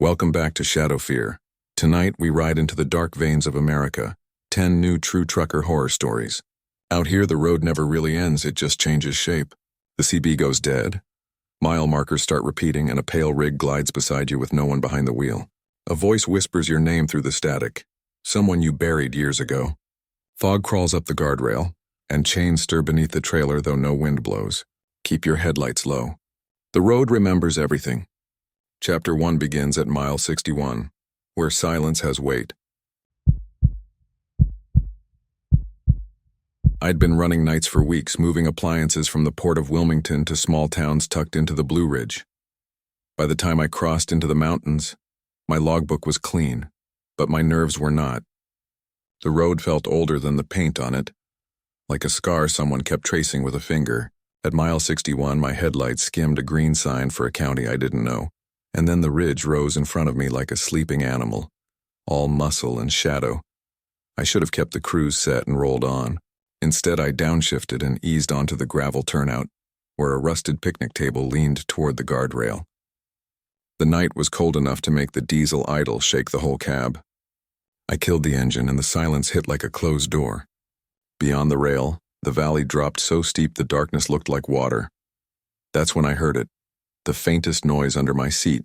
Welcome back to Shadow Fear. Tonight we ride into the dark veins of America. 10 new true trucker horror stories. Out here the road never really ends, it just changes shape. The CB goes dead. Mile markers start repeating and a pale rig glides beside you with no one behind the wheel. A voice whispers your name through the static. Someone you buried years ago. Fog crawls up the guardrail, and chains stir beneath the trailer though no wind blows. Keep your headlights low. The road remembers everything. Chapter 1 begins at mile 61, where silence has weight. I'd been running nights for weeks, moving appliances from the port of Wilmington to small towns tucked into the Blue Ridge. By the time I crossed into the mountains, my logbook was clean, but my nerves were not. The road felt older than the paint on it, like a scar someone kept tracing with a finger. At mile 61, my headlights skimmed a green sign for a county I didn't know, and then the ridge rose in front of me like a sleeping animal, all muscle and shadow. I should have kept the cruise set and rolled on. Instead, I downshifted and eased onto the gravel turnout, where a rusted picnic table leaned toward the guardrail. The night was cold enough to make the diesel idle shake the whole cab. I killed the engine and the silence hit like a closed door. Beyond the rail, the valley dropped so steep the darkness looked like water. That's when I heard it, the faintest noise under my seat,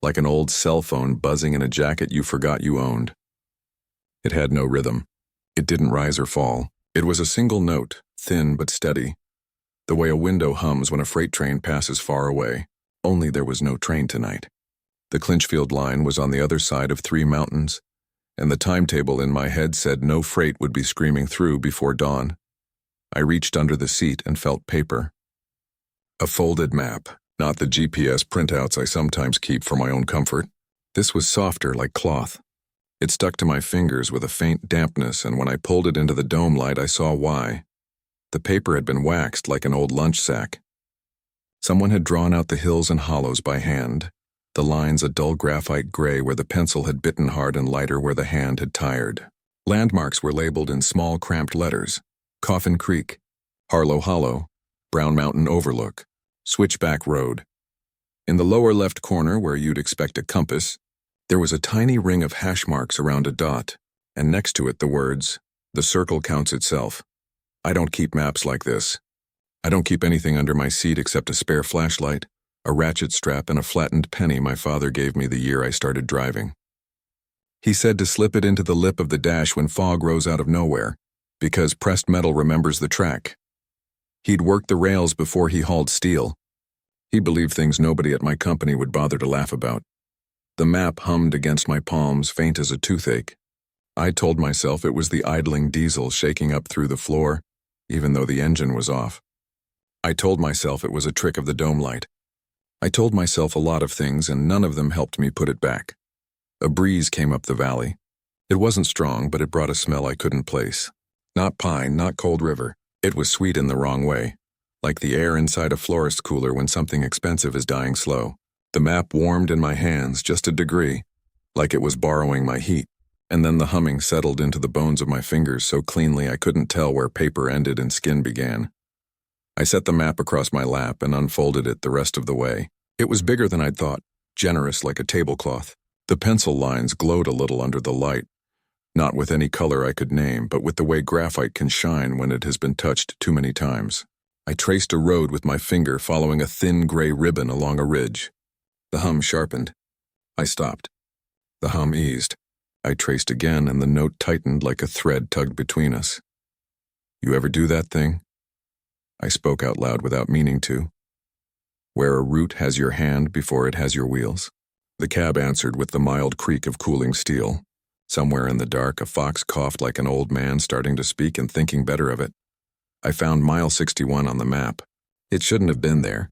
like an old cell phone buzzing in a jacket you forgot you owned. It had no rhythm. It didn't rise or fall. It was a single note, thin but steady, the way a window hums when a freight train passes far away, only there was no train tonight. The Clinchfield line was on the other side of 3 mountains, and the timetable in my head said no freight would be screaming through before dawn. I reached under the seat and felt paper. A folded map, not the GPS printouts I sometimes keep for my own comfort. This was softer, like cloth. It stuck to my fingers with a faint dampness, and when I pulled it into the dome light, I saw why. The paper had been waxed like an old lunch sack. Someone had drawn out the hills and hollows by hand, the lines a dull graphite gray where the pencil had bitten hard and lighter where the hand had tired. Landmarks were labeled in small, cramped letters. Coffin Creek, Harlow Hollow, Brown Mountain Overlook, Switchback Road. In the lower left corner, where you'd expect a compass, there was a tiny ring of hash marks around a dot, and next to it the words, "The circle counts itself." I don't keep maps like this. I don't keep anything under my seat except a spare flashlight, a ratchet strap, and a flattened penny my father gave me the year I started driving. He said to slip it into the lip of the dash when fog rose out of nowhere, because pressed metal remembers the track. He'd worked the rails before he hauled steel. He believed things nobody at my company would bother to laugh about. The map hummed against my palms, faint as a toothache. I told myself it was the idling diesel shaking up through the floor, even though the engine was off. I told myself it was a trick of the dome light. I told myself a lot of things, and none of them helped me put it back. A breeze came up the valley. It wasn't strong, but it brought a smell I couldn't place. Not pine, not cold river. It was sweet in the wrong way, like the air inside a florist cooler when something expensive is dying slow. The map warmed in my hands just a degree, like it was borrowing my heat, and then the humming settled into the bones of my fingers so cleanly I couldn't tell where paper ended and skin began. I set the map across my lap and unfolded it the rest of the way. It was bigger than I'd thought, generous like a tablecloth. The pencil lines glowed a little under the light, not with any color I could name, but with the way graphite can shine when it has been touched too many times. I traced a road with my finger following a thin gray ribbon along a ridge. The hum sharpened. I stopped. The hum eased. I traced again, and the note tightened like a thread tugged between us. "You ever do that thing?" I spoke out loud without meaning to. "Where a root has your hand before it has your wheels?" The cab answered with the mild creak of cooling steel. Somewhere in the dark, a fox coughed like an old man starting to speak and thinking better of it. I found mile 61 on the map. It shouldn't have been there.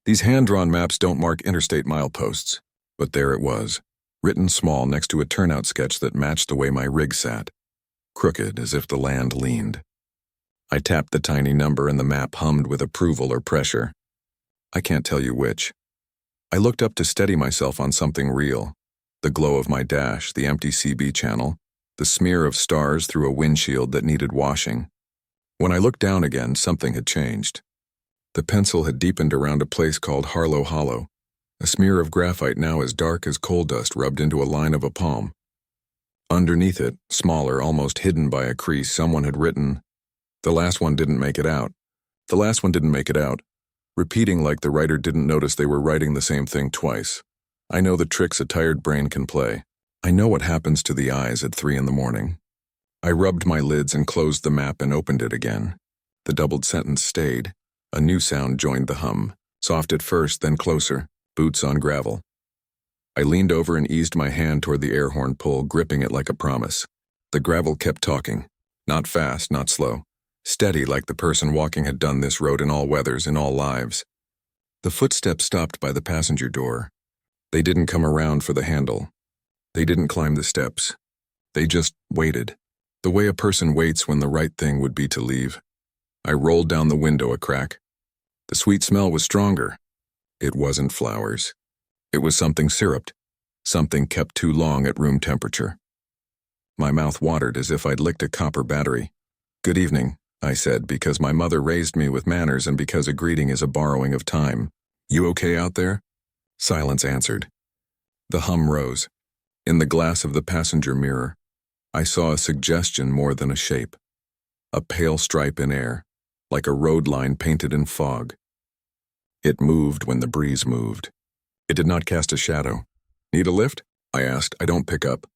These hand-drawn maps don't mark interstate mileposts, but there it was, written small next to a turnout sketch that matched the way my rig sat, crooked as if the land leaned. I tapped the tiny number and the map hummed with approval or pressure. I can't tell you which. I looked up to steady myself on something real, the glow of my dash, the empty CB channel, the smear of stars through a windshield that needed washing. When I looked down again, something had changed. The pencil had deepened around a place called Harlow Hollow, a smear of graphite now as dark as coal dust rubbed into a line of a palm. Underneath it, smaller, almost hidden by a crease, someone had written, "The last one didn't make it out. The last one didn't make it out," repeating like the writer didn't notice they were writing the same thing twice. I know the tricks a tired brain can play. I know what happens to the eyes at 3 in the morning. I rubbed my lids and closed the map and opened it again. The doubled sentence stayed. A new sound joined the hum, soft at first, then closer, boots on gravel. I leaned over and eased my hand toward the air horn pull, gripping it like a promise. The gravel kept talking. Not fast, not slow. Steady, like the person walking had done this road in all weathers, in all lives. The footsteps stopped by the passenger door. They didn't come around for the handle. They didn't climb the steps. They just waited. The way a person waits when the right thing would be to leave. I rolled down the window a crack. The sweet smell was stronger. It wasn't flowers. It was something syruped, something kept too long at room temperature. My mouth watered as if I'd licked a copper battery. "Good evening," I said, because my mother raised me with manners and because a greeting is a borrowing of time. "You okay out there?" Silence answered. The hum rose. In the glass of the passenger mirror, I saw a suggestion more than a shape. A pale stripe in air, like a road line painted in fog. It moved when the breeze moved. It did not cast a shadow. "Need a lift?" I asked. "I don't pick up."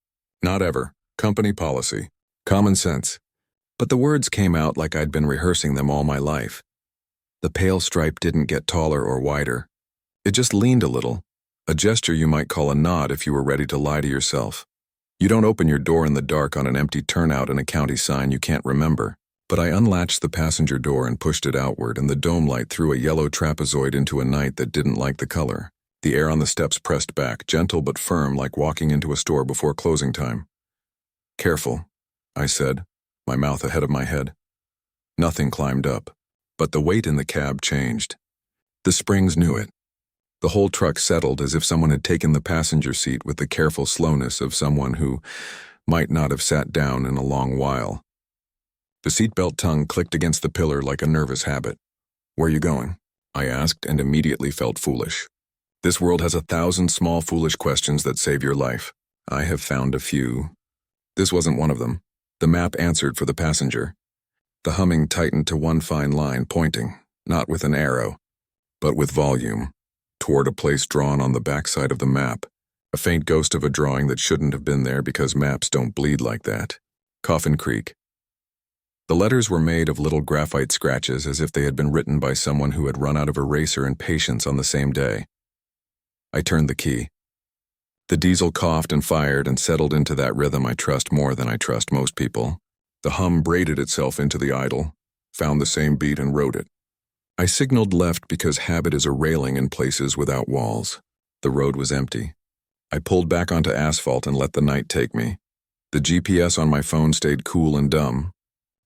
"Not ever. Company policy. Common sense." But the words came out like I'd been rehearsing them all my life. The pale stripe didn't get taller or wider. It just leaned a little, a gesture you might call a nod if you were ready to lie to yourself. You don't open your door in the dark on an empty turnout in a county sign you can't remember. But I unlatched the passenger door and pushed it outward, and the dome light threw a yellow trapezoid into a night that didn't like the color. The air on the steps pressed back, gentle but firm, like walking into a store before closing time. "Careful," I said, my mouth ahead of my head. Nothing climbed up, but the weight in the cab changed. The springs knew it. The whole truck settled as if someone had taken the passenger seat with the careful slowness of someone who might not have sat down in a long while. The seatbelt tongue clicked against the pillar like a nervous habit. "Where you going?" I asked, and immediately felt foolish. This world has 1,000 small foolish questions that save your life. I have found a few. This wasn't one of them. The map answered for the passenger. The humming tightened to one fine line, pointing, not with an arrow, but with volume, toward a place drawn on the backside of the map, a faint ghost of a drawing that shouldn't have been there because maps don't bleed like that. Coffin Creek. The letters were made of little graphite scratches as if they had been written by someone who had run out of eraser and patience on the same day. I turned the key. The diesel coughed and fired and settled into that rhythm I trust more than I trust most people. The hum braided itself into the idle, found the same beat and wrote it. I signaled left because habit is a railing in places without walls. The road was empty. I pulled back onto asphalt and let the night take me. The GPS on my phone stayed cool and dumb.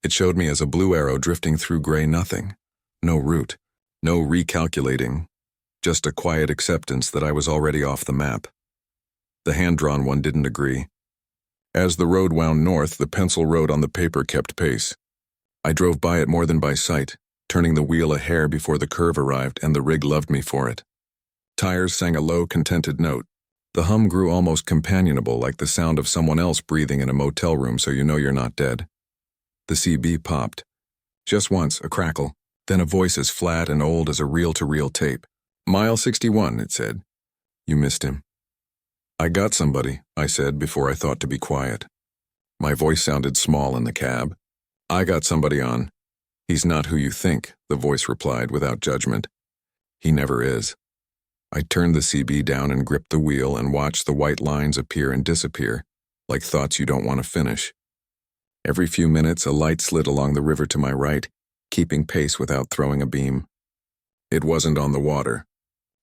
It showed me as a blue arrow drifting through gray nothing. No route, no recalculating, just a quiet acceptance that I was already off the map. The hand-drawn one didn't agree. As the road wound north, the pencil road on the paper kept pace. I drove by it more than by sight, turning the wheel a hair before the curve arrived, and the rig loved me for it. Tires sang a low, contented note. The hum grew almost companionable, like the sound of someone else breathing in a motel room so you know you're not dead. The CB popped. Just once, a crackle, then a voice as flat and old as a reel-to-reel tape. "Mile 61, it said. You missed him." "I got somebody," I said before I thought to be quiet. My voice sounded small in the cab. "I got somebody on." "He's not who you think," the voice replied without judgment. "He never is." I turned the CB down and gripped the wheel and watched the white lines appear and disappear, like thoughts you don't want to finish. Every few minutes, a light slid along the river to my right, keeping pace without throwing a beam. It wasn't on the water.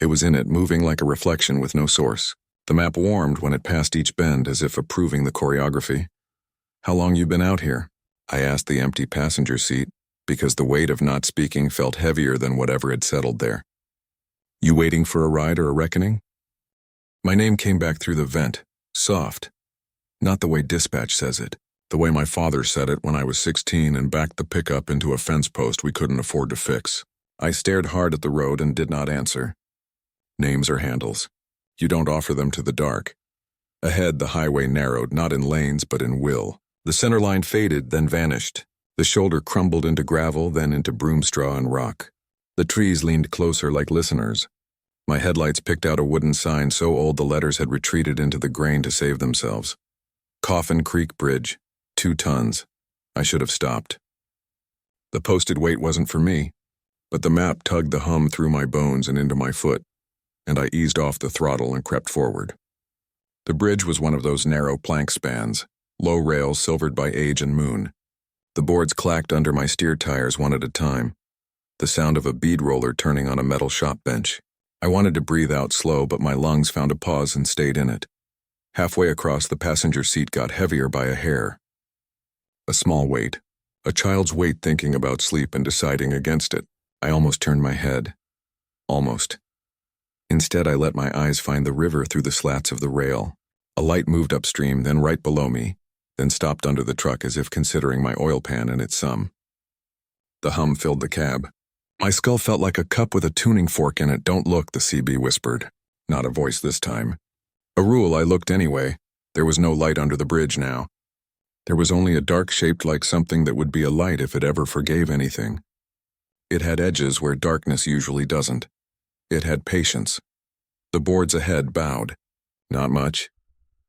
It was in it, moving like a reflection with no source. The map warmed when it passed each bend, as if approving the choreography. "How long you been out here?" I asked the empty passenger seat, because the weight of not speaking felt heavier than whatever had settled there. "You waiting for a ride or a reckoning?" My name came back through the vent, soft. Not the way dispatch says it, the way my father said it when I was 16 and backed the pickup into a fence post we couldn't afford to fix. I stared hard at the road and did not answer. names or handles. You don't offer them to the dark. Ahead, the highway narrowed, not in lanes but in will. The center line faded, then vanished. The shoulder crumbled into gravel, then into broom straw and rock. The trees leaned closer like listeners. My headlights picked out a wooden sign so old the letters had retreated into the grain to save themselves. Coffin Creek Bridge, 2 tons. I should have stopped. The posted weight wasn't for me, but the map tugged the hum through my bones and into my foot, and I eased off the throttle and crept forward. The bridge was one of those narrow plank spans, low rails silvered by age and moon. The boards clacked under my steer tires one at a time, the sound of a bead roller turning on a metal shop bench. I wanted to breathe out slow, but my lungs found a pause and stayed in it. Halfway across, the passenger seat got heavier by a hair. A small weight, a child's weight thinking about sleep and deciding against it. I almost turned my head. Almost. Instead, I let my eyes find the river through the slats of the rail. A light moved upstream, then right below me, then stopped under the truck as if considering my oil pan and its sum. The hum filled the cab. My skull felt like a cup with a tuning fork in it. "Don't look," the CB whispered. Not a voice this time. A rule, I looked anyway. There was no light under the bridge now. There was only a dark shaped like something that would be a light if it ever forgave anything. It had edges where darkness usually doesn't. It had patience. The boards ahead bowed. Not much.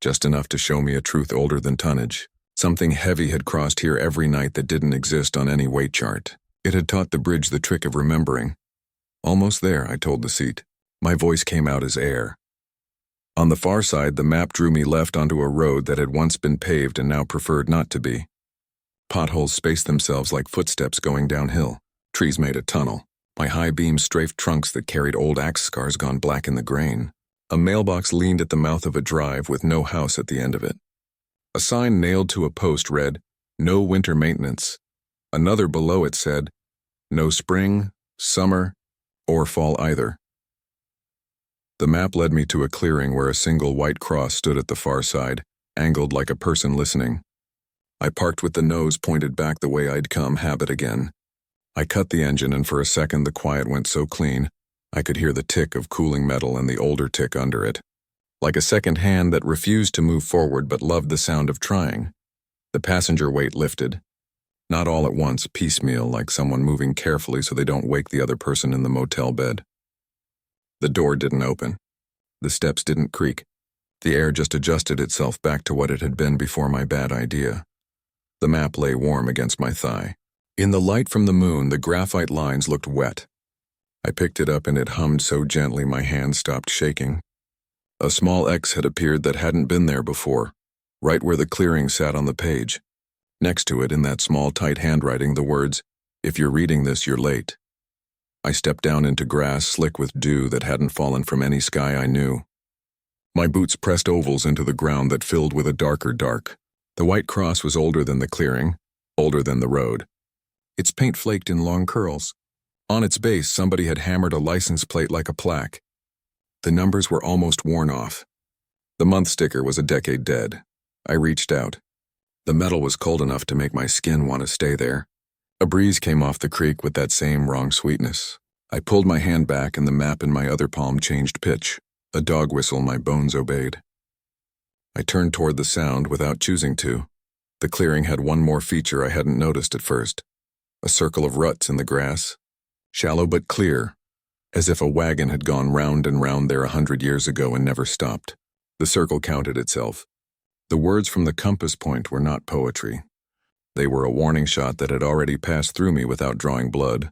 Just enough to show me a truth older than tonnage. Something heavy had crossed here every night that didn't exist on any weight chart. It had taught the bridge the trick of remembering. "Almost there," I told the seat. My voice came out as air. On the far side, the map drew me left onto a road that had once been paved and now preferred not to be. Potholes spaced themselves like footsteps going downhill. Trees made a tunnel. My high beams strafed trunks that carried old axe scars gone black in the grain. A mailbox leaned at the mouth of a drive with no house at the end of it. A sign nailed to a post read, "No winter maintenance." Another below it said, "No spring, summer, or fall either." The map led me to a clearing where a single white cross stood at the far side, angled like a person listening. I parked with the nose pointed back the way I'd come, habit again. I cut the engine, and for a second the quiet went so clean, I could hear the tick of cooling metal and the older tick under it. Like a second hand that refused to move forward but loved the sound of trying. The passenger weight lifted. Not all at once, piecemeal, like someone moving carefully so they don't wake the other person in the motel bed. The door didn't open. The steps didn't creak. The air just adjusted itself back to what it had been before my bad idea. The map lay warm against my thigh. In the light from the moon, the graphite lines looked wet. I picked it up and it hummed so gently my hand stopped shaking. A small X had appeared that hadn't been there before, right where the clearing sat on the page. Next to it, in that small, tight handwriting, the words, "If you're reading this, you're late." I stepped down into grass slick with dew that hadn't fallen from any sky I knew. My boots pressed ovals into the ground that filled with a darker dark. The white cross was older than the clearing, older than the road. Its paint flaked in long curls. On its base, somebody had hammered a license plate like a plaque. The numbers were almost worn off. The month sticker was a decade dead. I reached out. The metal was cold enough to make my skin want to stay there. A breeze came off the creek with that same wrong sweetness. I pulled my hand back and the map in my other palm changed pitch. A dog whistle my bones obeyed. I turned toward the sound without choosing to. The clearing had one more feature I hadn't noticed at first. A circle of ruts in the grass. Shallow but clear, as if a wagon had gone round and round there 100 years ago and never stopped. The circle counted itself. The words from the compass point were not poetry. They were a warning shot that had already passed through me without drawing blood.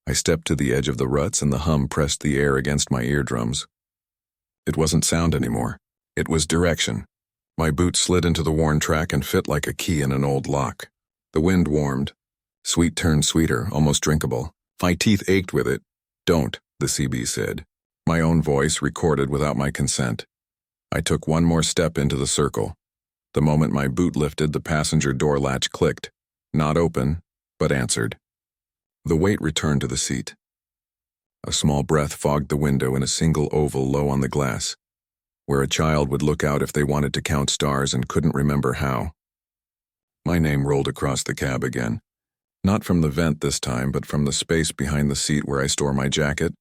I stepped to the edge of the ruts and the hum pressed the air against my eardrums. It wasn't sound anymore. It was direction. My boots slid into the worn track and fit like a key in an old lock. The wind warmed. Sweet turned sweeter, almost drinkable. My teeth ached with it. "Don't," the CB said. My own voice, recorded without my consent. I took one more step into the circle. The moment my boot lifted, the passenger door latch clicked. Not open, but answered. The weight returned to the seat. A small breath fogged the window in a single oval low on the glass, where a child would look out if they wanted to count stars and couldn't remember how. My name rolled across the cab again. Not from the vent this time, but from the space behind the seat where I store my jacket.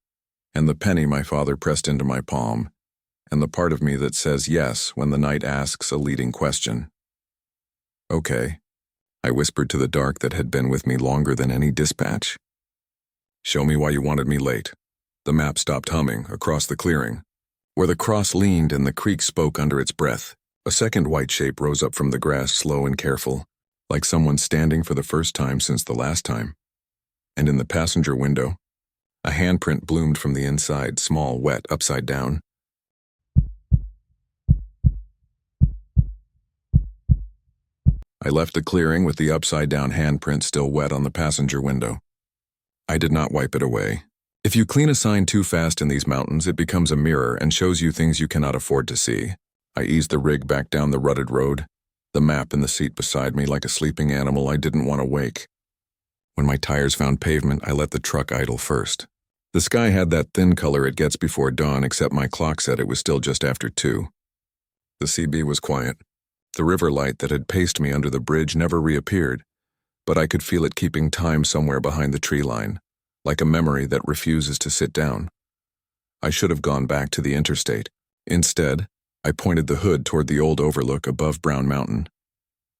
and the penny my father pressed into my palm, and the part of me that says yes when the night asks a leading question. Okay, I whispered to the dark that had been with me longer than any dispatch. Show me why you wanted me late. The map stopped humming across the clearing. Where the cross leaned and the creek spoke under its breath, a second white shape rose up from the grass, slow and careful, like someone standing for the first time since the last time. And in the passenger window, a handprint bloomed from the inside, small, wet, upside down. I left the clearing with the upside-down handprint still wet on the passenger window. I did not wipe it away. If you clean a sign too fast in these mountains, it becomes a mirror and shows you things you cannot afford to see. I eased the rig back down the rutted road, the map in the seat beside me like a sleeping animal I didn't want to wake. When my tires found pavement, I let the truck idle first. The sky had that thin color it gets before dawn, except my clock said it was still just after 2. The CB was quiet. The river light that had paced me under the bridge never reappeared, but I could feel it keeping time somewhere behind the tree line, like a memory that refuses to sit down. I should have gone back to the interstate. Instead, I pointed the hood toward the old overlook above Brown Mountain,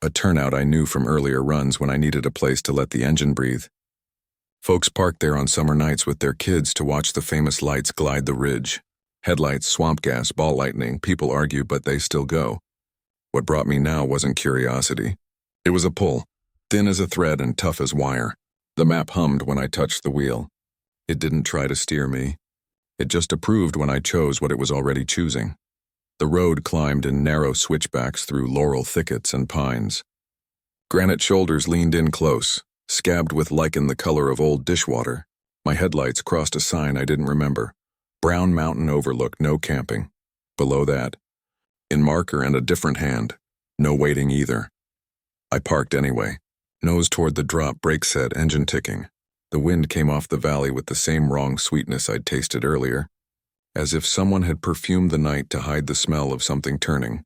a turnout I knew from earlier runs when I needed a place to let the engine breathe. Folks parked there on summer nights with their kids to watch the famous lights glide the ridge. Headlights, swamp gas, ball lightning, people argue, but they still go. What brought me now wasn't curiosity. It was a pull, thin as a thread and tough as wire. The map hummed when I touched the wheel. It didn't try to steer me. It just approved when I chose what it was already choosing. The road climbed in narrow switchbacks through laurel thickets and pines. Granite shoulders leaned in close, scabbed with lichen the color of old dishwater. My headlights crossed a sign I didn't remember. Brown Mountain Overlook, no camping. Below that, in marker and a different hand, no waiting either. I parked anyway, nose toward the drop, brakes set, engine ticking. The wind came off the valley with the same wrong sweetness I'd tasted earlier, as if someone had perfumed the night to hide the smell of something turning.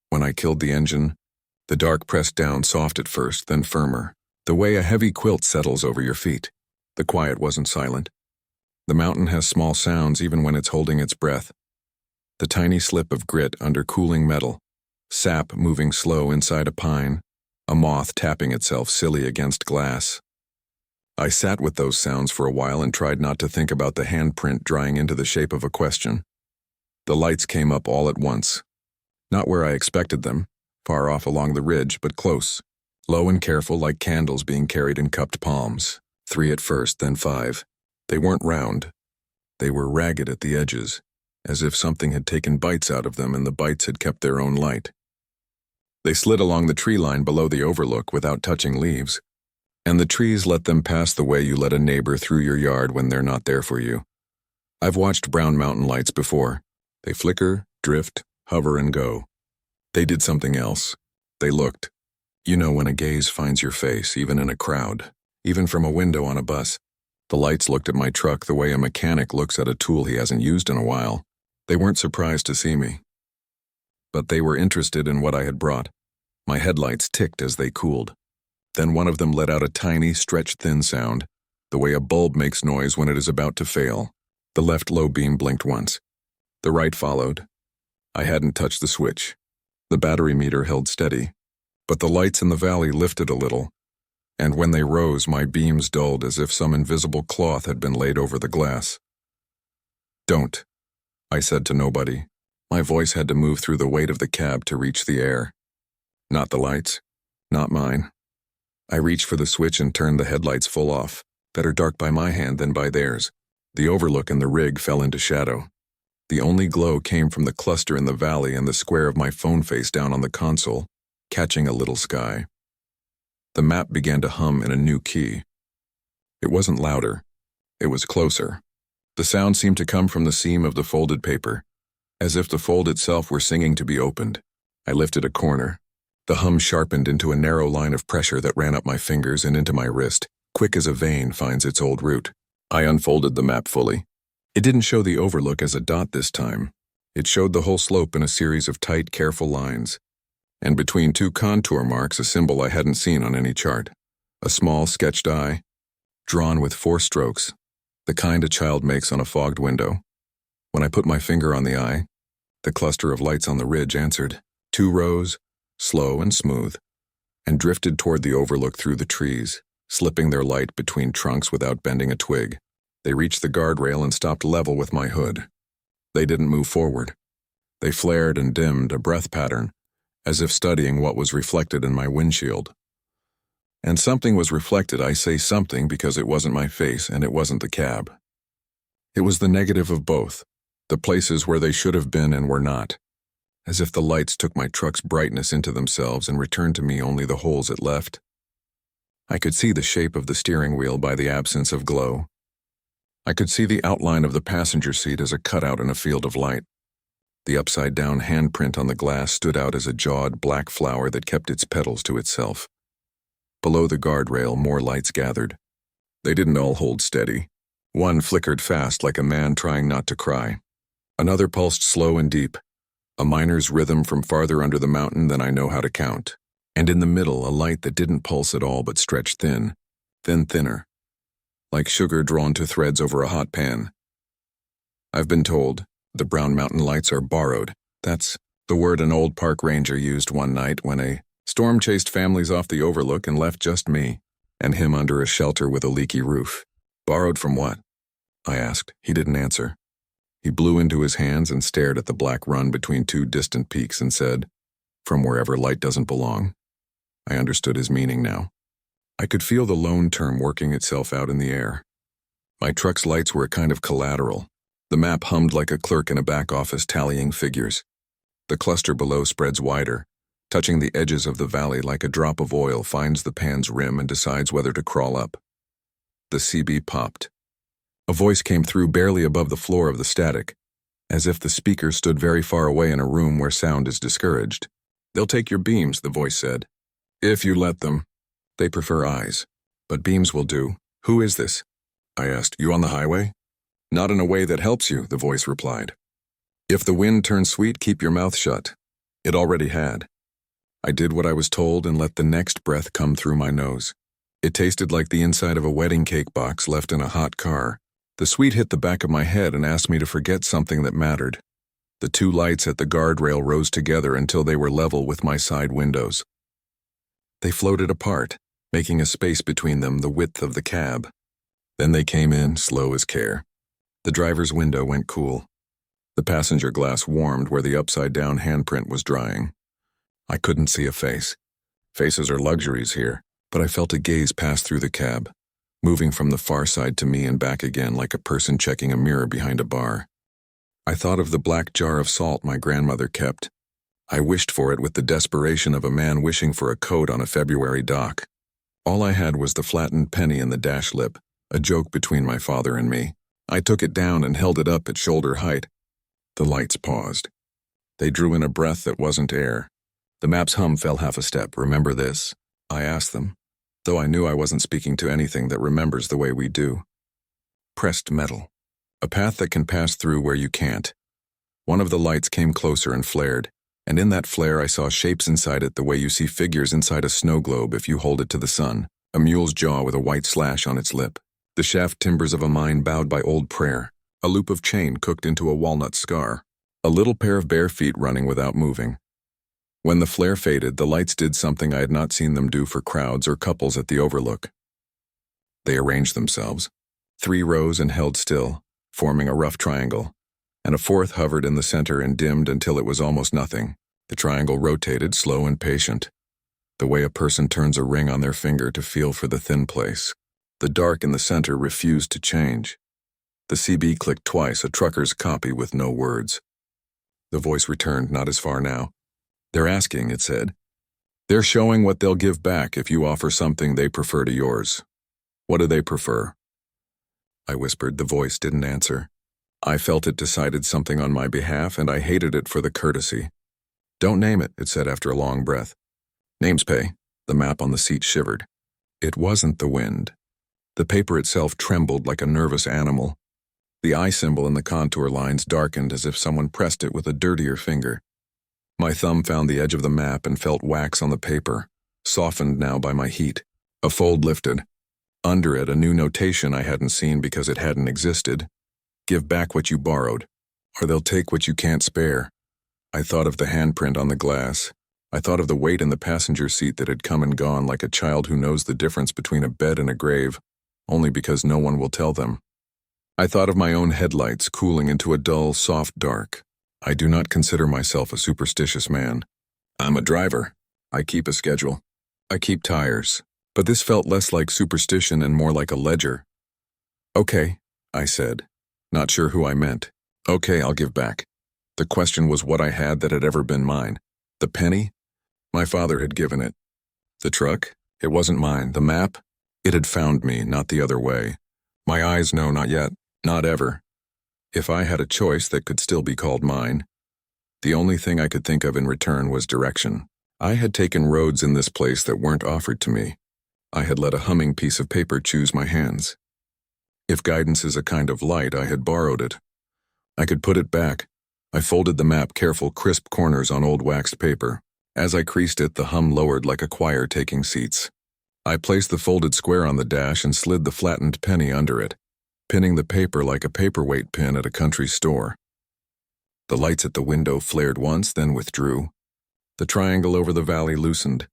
When I killed the engine, the dark pressed down, soft at first, then firmer, the way a heavy quilt settles over your feet. The quiet wasn't silent. The mountain has small sounds even when it's holding its breath. The tiny slip of grit under cooling metal, sap moving slow inside a pine, a moth tapping itself silly against glass. I sat with those sounds for a while and tried not to think about the handprint drying into the shape of a question. The lights came up all at once. Not where I expected them, far off along the ridge, but close, low and careful like candles being carried in cupped palms. 3 at first, then 5. They weren't round. They were ragged at the edges, as if something had taken bites out of them and the bites had kept their own light. They slid along the tree line below the overlook without touching leaves, and the trees let them pass the way you let a neighbor through your yard when they're not there for you. I've watched Brown Mountain lights before. They flicker, drift, hover, and go. They did something else. They looked. You know when a gaze finds your face, even in a crowd, even from a window on a bus. The lights looked at my truck the way a mechanic looks at a tool he hasn't used in a while. They weren't surprised to see me, but they were interested in what I had brought. My headlights ticked as they cooled. Then one of them let out a tiny, stretched-thin sound, the way a bulb makes noise when it is about to fail. The left low beam blinked once. The right followed. I hadn't touched the switch. The battery meter held steady, but the lights in the valley lifted a little, and when they rose, my beams dulled as if some invisible cloth had been laid over the glass. "Don't," I said to nobody. My voice had to move through the weight of the cab to reach the air. Not the lights. Not mine. I reached for the switch and turned the headlights full off, better dark by my hand than by theirs. The overlook and the rig fell into shadow. The only glow came from the cluster in the valley and the square of my phone face down on the console, catching a little sky. The map began to hum in a new key. It wasn't louder. It was closer. The sound seemed to come from the seam of the folded paper, as if the fold itself were singing to be opened. I lifted a corner. The hum sharpened into a narrow line of pressure that ran up my fingers and into my wrist, quick as a vein finds its old route. I unfolded the map fully. It didn't show the overlook as a dot this time. It showed the whole slope in a series of tight, careful lines, and between 2 contour marks a symbol I hadn't seen on any chart. A small sketched eye, drawn with 4 strokes, the kind a child makes on a fogged window. When I put my finger on the eye, the cluster of lights on the ridge answered, 2 rows, slow and smooth, and drifted toward the overlook through the trees, slipping their light between trunks without bending a twig. They reached the guardrail and stopped level with my hood. They didn't move forward. They flared and dimmed, a breath pattern, as if studying what was reflected in my windshield. And something was reflected. I say something because it wasn't my face and it wasn't the cab. It was the negative of both, the places where they should have been and were not, as if the lights took my truck's brightness into themselves and returned to me only the holes it left. I could see the shape of the steering wheel by the absence of glow. I could see the outline of the passenger seat as a cutout in a field of light. The upside-down handprint on the glass stood out as a jawed black flower that kept its petals to itself. Below the guardrail, more lights gathered. They didn't all hold steady. One flickered fast like a man trying not to cry. Another pulsed slow and deep, a miner's rhythm from farther under the mountain than I know how to count. And in the middle, a light that didn't pulse at all but stretched thin, then thinner, like sugar drawn to threads over a hot pan. I've been told the Brown Mountain lights are borrowed. That's the word an old park ranger used one night when a storm chased families off the overlook and left just me and him under a shelter with a leaky roof. Borrowed from what? I asked. He didn't answer. He blew into his hands and stared at the black run between 2 distant peaks and said, "From wherever light doesn't belong." I understood his meaning now. I could feel the loan term working itself out in the air. My truck's lights were a kind of collateral. The map hummed like a clerk in a back office tallying figures. The cluster below spreads wider, touching the edges of the valley like a drop of oil finds the pan's rim and decides whether to crawl up. The CB popped. A voice came through barely above the floor of the static, as if the speaker stood very far away in a room where sound is discouraged. "They'll take your beams," the voice said. "If you let them. They prefer eyes. But beams will do." "Who is this?" I asked. "You on the highway?" "Not in a way that helps you," the voice replied. "If the wind turns sweet, keep your mouth shut." It already had. I did what I was told and let the next breath come through my nose. It tasted like the inside of a wedding cake box left in a hot car. The sweet hit the back of my head and asked me to forget something that mattered. The 2 lights at the guardrail rose together until they were level with my side windows. They floated apart, making a space between them the width of the cab. Then they came in, slow as care. The driver's window went cool. The passenger glass warmed where the upside-down handprint was drying. I couldn't see a face. Faces are luxuries here, but I felt a gaze pass through the cab, moving from the far side to me and back again like a person checking a mirror behind a bar. I thought of the black jar of salt my grandmother kept. I wished for it with the desperation of a man wishing for a coat on a February dock. All I had was the flattened penny in the dash lip, a joke between my father and me. I took it down and held it up at shoulder height. The lights paused. They drew in a breath that wasn't air. The map's hum fell half a step. "Remember this?" I asked them, though I knew I wasn't speaking to anything that remembers the way we do. Pressed metal. A path that can pass through where you can't. One of the lights came closer and flared, and in that flare I saw shapes inside it the way you see figures inside a snow globe if you hold it to the sun. A mule's jaw with a white slash on its lip. The shaft timbers of a mine bowed by old prayer. A loop of chain cooked into a walnut scar. A little pair of bare feet running without moving. When the flare faded, the lights did something I had not seen them do for crowds or couples at the overlook. They arranged themselves. 3 rows and held still, forming a rough triangle, and a 4th hovered in the center and dimmed until it was almost nothing. The triangle rotated, slow and patient, the way a person turns a ring on their finger to feel for the thin place. The dark in the center refused to change. The CB clicked twice, a trucker's copy with no words. The voice returned, not as far now. "They're asking," it said. "They're showing what they'll give back if you offer something they prefer to yours." "What do they prefer?" I whispered. The voice didn't answer. I felt it decided something on my behalf, and I hated it for the courtesy. "Don't name it," it said after a long breath. "Names pay." The map on the seat shivered. It wasn't the wind. The paper itself trembled like a nervous animal. The eye symbol in the contour lines darkened as if someone pressed it with a dirtier finger. My thumb found the edge of the map and felt wax on the paper, softened now by my heat. A fold lifted. Under it, a new notation I hadn't seen because it hadn't existed. Give back what you borrowed, or they'll take what you can't spare. I thought of the handprint on the glass. I thought of the weight in the passenger seat that had come and gone like a child who knows the difference between a bed and a grave, only because no one will tell them. I thought of my own headlights cooling into a dull, soft dark. I do not consider myself a superstitious man. I'm a driver. I keep a schedule. I keep tires. But this felt less like superstition and more like a ledger. Okay, I said, not sure who I meant. Okay, I'll give back. The question was what I had that had ever been mine. The penny? My father had given it. The truck? It wasn't mine. The map? It had found me, not the other way. My eyes know, not yet, not ever. If I had a choice that could still be called mine, the only thing I could think of in return was direction. I had taken roads in this place that weren't offered to me. I had let a humming piece of paper choose my hands. If guidance is a kind of light, I had borrowed it. I could put it back. I folded the map, careful, crisp corners on old waxed paper. As I creased it, the hum lowered like a choir taking seats. I placed the folded square on the dash and slid the flattened penny under it, pinning the paper like a paperweight pin at a country store. The lights at the window flared once, then withdrew. The triangle over the valley loosened.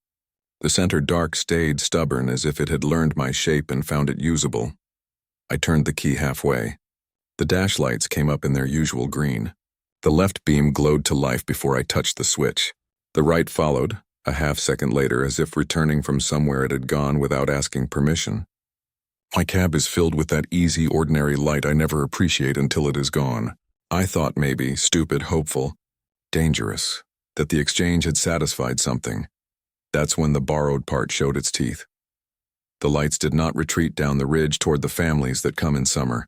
The center dark stayed stubborn as if it had learned my shape and found it usable. I turned the key halfway. The dash lights came up in their usual green. The left beam glowed to life before I touched the switch. The right followed, a half-second later, as if returning from somewhere it had gone without asking permission. My cab is filled with that easy, ordinary light I never appreciate until it is gone. I thought maybe, stupid, hopeful, dangerous, that the exchange had satisfied something. That's when the borrowed part showed its teeth. The lights did not retreat down the ridge toward the families that come in summer,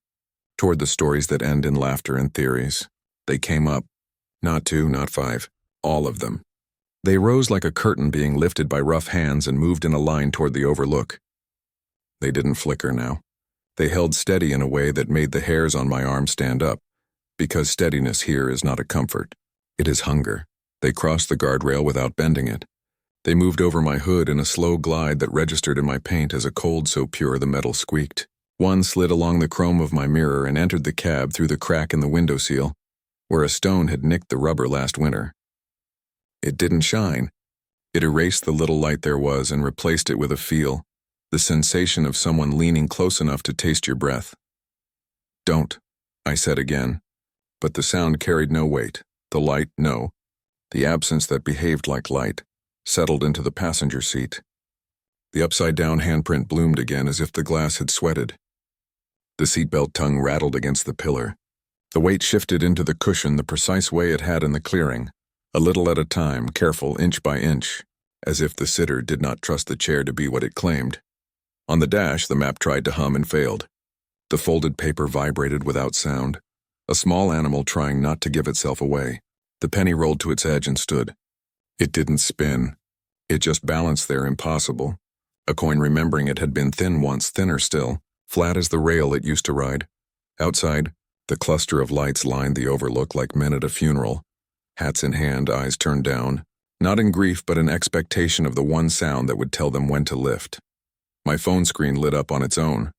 toward the stories that end in laughter and theories. They came up. Not 2, not 5. All of them. They rose like a curtain being lifted by rough hands and moved in a line toward the overlook. They didn't flicker now. They held steady in a way that made the hairs on my arm stand up, because steadiness here is not a comfort. It is hunger. They crossed the guardrail without bending it. They moved over my hood in a slow glide that registered in my paint as a cold so pure the metal squeaked. One slid along the chrome of my mirror and entered the cab through the crack in the window seal, where a stone had nicked the rubber last winter. It didn't shine. It erased the little light there was and replaced it with a feel, the sensation of someone leaning close enough to taste your breath. Don't, I said again. But the sound carried no weight. The light, no. The absence that behaved like light settled into the passenger seat. The upside-down handprint bloomed again as if the glass had sweated. The seatbelt tongue rattled against the pillar. The weight shifted into the cushion the precise way it had in the clearing, a little at a time, careful, inch by inch, as if the sitter did not trust the chair to be what it claimed. On the dash, the map tried to hum and failed. The folded paper vibrated without sound, a small animal trying not to give itself away. The penny rolled to its edge and stood. It didn't spin. It just balanced there, impossible. A coin remembering it had been thin once, thinner still, flat as the rail it used to ride. Outside, the cluster of lights lined the overlook like men at a funeral, hats in hand, eyes turned down, not in grief but in expectation of the one sound that would tell them when to lift. My phone screen lit up on its own.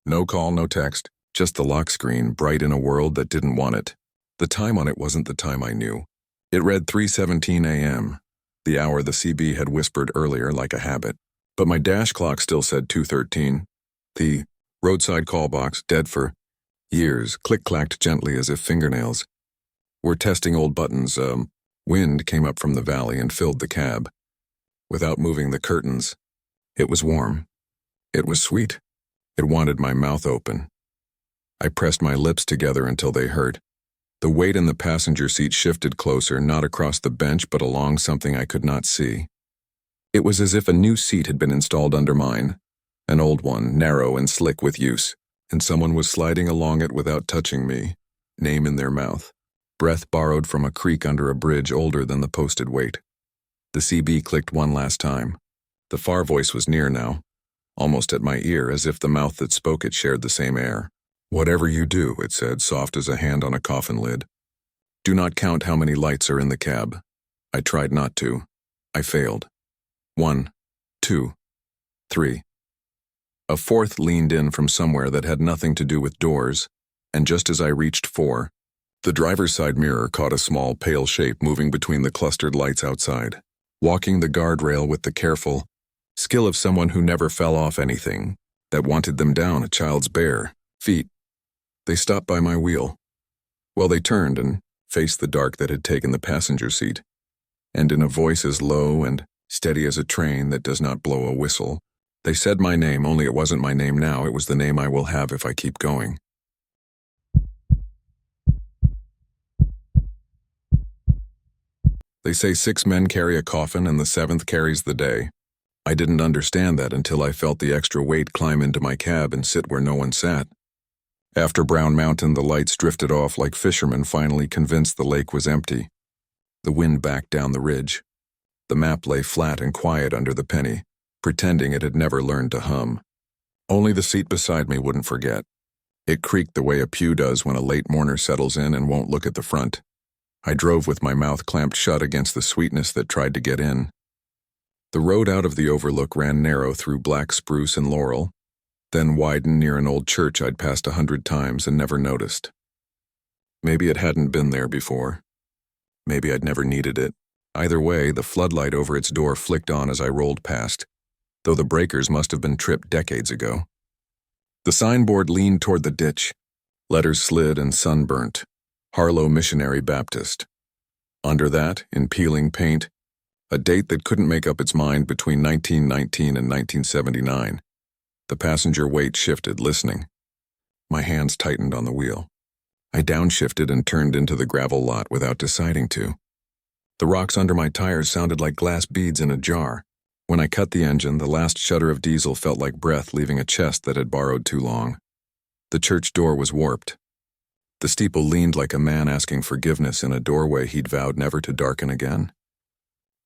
No call, no text, just the lock screen, bright in a world that didn't want it. The time on it wasn't the time I knew. It read 3:17 a.m., the hour the CB had whispered earlier like a habit. But my dash clock still said 2:13. The roadside call box, dead for years, click-clacked gently as if fingernails. Were testing old buttons. Wind came up from the valley and filled the cab. Without moving the curtains, it was warm. It was sweet. It wanted my mouth open. I pressed my lips together until they hurt. The weight in the passenger seat shifted closer, not across the bench but along something I could not see. It was as if a new seat had been installed under mine, an old one, narrow and slick with use, and someone was sliding along it without touching me, name in their mouth, breath borrowed from a creek under a bridge older than the posted weight. The CB clicked one last time. The far voice was near now, almost at my ear, as if the mouth that spoke it shared the same air. Whatever you do, it said, soft as a hand on a coffin lid. Do not count how many lights are in the cab. I tried not to. I failed. 1, 2, 3. A fourth leaned in from somewhere that had nothing to do with doors, and just as I reached 4, the driver's side mirror caught a small, pale shape moving between the clustered lights outside, walking the guardrail with the careful skill of someone who never fell off anything that wanted them down a child's bare feet. They stopped by my wheel. Well, they turned and faced the dark that had taken the passenger seat, and in a voice as low and steady as a train that does not blow a whistle, they said my name, only it wasn't my name now, it was the name I will have if I keep going. They say 6 men carry a coffin and the 7th carries the day. I didn't understand that until I felt the extra weight climb into my cab and sit where no one sat. After Brown Mountain, the lights drifted off like fishermen finally convinced the lake was empty. The wind backed down the ridge. The map lay flat and quiet under the penny, pretending it had never learned to hum. Only the seat beside me wouldn't forget. It creaked the way a pew does when a late mourner settles in and won't look at the front. I drove with my mouth clamped shut against the sweetness that tried to get in. The road out of the overlook ran narrow through black spruce and laurel, then widened near an old church I'd passed 100 times and never noticed. Maybe it hadn't been there before. Maybe I'd never needed it. Either way, the floodlight over its door flicked on as I rolled past, though the breakers must have been tripped decades ago. The signboard leaned toward the ditch. Letters slid and sunburnt. Harlow Missionary Baptist. Under that, in peeling paint, a date that couldn't make up its mind between 1919 and 1979. The passenger weight shifted, listening. My hands tightened on the wheel. I downshifted and turned into the gravel lot without deciding to. The rocks under my tires sounded like glass beads in a jar. When I cut the engine, the last shudder of diesel felt like breath leaving a chest that had borrowed too long. The church door was warped. The steeple leaned like a man asking forgiveness in a doorway he'd vowed never to darken again.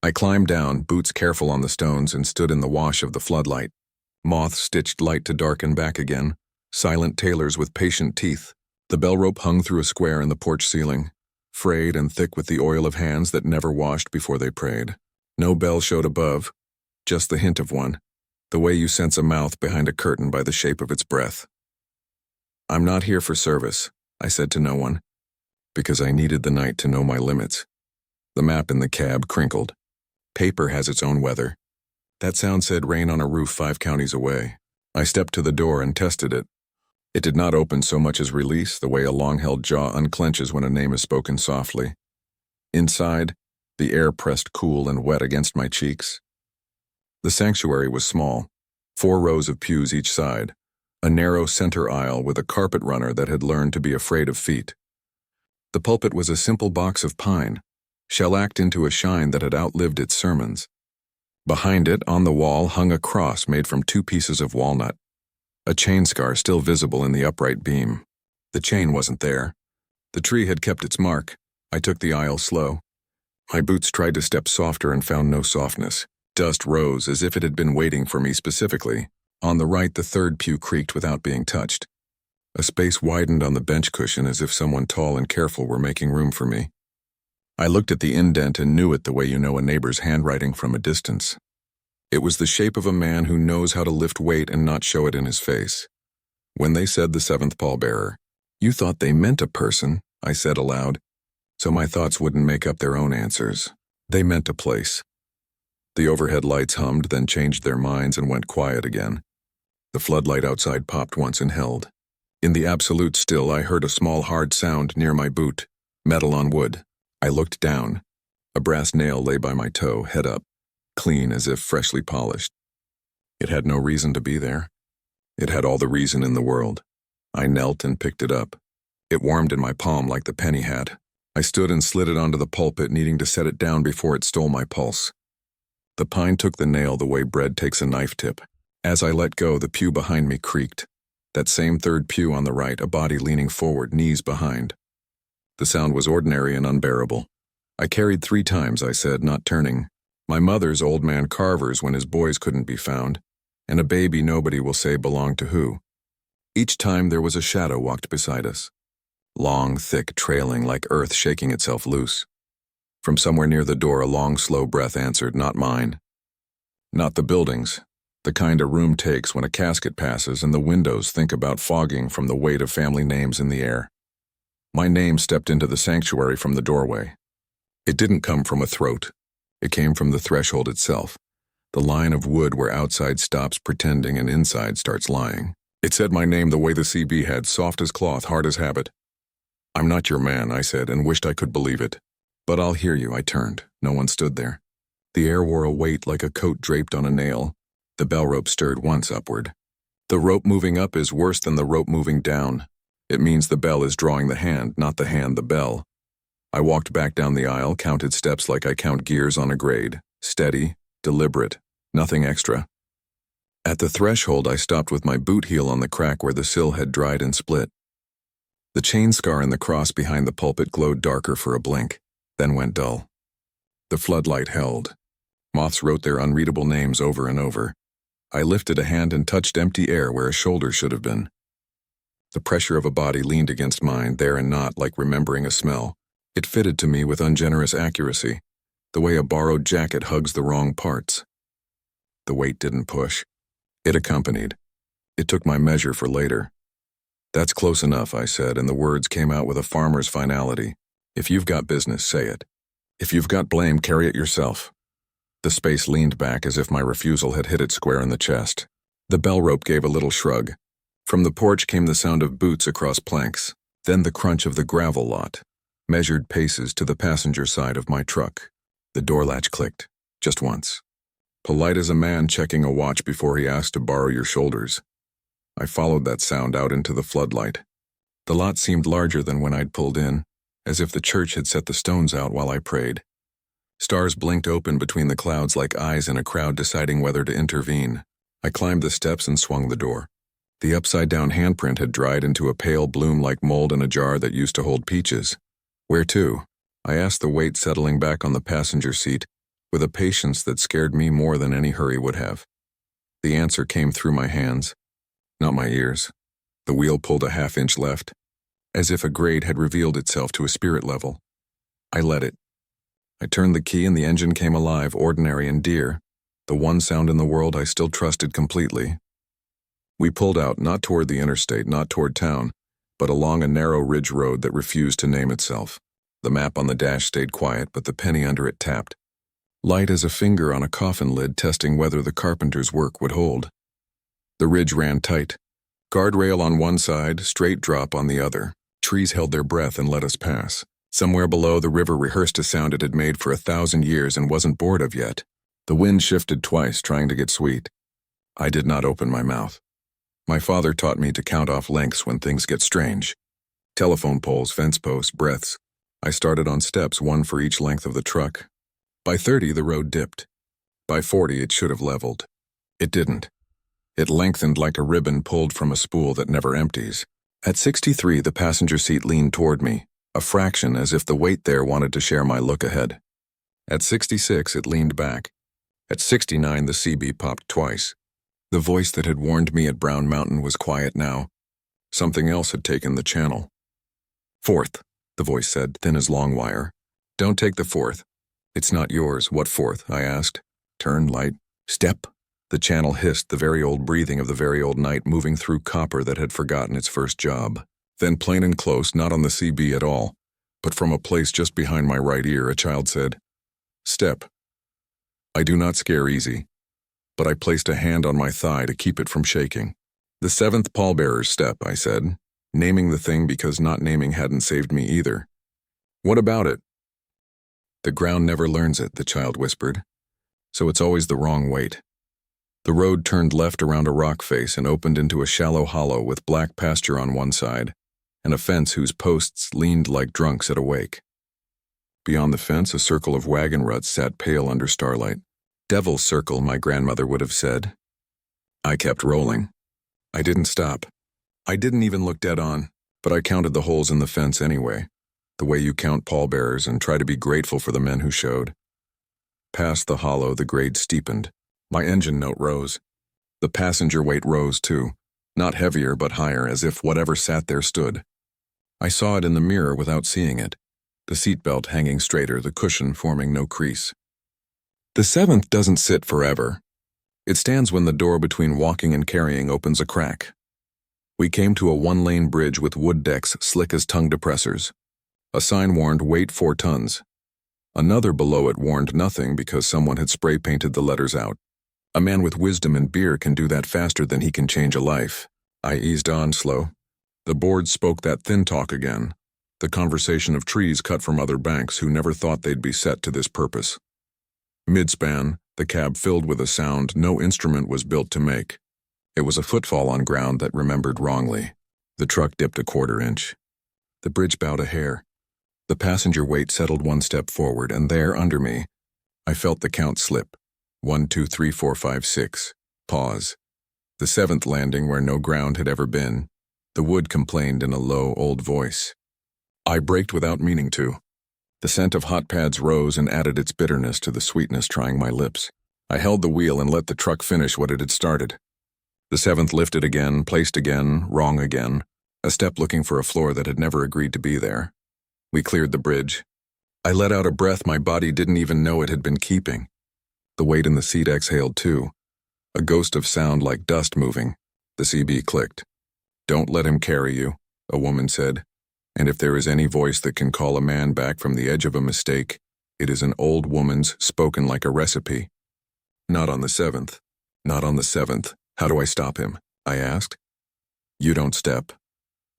I climbed down, boots careful on the stones, and stood in the wash of the floodlight. Moth stitched light to darken back again, silent tailors with patient teeth. The bell rope hung through a square in the porch ceiling, frayed and thick with the oil of hands that never washed before they prayed. No bell showed above, just the hint of one, the way you sense a mouth behind a curtain by the shape of its breath. I'm not here for service, I said to no one, because I needed the night to know my limits. The map in the cab crinkled. Paper has its own weather. That sound said rain on a roof 5 counties away. I stepped to the door and tested it. It did not open so much as release, the way a long-held jaw unclenches when a name is spoken softly. Inside, the air pressed cool and wet against my cheeks. The sanctuary was small, 4 rows of pews each side, a narrow center aisle with a carpet runner that had learned to be afraid of feet. The pulpit was a simple box of pine, shellacked into a shine that had outlived its sermons. Behind it, on the wall, hung a cross made from 2 pieces of walnut, a chain scar still visible in the upright beam. The chain wasn't there. The tree had kept its mark. I took the aisle slow. My boots tried to step softer and found no softness. Dust rose as if it had been waiting for me specifically. On the right, the 3rd pew creaked without being touched. A space widened on the bench cushion as if someone tall and careful were making room for me. I looked at the indent and knew it the way you know a neighbor's handwriting from a distance. It was the shape of a man who knows how to lift weight and not show it in his face. When they said the 7th Pallbearer, "You thought they meant a person," I said aloud, so my thoughts wouldn't make up their own answers. They meant a place. The overhead lights hummed, then changed their minds and went quiet again. The floodlight outside popped once and held. In the absolute still, I heard a small hard sound near my boot, metal on wood. I looked down. A brass nail lay by my toe, head up, clean as if freshly polished. It had no reason to be there. It had all the reason in the world. I knelt and picked it up. It warmed in my palm like the penny had. I stood and slid it onto the pulpit, needing to set it down before it stole my pulse. The pine took the nail the way bread takes a knife tip. As I let go, the pew behind me creaked. That same 3rd pew on the right, a body leaning forward, knees behind. The sound was ordinary and unbearable. I carried 3 times, I said, not turning. My mother's old man Carver's when his boys couldn't be found, and a baby nobody will say belonged to who. Each time there was a shadow walked beside us. Long, thick, trailing like earth shaking itself loose. From somewhere near the door, a long, slow breath answered, "Not mine." Not the buildings. The kind a room takes when a casket passes and the windows think about fogging from the weight of family names in the air. My name stepped into the sanctuary from the doorway. It didn't come from a throat. It came from the threshold itself, the line of wood where outside stops pretending and inside starts lying. It said my name the way the CB had, soft as cloth, hard as habit. "I'm not your man," I said, and wished I could believe it. "But I'll hear you." I turned. No one stood there. The air wore a weight like a coat draped on a nail. The bell rope stirred once upward. The rope moving up is worse than the rope moving down. It means the bell is drawing the hand, not the hand the bell. I walked back down the aisle, counted steps like I count gears on a grade. Steady, deliberate, nothing extra. At the threshold, I stopped with my boot heel on the crack where the sill had dried and split. The chain scar in the cross behind the pulpit glowed darker for a blink, then went dull. The floodlight held. Moths wrote their unreadable names over and over. I lifted a hand and touched empty air where a shoulder should have been. The pressure of a body leaned against mine, there and not, like remembering a smell. It fitted to me with ungenerous accuracy, the way a borrowed jacket hugs the wrong parts. The weight didn't push. It accompanied. It took my measure for later. "That's close enough," I said, and the words came out with a farmer's finality. "If you've got business, say it. If you've got blame, carry it yourself." The space leaned back as if my refusal had hit it square in the chest. The bell rope gave a little shrug. From the porch came the sound of boots across planks, then the crunch of the gravel lot. Measured paces to the passenger side of my truck. The door latch clicked, just once. Polite as a man checking a watch before he asked to borrow your shoulders. I followed that sound out into the floodlight. The lot seemed larger than when I'd pulled in, as if the church had set the stones out while I prayed. Stars blinked open between the clouds like eyes in a crowd deciding whether to intervene. I climbed the steps and swung the door. The upside-down handprint had dried into a pale bloom like mold in a jar that used to hold peaches. "Where to?" I asked, the weight settling back on the passenger seat, with a patience that scared me more than any hurry would have. The answer came through my hands, not my ears. The wheel pulled a half-inch left, as if a grade had revealed itself to a spirit level. I let it. I turned the key and the engine came alive, ordinary and dear, the one sound in the world I still trusted completely. We pulled out, not toward the interstate, not toward town, but along a narrow ridge road that refused to name itself. The map on the dash stayed quiet, but the penny under it tapped. Light as a finger on a coffin lid testing whether the carpenter's work would hold. The ridge ran tight. Guardrail on one side, straight drop on the other. Trees held their breath and let us pass. Somewhere below, the river rehearsed a sound it had made for 1,000 years and wasn't bored of yet. The wind shifted twice, trying to get sweet. I did not open my mouth. My father taught me to count off lengths when things get strange. Telephone poles, fence posts, breaths. I started on steps, one for each length of the truck. By 30, the road dipped. By 40, it should have leveled. It didn't. It lengthened like a ribbon pulled from a spool that never empties. At 63, the passenger seat leaned toward me, a fraction as if the weight there wanted to share my look ahead. At 66, it leaned back. At 69, the CB popped twice. The voice that had warned me at Brown Mountain was quiet now. Something else had taken the channel. "Fourth," the voice said, thin as long wire. "Don't take the fourth. It's not yours." "What fourth?" I asked. "Turn, light, step." The channel hissed, the very old breathing of the very old night moving through copper that had forgotten its first job. Then plain and close, not on the CB at all, but from a place just behind my right ear, a child said, "Step." I do not scare easy, but I placed a hand on my thigh to keep it from shaking. "The seventh Pallbearer's step," I said, naming the thing because not naming hadn't saved me either. "What about it?" "The ground never learns it," the child whispered, "so it's always the wrong weight." The road turned left around a rock face and opened into a shallow hollow with black pasture on one side, and a fence whose posts leaned like drunks at a wake. Beyond the fence, a circle of wagon ruts sat pale under starlight. "Devil's circle," my grandmother would have said. I kept rolling. I didn't stop. I didn't even look dead on, but I counted the holes in the fence anyway, the way you count pallbearers and try to be grateful for the men who showed. Past the hollow, the grade steepened. My engine note rose. The passenger weight rose too, not heavier but higher, as if whatever sat there stood. I saw it in the mirror without seeing it, the seatbelt hanging straighter, the cushion forming no crease. "The seventh doesn't sit forever." It stands when the door between walking and carrying opens a crack. We came to a one-lane bridge with wood decks slick as tongue depressors. A sign warned weight 4 tons. Another below it warned nothing because someone had spray-painted the letters out. A man with wisdom and beer can do that faster than he can change a life. I eased on slow. The board spoke that thin talk again, the conversation of trees cut from other banks who never thought they'd be set to this purpose. Mid-span, the cab filled with a sound no instrument was built to make. It was a footfall on ground that remembered wrongly. The truck dipped a 1/4 inch. The bridge bowed a hair. The passenger weight settled 1 step forward, and there, under me, I felt the count slip. 1, 2, 3, 4, 5, 6. Pause. The 7th landing where no ground had ever been. The wood complained in a low, old voice. I braked without meaning to. The scent of hot pads rose and added its bitterness to the sweetness trying my lips. I held the wheel and let the truck finish what it had started. The 7th lifted again, placed again, wrong again, a step looking for a floor that had never agreed to be there. We cleared the bridge. I let out a breath my body didn't even know it had been keeping. The weight in the seat exhaled too. A ghost of sound like dust moving. The CB clicked. "Don't let him carry you," a woman said. "And if there is any voice that can call a man back from the edge of a mistake, it is an old woman's spoken like a recipe." Not on the 7th. Not on the 7th. How do I stop him? I asked. "You don't step,"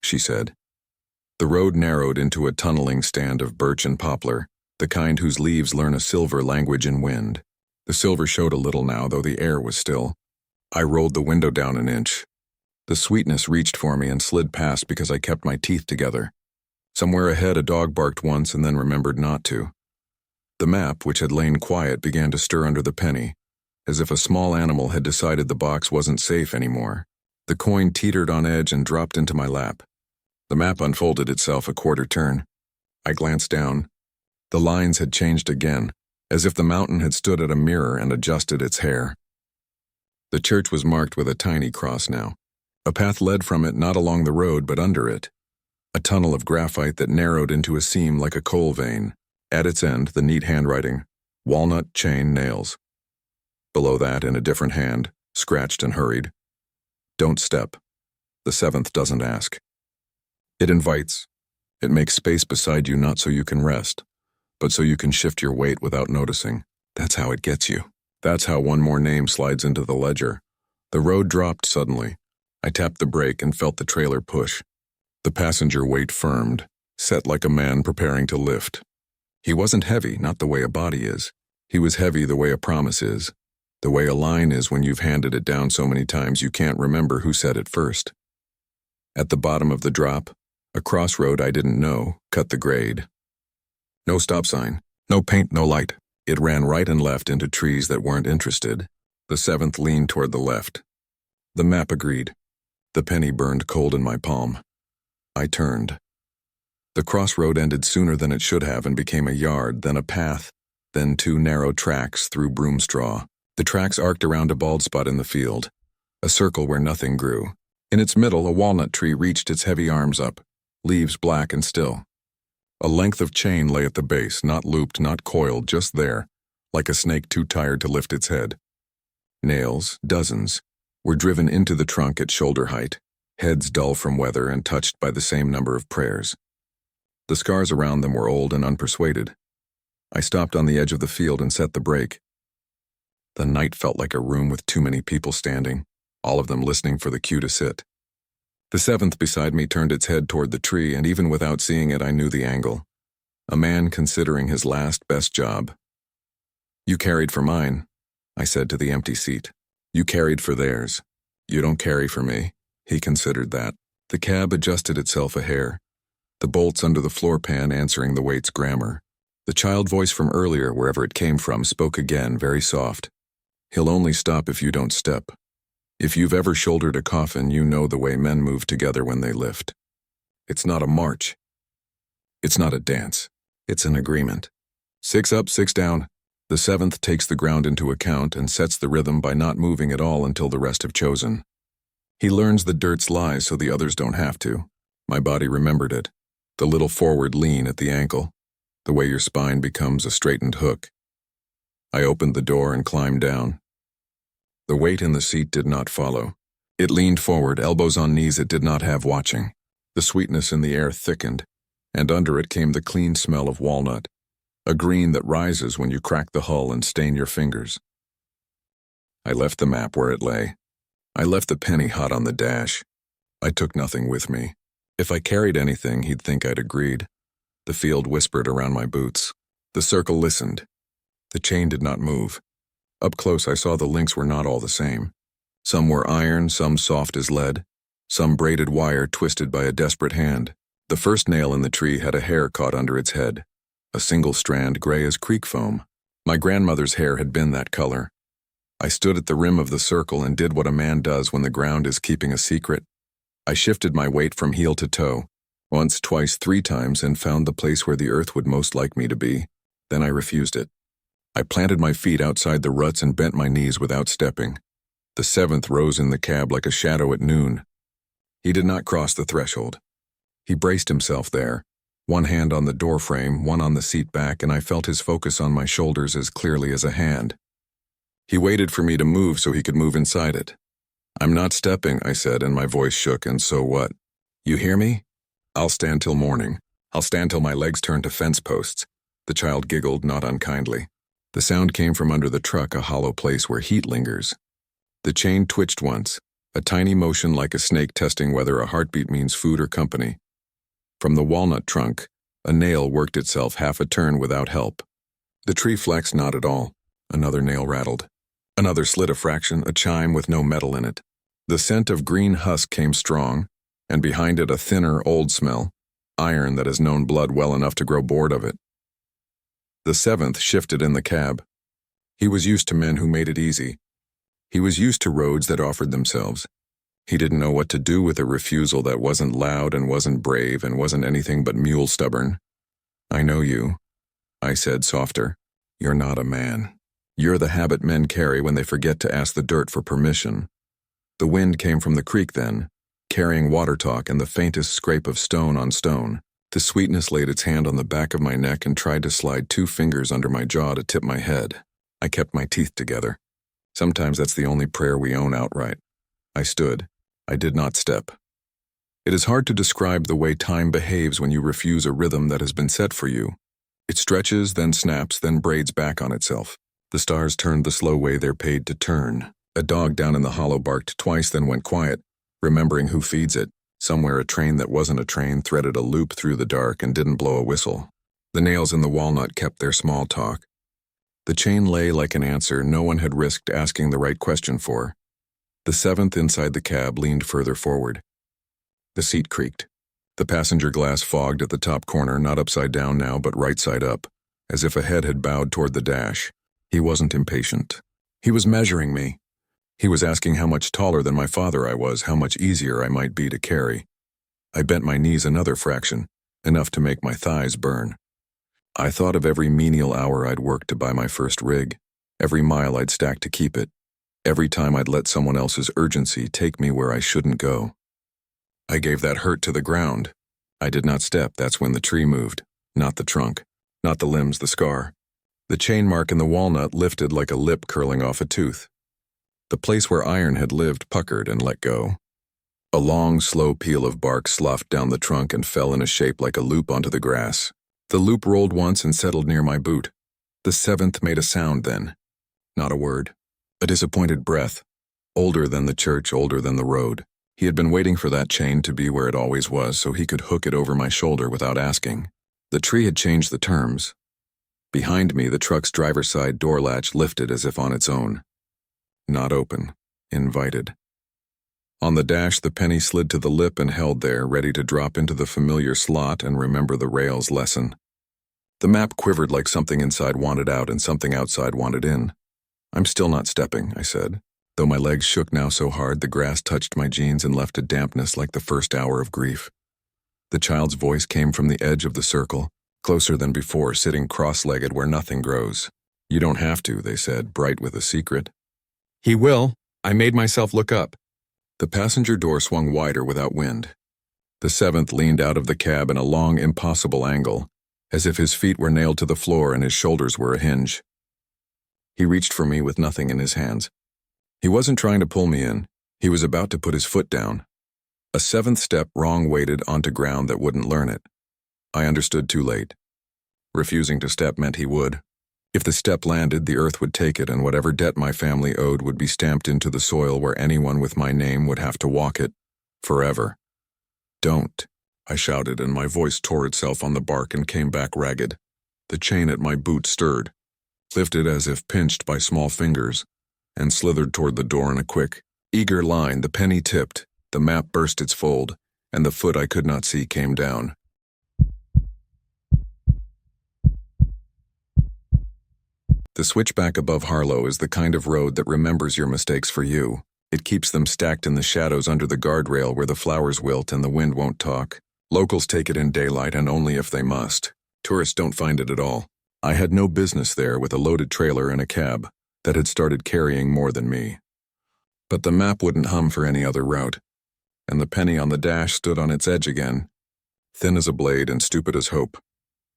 she said. The road narrowed into a tunneling stand of birch and poplar, the kind whose leaves learn a silver language in wind. The silver showed a little now, though the air was still. I rolled the window down an inch. The sweetness reached for me and slid past because I kept my teeth together. Somewhere ahead a dog barked once and then remembered not to. The map, which had lain quiet, began to stir under the penny, as if a small animal had decided the box wasn't safe anymore. The coin teetered on edge and dropped into my lap. The map unfolded itself a 1/4 turn. I glanced down. The lines had changed again, as if the mountain had stood at a mirror and adjusted its hair. The church was marked with a tiny cross now. A path led from it not along the road but under it. A tunnel of graphite that narrowed into a seam like a coal vein. At its end, the neat handwriting, "Walnut, chain, nails." Below that, in a different hand, scratched and hurried, "Don't step. The 7th doesn't ask." It invites. It makes space beside you not so you can rest, but so you can shift your weight without noticing. That's how it gets you. That's how one more name slides into the ledger. The road dropped suddenly. I tapped the brake and felt the trailer push. The passenger weight firmed, set like a man preparing to lift. He wasn't heavy, not the way a body is. He was heavy the way a promise is. The way a line is when you've handed it down so many times you can't remember who said it first. At the bottom of the drop, a crossroad I didn't know cut the grade. No stop sign, no paint, no light. It ran right and left into trees that weren't interested. The 7th leaned toward the left. The map agreed. The penny burned cold in my palm. I turned. The crossroad ended sooner than it should have and became a yard, then a path, then 2 narrow tracks through broom straw. The tracks arced around a bald spot in the field, a circle where nothing grew. In its middle, a walnut tree reached its heavy arms up, leaves black and still. A length of chain lay at the base, not looped, not coiled, just there, like a snake too tired to lift its head. Nails, dozens, were driven into the trunk at shoulder height, heads dull from weather and touched by the same number of prayers. The scars around them were old and unpersuaded. I stopped on the edge of the field and set the brake. The night felt like a room with too many people standing, all of them listening for the cue to sit. The 7th beside me turned its head toward the tree, and even without seeing it, I knew the angle. A man considering his last best job. "You carried for mine," I said to the empty seat. "You carried for theirs. You don't carry for me." He considered that. The cab adjusted itself a hair, the bolts under the floor pan answering the weight's grammar. The child voice from earlier, wherever it came from, spoke again, very soft. "He'll only stop if you don't step. If you've ever shouldered a coffin, you know the way men move together when they lift. It's not a march. It's not a dance. It's an agreement. 6 up, 6 down. The 7th takes the ground into account and sets the rhythm by not moving at all until the rest have chosen. He learns the dirt's lies so the others don't have to. My body remembered it. The little forward lean at the ankle. The way your spine becomes a straightened hook. I opened the door and climbed down. The weight in the seat did not follow. It leaned forward, elbows on knees it did not have watching. The sweetness in the air thickened, and under it came the clean smell of walnut, a green that rises when you crack the hull and stain your fingers. I left the map where it lay. I left the penny hot on the dash. I took nothing with me. If I carried anything, he'd think I'd agreed. The field whispered around my boots. The circle listened. The chain did not move. Up close, I saw the links were not all the same. Some were iron, some soft as lead, some braided wire twisted by a desperate hand. The first nail in the tree had a hair caught under its head, a single strand gray as creek foam. My grandmother's hair had been that color. I stood at the rim of the circle and did what a man does when the ground is keeping a secret. I shifted my weight from heel to toe, once, twice, 3 times, and found the place where the earth would most like me to be. Then I refused it. I planted my feet outside the ruts and bent my knees without stepping. The 7th rose in the cab like a shadow at noon. He did not cross the threshold. He braced himself there, one hand on the door frame, one on the seat back, and I felt his focus on my shoulders as clearly as a hand. He waited for me to move so he could move inside it. "I'm not stepping," I said, and my voice shook, "and so what? You hear me? I'll stand till morning. I'll stand till my legs turn to fence posts." The child giggled, not unkindly. The sound came from under the truck, a hollow place where heat lingers. The chain twitched once, a tiny motion like a snake testing whether a heartbeat means food or company. From the walnut trunk, a nail worked itself half a turn without help. The tree flexed not at all. Another nail rattled. Another slid a fraction, a chime with no metal in it. The scent of green husk came strong, and behind it a thinner, old smell, iron that has known blood well enough to grow bored of it. The 7th shifted in the cab. He was used to men who made it easy. He was used to roads that offered themselves. He didn't know what to do with a refusal that wasn't loud and wasn't brave and wasn't anything but mule stubborn. "I know you," I said, softer. "You're not a man. You're the habit men carry when they forget to ask the dirt for permission." The wind came from the creek then, carrying water talk and the faintest scrape of stone on stone. The sweetness laid its hand on the back of my neck and tried to slide 2 fingers under my jaw to tip my head. I kept my teeth together. Sometimes that's the only prayer we own outright. I stood. I did not step. It is hard to describe the way time behaves when you refuse a rhythm that has been set for you. It stretches, then snaps, then braids back on itself. The stars turned the slow way they're paid to turn. A dog down in the hollow barked twice, then went quiet, remembering who feeds it. Somewhere a train that wasn't a train threaded a loop through the dark and didn't blow a whistle. The nails in the walnut kept their small talk. The chain lay like an answer no one had risked asking the right question for. The 7th inside the cab leaned further forward. The seat creaked. The passenger glass fogged at the top corner, not upside down now, but right side up, as if a head had bowed toward the dash. He wasn't impatient. He was measuring me. He was asking how much taller than my father I was, how much easier I might be to carry. I bent my knees another fraction, enough to make my thighs burn. I thought of every menial hour I'd worked to buy my first rig, every mile I'd stacked to keep it, every time I'd let someone else's urgency take me where I shouldn't go. I gave that hurt to the ground. I did not step, that's when the tree moved, not the trunk, not the limbs, the scar. The chain mark in the walnut lifted like a lip curling off a tooth. The place where iron had lived puckered and let go. A long, slow peel of bark sloughed down the trunk and fell in a shape like a loop onto the grass. The loop rolled once and settled near my boot. The 7th made a sound then. Not a word. A disappointed breath. Older than the church, older than the road. He had been waiting for that chain to be where it always was so he could hook it over my shoulder without asking. The tree had changed the terms. Behind me, the truck's driver's side door latch lifted as if on its own. Not open. Invited. On the dash, the penny slid to the lip and held there, ready to drop into the familiar slot and remember the rail's lesson. The map quivered like something inside wanted out and something outside wanted in. "I'm still not stepping," I said. Though my legs shook now so hard, the grass touched my jeans and left a dampness like the first hour of grief. The child's voice came from the edge of the circle, closer than before, sitting cross-legged where nothing grows. "You don't have to," they said, bright with a secret. "He will." I made myself look up. The passenger door swung wider without wind. The 7th leaned out of the cab in a long, impossible angle, as if his feet were nailed to the floor and his shoulders were a hinge. He reached for me with nothing in his hands. He wasn't trying to pull me in. He was about to put his foot down. A seventh step wrong weighted onto ground that wouldn't learn it. I understood too late. Refusing to step meant he would. If the step landed, the earth would take it, and whatever debt my family owed would be stamped into the soil where anyone with my name would have to walk it. Forever. Don't, I shouted, and my voice tore itself on the bark and came back ragged. The chain at my boot stirred, lifted as if pinched by small fingers, and slithered toward the door in a quick, eager line. The penny tipped, the map burst its fold, and the foot I could not see came down. The switchback above Harlow is the kind of road that remembers your mistakes for you. It keeps them stacked in the shadows under the guardrail where the flowers wilt and the wind won't talk. Locals take it in daylight and only if they must. Tourists don't find it at all. I had no business there with a loaded trailer and a cab that had started carrying more than me. But the map wouldn't hum for any other route, and the penny on the dash stood on its edge again, thin as a blade and stupid as hope.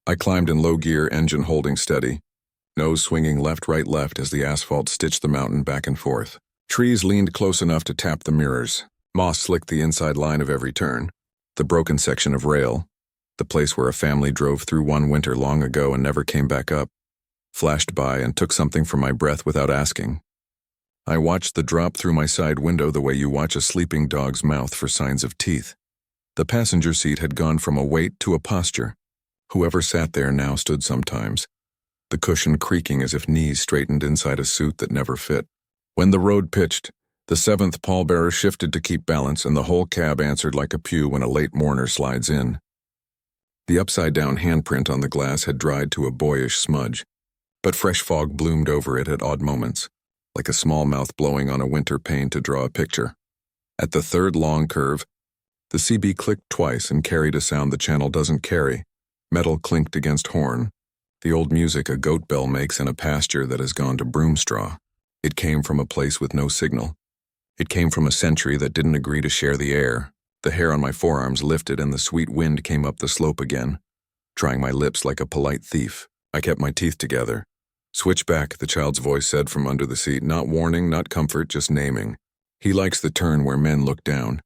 I climbed in low gear, engine holding steady, nose swinging left, right, left as the asphalt stitched the mountain back and forth. Trees leaned close enough to tap the mirrors. Moss slicked the inside line of every turn. The broken section of rail, the place where a family drove through one winter long ago and never came back up, flashed by and took something from my breath without asking. I watched the drop through my side window the way you watch a sleeping dog's mouth for signs of teeth. The passenger seat had gone from a weight to a posture. Whoever sat there now stood sometimes, the cushion creaking as if knees straightened inside a suit that never fit. When the road pitched, the seventh pallbearer shifted to keep balance, and the whole cab answered like a pew when a late mourner slides in. The upside-down handprint on the glass had dried to a boyish smudge, but fresh fog bloomed over it at odd moments, like a small mouth blowing on a winter pane to draw a picture. At the third long curve, the CB clicked twice and carried a sound the channel doesn't carry. Metal clinked against horn, the old music a goat bell makes in a pasture that has gone to broom straw. It came from a place with no signal. It came from a sentry that didn't agree to share the air. The hair on my forearms lifted and the sweet wind came up the slope again, trying my lips like a polite thief. I kept my teeth together. Switchback, the child's voice said from under the seat, not warning, not comfort, just naming. He likes the turn where men look down.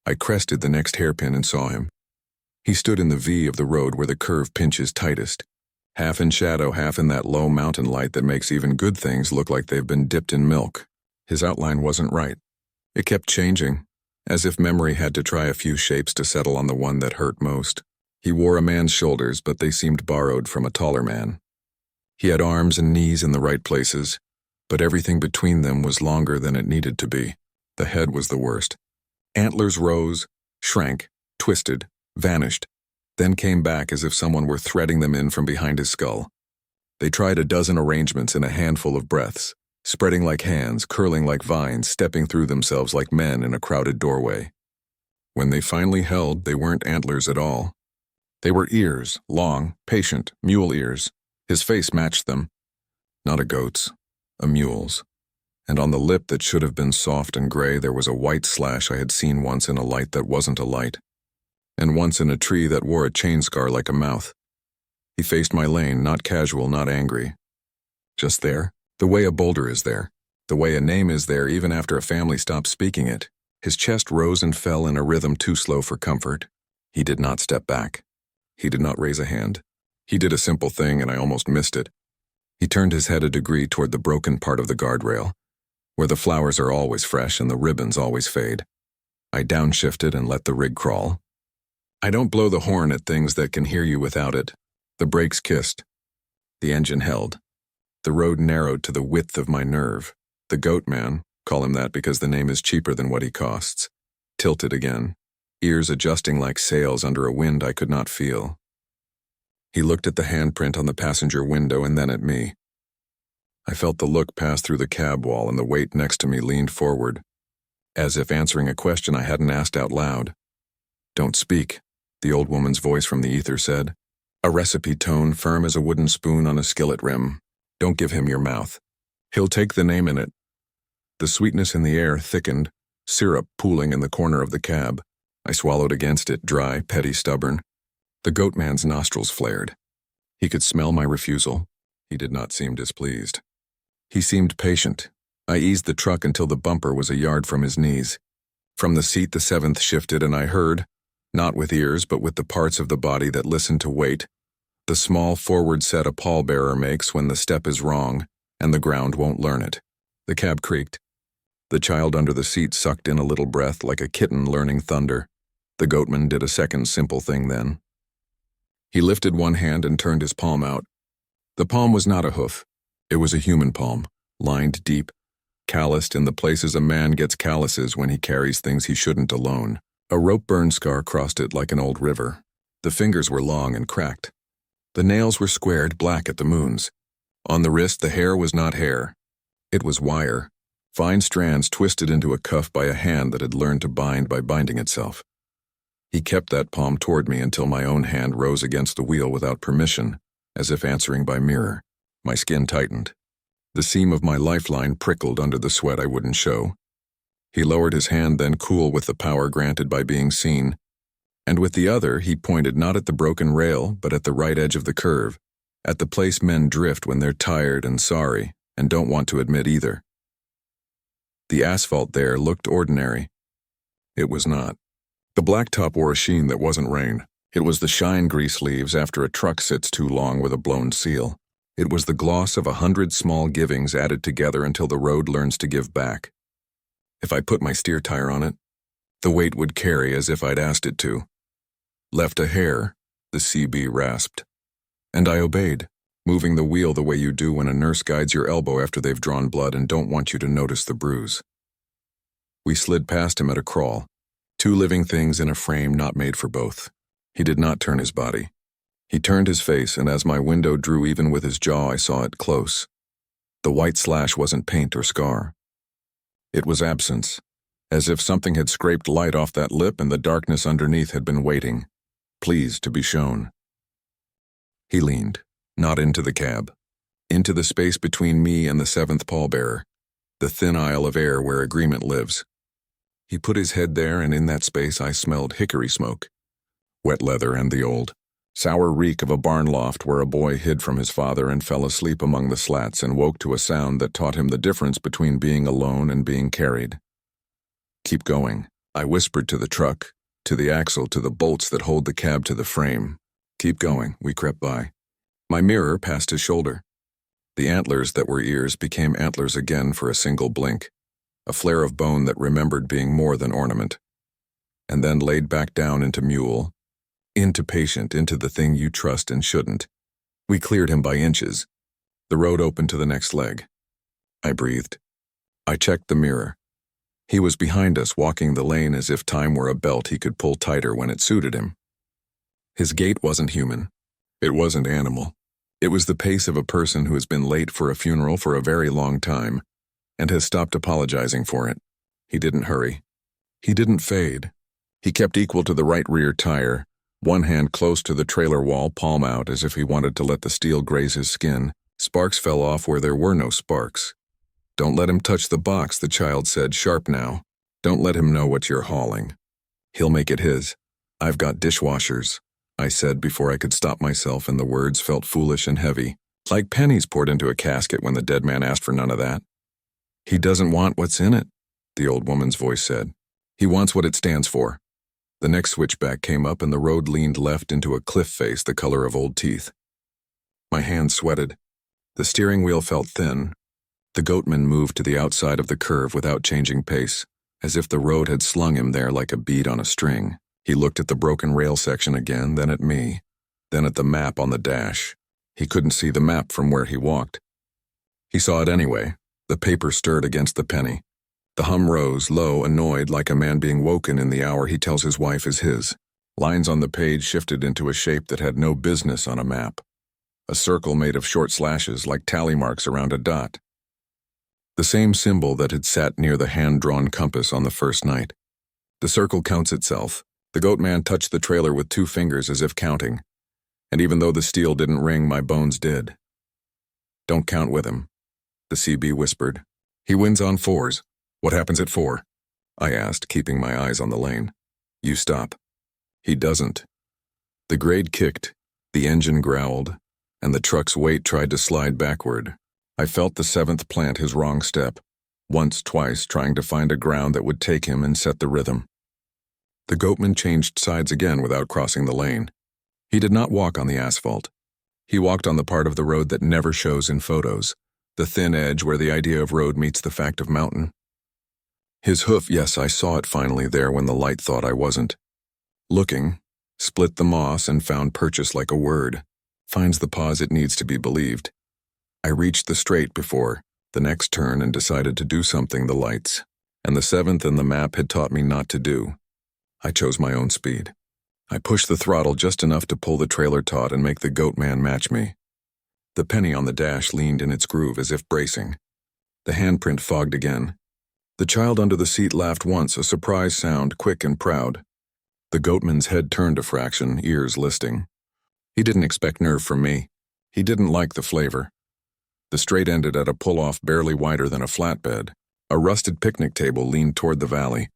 I crested the next hairpin and saw him. He stood in the V of the road where the curve pinches tightest, half in shadow, half in that low mountain light that makes even good things look like they've been dipped in milk. His outline wasn't right. It kept changing, as if memory had to try a few shapes to settle on the one that hurt most. He wore a man's shoulders, but they seemed borrowed from a taller man. He had arms and knees in the right places, but everything between them was longer than it needed to be. The head was the worst. Antlers rose, shrank, twisted, vanished, then came back as if someone were threading them in from behind his skull. They tried a dozen arrangements in a handful of breaths, spreading like hands, curling like vines, stepping through themselves like men in a crowded doorway. When they finally held, they weren't antlers at all. They were ears, long, patient, mule ears. His face matched them. Not a goat's, a mule's. And on the lip that should have been soft and gray there was a white slash I had seen once in a light that wasn't a light, and once in a tree that wore a chain scar like a mouth. He faced my lane, not casual, not angry. Just there, the way a boulder is there, the way a name is there even after a family stops speaking it. His chest rose and fell in a rhythm too slow for comfort. He did not step back. He did not raise a hand. He did a simple thing and I almost missed it. He turned his head a degree toward the broken part of the guardrail, where the flowers are always fresh and the ribbons always fade. I downshifted and let the rig crawl. I don't blow the horn at things that can hear you without it. The brakes kissed. The engine held. The road narrowed to the width of my nerve. The Goatman, call him that because the name is cheaper than what he costs, tilted again, ears adjusting like sails under a wind I could not feel. He looked at the handprint on the passenger window and then at me. I felt the look pass through the cab wall and the weight next to me leaned forward, as if answering a question I hadn't asked out loud. Don't speak, the old woman's voice from the ether said. A recipe tone firm as a wooden spoon on a skillet rim. Don't give him your mouth. He'll take the name in it. The sweetness in the air thickened, syrup pooling in the corner of the cab. I swallowed against it, dry, petty, stubborn. The Goatman's nostrils flared. He could smell my refusal. He did not seem displeased. He seemed patient, I eased the truck until the bumper was a yard from his knees. From the seat the seventh shifted and I heard, not with ears but with the parts of the body that listen to weight, the small forward set a pallbearer makes when the step is wrong and the ground won't learn it. The cab creaked. The child under the seat sucked in a little breath like a kitten learning thunder. The goatman did a second simple thing then. He lifted one hand and turned his palm out. The palm was not a hoof. It was a human palm, lined deep, calloused in the places a man gets calluses when he carries things he shouldn't alone. A rope burn scar crossed it like an old river. The fingers were long and cracked. The nails were squared black at the moons. On the wrist the hair was not hair. It was wire, fine strands twisted into a cuff by a hand that had learned to bind by binding itself. He kept that palm toward me until my own hand rose against the wheel without permission, as if answering by mirror. My skin tightened. The seam of my lifeline prickled under the sweat I wouldn't show. He lowered his hand then, cool with the power granted by being seen, and with the other he pointed not at the broken rail but at the right edge of the curve, at the place men drift when they're tired and sorry and don't want to admit either. The asphalt there looked ordinary. It was not. The blacktop wore a sheen that wasn't rain. It was the shine grease leaves after a truck sits too long with a blown seal. It was the gloss of 100 small givings added together until the road learns to give back. If I put my steer tire on it, the weight would carry as if I'd asked it to. Left a hair, the CB rasped. And I obeyed, moving the wheel the way you do when a nurse guides your elbow after they've drawn blood and don't want you to notice the bruise. We slid past him at a crawl, two living things in a frame not made for both. He did not turn his body. He turned his face, and as my window drew even with his jaw, I saw it close. The white slash wasn't paint or scar. It was absence, as if something had scraped light off that lip and the darkness underneath had been waiting, pleased to be shown. He leaned, not into the cab, into the space between me and the seventh pallbearer, the thin aisle of air where agreement lives. He put his head there, and in that space I smelled hickory smoke, wet leather, and the old, sour reek of a barn loft where a boy hid from his father and fell asleep among the slats and woke to a sound that taught him the difference between being alone and being carried. Keep going, I whispered to the truck, to the axle, to the bolts that hold the cab to the frame. Keep going, we crept by. My mirror passed his shoulder. The antlers that were ears became antlers again for a single blink, a flare of bone that remembered being more than ornament, and then laid back down into mule, into patient, into the thing you trust and shouldn't. We cleared him by inches. The road opened to the next leg. I breathed. I checked the mirror. He was behind us, walking the lane as if time were a belt he could pull tighter when it suited him. His gait wasn't human. It wasn't animal. It was the pace of a person who has been late for a funeral for a very long time and has stopped apologizing for it. He didn't hurry. He didn't fade. He kept equal to the right rear tire, one hand close to the trailer wall, palm out, as if he wanted to let the steel graze his skin. Sparks fell off where there were no sparks. Don't let him touch the box, the child said, sharp now. Don't let him know what you're hauling. He'll make it his. I've got dishwashers, I said before I could stop myself, and the words felt foolish and heavy, like pennies poured into a casket when the dead man asked for none of that. He doesn't want what's in it, the old woman's voice said. He wants what it stands for. The next switchback came up and the road leaned left into a cliff face the color of old teeth. My hands sweated. The steering wheel felt thin. The goatman moved to the outside of the curve without changing pace, as if the road had slung him there like a bead on a string. He looked at the broken rail section again, then at me, then at the map on the dash. He couldn't see the map from where he walked. He saw it anyway. The paper stirred against the penny. The hum rose, low, annoyed, like a man being woken in the hour he tells his wife is his. Lines on the page shifted into a shape that had no business on a map. A circle made of short slashes like tally marks around a dot. The same symbol that had sat near the hand-drawn compass on the first night. The circle counts itself. The goatman touched the trailer with 2 fingers as if counting. And even though the steel didn't ring, my bones did. Don't count with him, the CB whispered. He wins on 4s. What happens at 4? I asked, keeping my eyes on the lane. You stop. He doesn't. The grade kicked, the engine growled, and the truck's weight tried to slide backward. I felt the 7th plant his wrong step. once, twice, trying to find a ground that would take him and set the rhythm. The Goatman changed sides again without crossing the lane. He did not walk on the asphalt. He walked on the part of the road that never shows in photos, the thin edge where the idea of road meets the fact of mountain. His hoof, yes, I saw it finally there when the light thought I wasn't. Looking, split the moss and found purchase like a word, finds the pause it needs to be believed. I reached the straight before the next turn and decided to do something the lights, and the 7th and the map had taught me not to do. I chose my own speed. I pushed the throttle just enough to pull the trailer taut and make the Goatman match me. The penny on the dash leaned in its groove as if bracing. The handprint fogged again. The child under the seat laughed once, a surprise sound, quick and proud. The Goatman's head turned a fraction, ears listing. He didn't expect nerve from me. He didn't like the flavor. The straight ended at a pull-off barely wider than a flatbed. A rusted picnic table leaned toward the valley.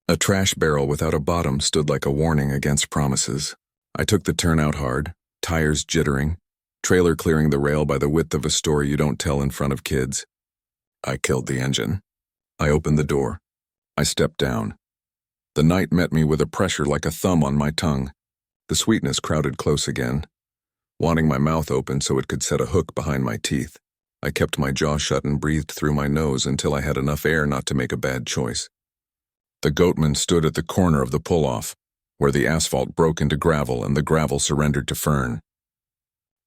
A trash barrel without a bottom stood like a warning against promises. I took the turn out hard, tires jittering, trailer clearing the rail by the width of a story you don't tell in front of kids. I killed the engine. I opened the door. I stepped down. The night met me with a pressure like a thumb on my tongue. The sweetness crowded close again, wanting my mouth open so it could set a hook behind my teeth. I kept my jaw shut and breathed through my nose until I had enough air not to make a bad choice. The Goatman stood at the corner of the pull-off, where the asphalt broke into gravel and the gravel surrendered to fern.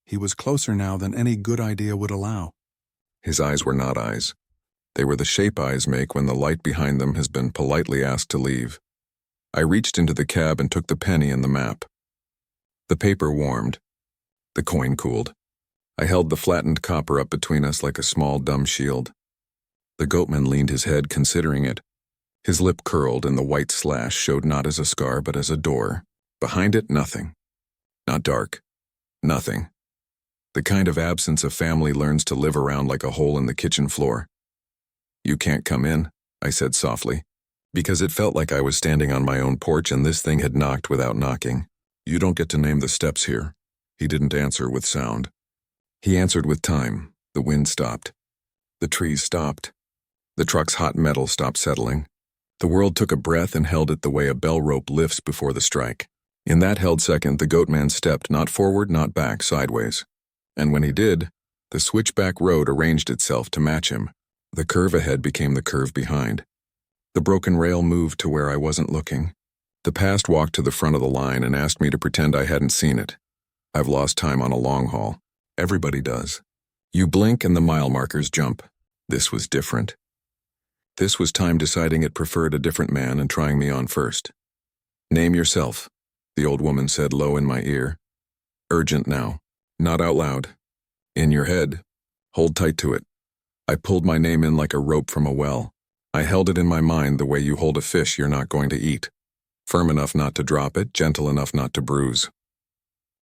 He was closer now than any good idea would allow. His eyes were not eyes. They were the shape eyes make when the light behind them has been politely asked to leave. I reached into the cab and took the penny and the map. The paper warmed. The coin cooled. I held the flattened copper up between us like a small dumb shield. The Goatman leaned his head, considering it. His lip curled and the white slash showed not as a scar but as a door. Behind it, nothing. Not dark. Nothing. The kind of absence a family learns to live around like a hole in the kitchen floor. "You can't come in," I said softly, because it felt like I was standing on my own porch and this thing had knocked without knocking. "You don't get to name the steps here." He didn't answer with sound. He answered with time. The wind stopped. The trees stopped. The truck's hot metal stopped settling. The world took a breath and held it the way a bell rope lifts before the strike. In that held second, the Goatman stepped not forward, not back, sideways. And when he did, the switchback road arranged itself to match him. The curve ahead became the curve behind. The broken rail moved to where I wasn't looking. The past walked to the front of the line and asked me to pretend I hadn't seen it. I've lost time on a long haul. Everybody does. You blink and the mile markers jump. This was different. This was time deciding it preferred a different man and trying me on first. "Name yourself," the old woman said low in my ear. "Urgent now. Not out loud. In your head. Hold tight to it." I pulled my name in like a rope from a well. I held it in my mind the way you hold a fish you're not going to eat. Firm enough not to drop it, gentle enough not to bruise.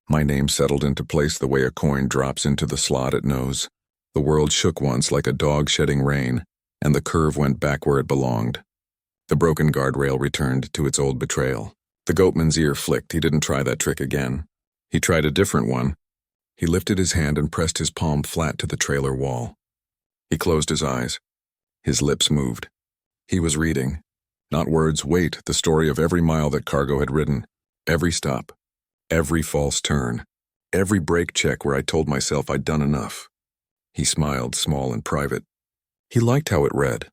My name settled into place the way a coin drops into the slot it knows. The world shook once like a dog shedding rain, and the curve went back where it belonged. The broken guardrail returned to its old betrayal. The Goatman's ear flicked. He didn't try that trick again. He tried a different one. He lifted his hand and pressed his palm flat to the trailer wall. He closed his eyes. His lips moved. He was reading. Not words, weight, the story of every mile that cargo had ridden. Every stop. Every false turn. Every brake check where I told myself I'd done enough. He smiled, small and private. He liked how it read.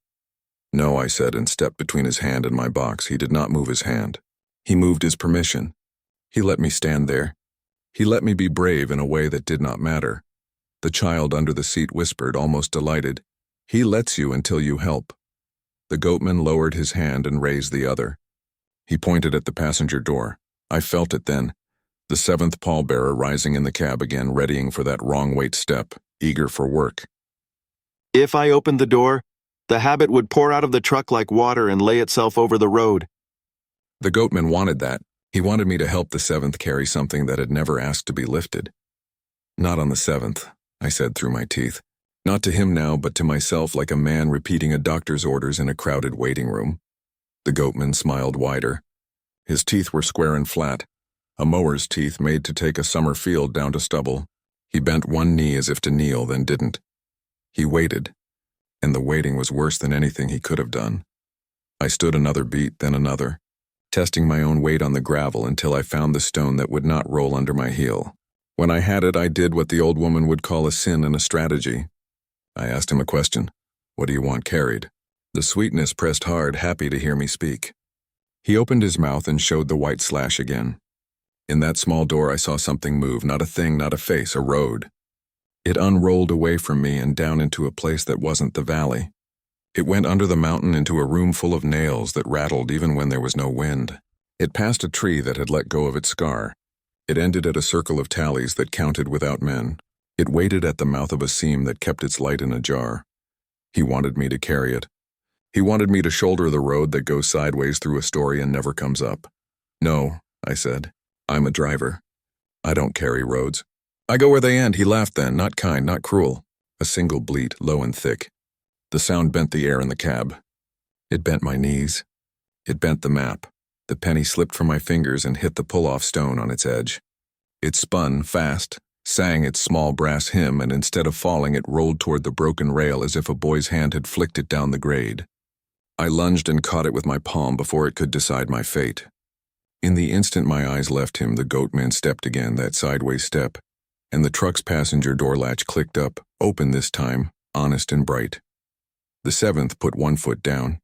"No," I said, and stepped between his hand and my box. He did not move his hand. He moved his permission. He let me stand there. He let me be brave in a way that did not matter. The child under the seat whispered, almost delighted, "He lets you until you help." The Goatman lowered his hand and raised the other. He pointed at the passenger door. I felt it then. The 7th Pallbearer rising in the cab again, readying for that wrong weight step, eager for work. If I opened the door, the habit would pour out of the truck like water and lay itself over the road. The Goatman wanted that. He wanted me to help the 7th carry something that had never asked to be lifted. "Not on the 7th, I said through my teeth. Not to him now, but to myself like a man repeating a doctor's orders in a crowded waiting room. The Goatman smiled wider. His teeth were square and flat, a mower's teeth made to take a summer field down to stubble. He bent one knee as if to kneel, then didn't. He waited. and the waiting was worse than anything he could have done. I stood another beat, then another, testing my own weight on the gravel until I found the stone that would not roll under my heel. When I had it, I did what the old woman would call a sin and a strategy. I asked him a question. What do you want carried? The sweetness pressed hard, happy to hear me speak. He opened his mouth and showed the white slash again. In that small door I saw something move, not a thing, not a face, a road. It unrolled away from me and down into a place that wasn't the valley. It went under the mountain into a room full of nails that rattled even when there was no wind. It passed a tree that had let go of its scar. It ended at a circle of tallies that counted without men. It waited at the mouth of a seam that kept its light in a jar. He wanted me to carry it. He wanted me to shoulder the road that goes sideways through a story and never comes up. No, I said. I'm a driver. I don't carry roads. I go where they end. He laughed then, not kind, not cruel. A single bleat, low and thick. The sound bent the air in the cab. It bent my knees. It bent the map. The penny slipped from my fingers and hit the pull-off stone on its edge. It spun fast, sang its small brass hymn, and instead of falling, it rolled toward the broken rail as if a boy's hand had flicked it down the grade. I lunged and caught it with my palm before it could decide my fate. In the instant my eyes left him, the Goatman stepped again, that sideways step, and the truck's passenger door latch clicked up, open this time, honest and bright. The seventh put one foot down.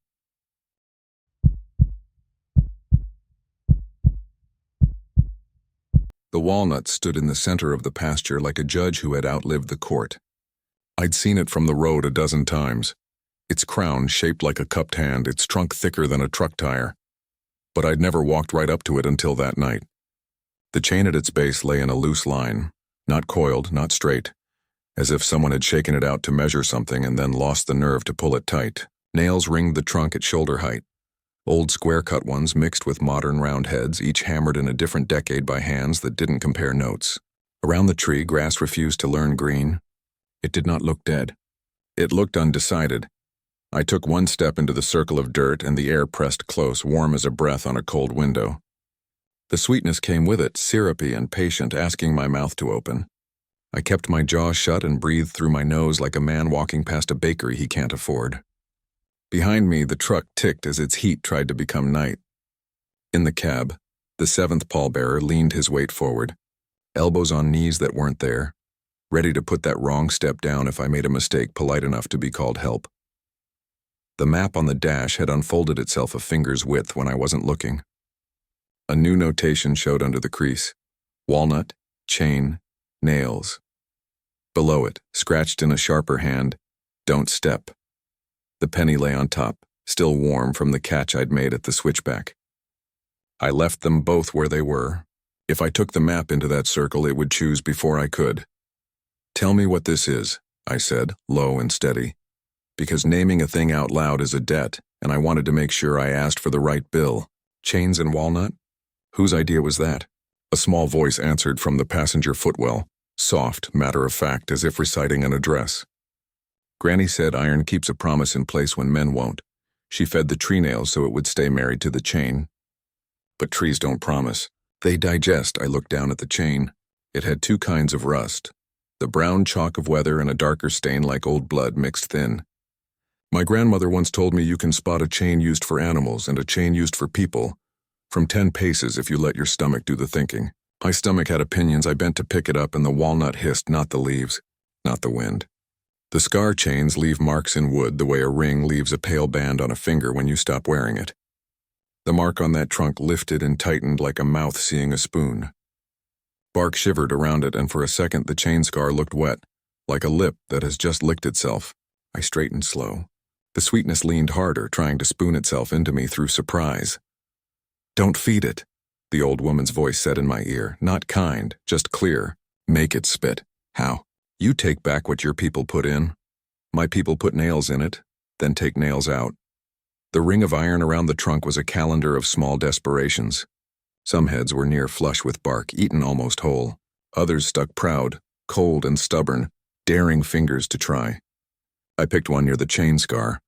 The Walnut stood in the center of the pasture like a judge who had outlived the court. I'd seen it from the road a dozen times. Its crown shaped like a cupped hand, its trunk thicker than a truck tire. But I'd never walked right up to it until that night. The chain at its base lay in a loose line, not coiled, not straight, as if someone had shaken it out to measure something and then lost the nerve to pull it tight. Nails ringed the trunk at shoulder height. Old square-cut ones mixed with modern round heads, each hammered in a different decade by hands that didn't compare notes. Around the tree, grass refused to learn green. It did not look dead. It looked undecided. I took one step into the circle of dirt, and the air pressed close, warm as a breath on a cold window. The sweetness came with it, syrupy and patient, asking my mouth to open. I kept my jaw shut and breathed through my nose like a man walking past a bakery he can't afford. Behind me, the truck ticked as its heat tried to become night. In the cab, the seventh pallbearer leaned his weight forward, elbows on knees that weren't there, ready to put that wrong step down if I made a mistake polite enough to be called help. The map on the dash had unfolded itself a finger's width when I wasn't looking. A new notation showed under the crease. Walnut, chain, nails. Below it, scratched in a sharper hand, don't step. The penny lay on top, still warm from the catch I'd made at the Switchback. I left them both where they were. If I took the map into that circle, it would choose before I could. Tell me what this is, I said, low and steady, because naming a thing out loud is a debt, and I wanted to make sure I asked for the right bill. Chains and walnut? Whose idea was that? A small voice answered from the passenger footwell, soft, matter-of-fact, as if reciting an address. Granny said iron keeps a promise in place when men won't. She fed the tree nails so it would stay married to the chain. But trees don't promise. They digest. I looked down at the chain. It had two kinds of rust. The brown chalk of weather and a darker stain like old blood mixed thin. My grandmother once told me you can spot a chain used for animals and a chain used for people from 10 paces if you let your stomach do the thinking. My stomach had opinions. I bent to pick it up and the walnut hissed, not the leaves, not the wind. The scar chains leave marks in wood the way a ring leaves a pale band on a finger when you stop wearing it. The mark on that trunk lifted and tightened like a mouth seeing a spoon. Bark shivered around it, and for a second the chain scar looked wet, like a lip that has just licked itself. I straightened slow. The sweetness leaned harder, trying to spoon itself into me through surprise. Don't feed it, the old woman's voice said in my ear. Not kind, just clear. Make it spit. How? You take back what your people put in. My people put nails in it, then take nails out. The ring of iron around the trunk was a calendar of small desperations. Some heads were near flush with bark, eaten almost whole. Others stuck proud, cold and stubborn, daring fingers to try. I picked one near the chain scar,